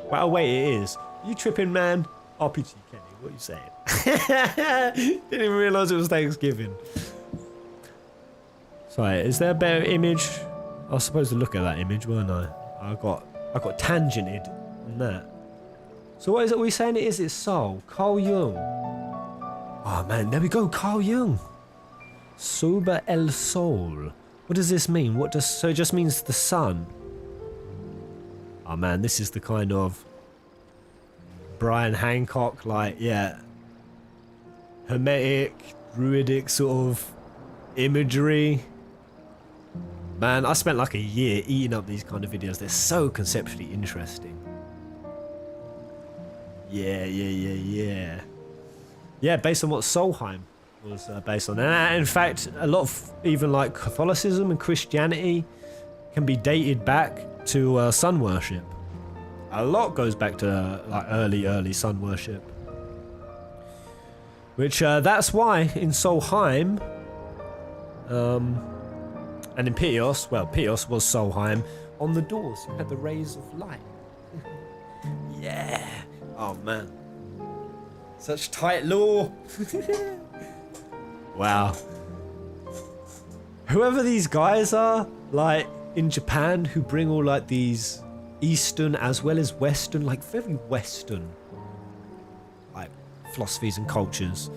Well, wait, it is. You tripping, man? RPG Kenny, what are you saying? Didn't even realise it was Thanksgiving. Sorry, is there a better image? I was supposed to look at that image, weren't I? I got tangented on that. So what is it we saying it is? It's Soul. Carl Jung. Oh man, there we go, Carl Jung. Sober el Sol. What does this mean? So it just means the sun. Oh man, this is the kind of Brian Hancock, like, yeah, hermetic, druidic sort of imagery. Man, I spent like a year eating up these kind of videos. They're so conceptually interesting. Yeah. Yeah, based on what Solheim was based on. And in fact, a lot of even like Catholicism and Christianity can be dated back to sun worship. A lot goes back to like early sun worship. Which that's why in Solheim, and in Piteos, well, Piteos was Solheim, on the doors you had the rays of light. Yeah. Oh man. Such tight lore. Wow. Whoever these guys are, like in Japan, who bring all like these Eastern as well as Western, like very Western, like philosophies and cultures.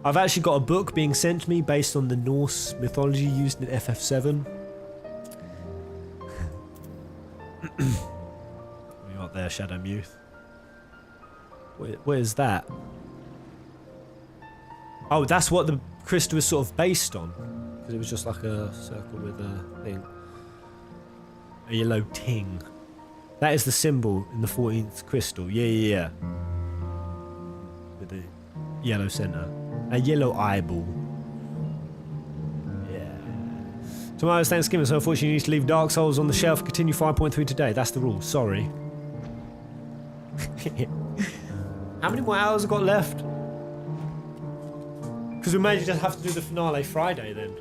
I've actually got a book being sent to me based on the Norse mythology used in FF7. You're up there, Shadow Youth. What is that? Oh, that's what the crystal was sort of based on. Because it was just like a circle with a thing. A yellow ting. That is the symbol in the 14th crystal. Yeah. With the yellow center. A yellow eyeball. Yeah. Tomorrow's Thanksgiving, so unfortunately you need to leave Dark Souls on the shelf. Continue 5.3 today. That's the rule. Sorry. How many more hours have got left? Because we may just have to do the finale Friday then.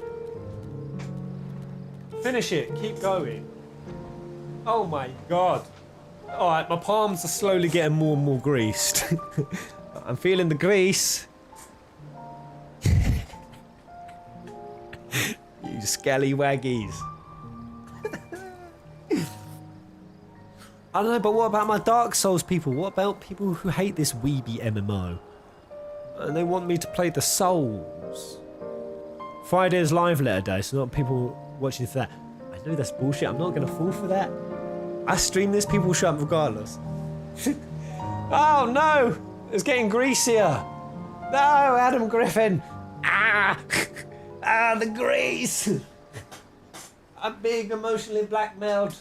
Finish it. Keep going. Oh my god. Alright, my palms are slowly getting more and more greased. I'm feeling the grease. You scallywaggies. I don't know, but what about my Dark Souls people? What about people who hate this weeby MMO? And they want me to play the Souls. Friday is live letter day, so not people watching for that. I know that's bullshit, I'm not going to fall for that. I stream this, people shut up regardless. Oh no! It's getting greasier! No, Adam Griffin! Ah! Ah, the grease! I'm being emotionally blackmailed.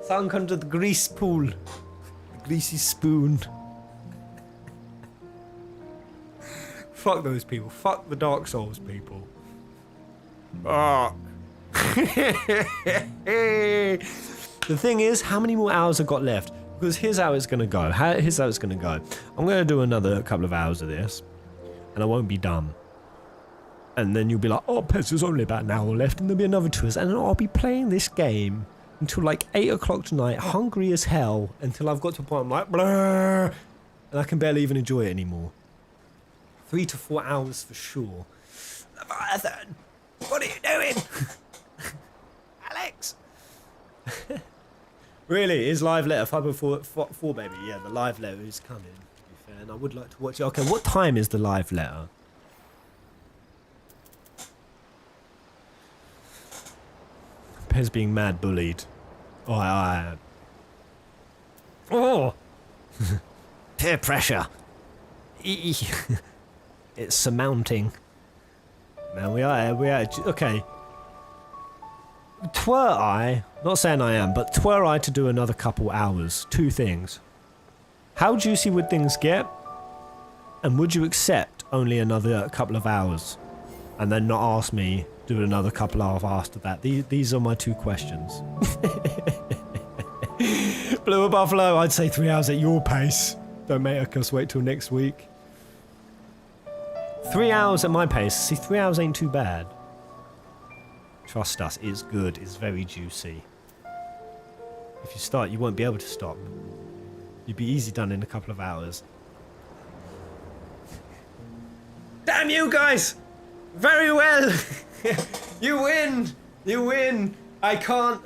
Sunk under the grease pool. The greasy spoon. Fuck those people. Fuck the Dark Souls people. Fuck. The thing is, how many more hours I've got left? Because here's how it's going to go. Here's how it's going to go. I'm going to do another couple of hours of this. And I won't be done. And then you'll be like, oh, Pez, there's only about an hour left. And there'll be another 2 hours. And then I'll be playing this game until like 8 o'clock tonight, hungry as hell, until I've got to a point I'm like, blur, and I can barely even enjoy it anymore. 3 to 4 hours for sure. Leviathan, what are you doing? Alex. Really, is live letter 5.4 baby? Yeah, the live letter is coming, to be fair, and I would like to watch it. Okay, what time is the live letter? Pez being mad bullied. Oh! Peer pressure. It's surmounting. Man, we are. Okay. Twere I, not saying I am, but twere I to do another couple hours, 2 things. How juicy would things get? And would you accept only another couple of hours? And then not ask me do another couple of after that. These are my 2 questions. Blue Buffalo, I'd say 3 hours at your pace. Don't make us wait till next week. 3 hours at my pace. See, 3 hours ain't too bad. Trust us, it's good. It's very juicy. If you start, you won't be able to stop. You'd be easy done in a couple of hours. Damn you guys! Very well! You win! You win! I can't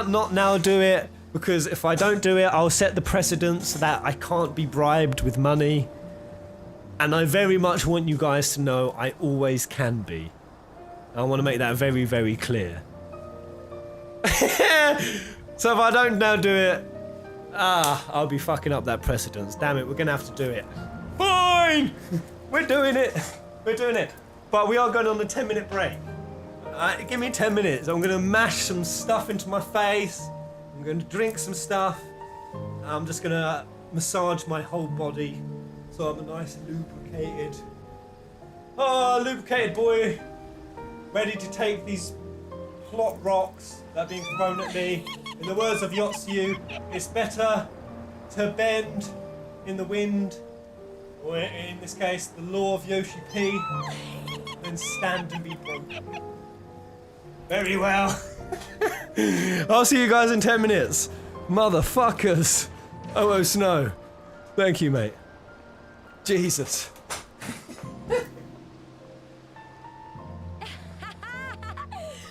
not now do it, because if I don't do it, I'll set the precedence that I can't be bribed with money. And I very much want you guys to know I always can be. I want to make that very, very clear. So if I don't now do it, I'll be fucking up that precedence. Damn it, we're going to have to do it. Fine! We're doing it. We're doing it. But we are going on a 10-minute break. Give me 10 minutes. I'm going to mash some stuff into my face. I'm going to drink some stuff. I'm just going to massage my whole body so I'm nice and lubricated. Oh, lubricated boy. Ready to take these plot rocks that are being thrown at me. In the words of Yotsu, it's better to bend in the wind, or in this case, the law of Yoshi P, than stand and be broken. Very well. I'll see you guys in 10 minutes. Motherfuckers. Oh, Snow. Thank you, mate. Jesus.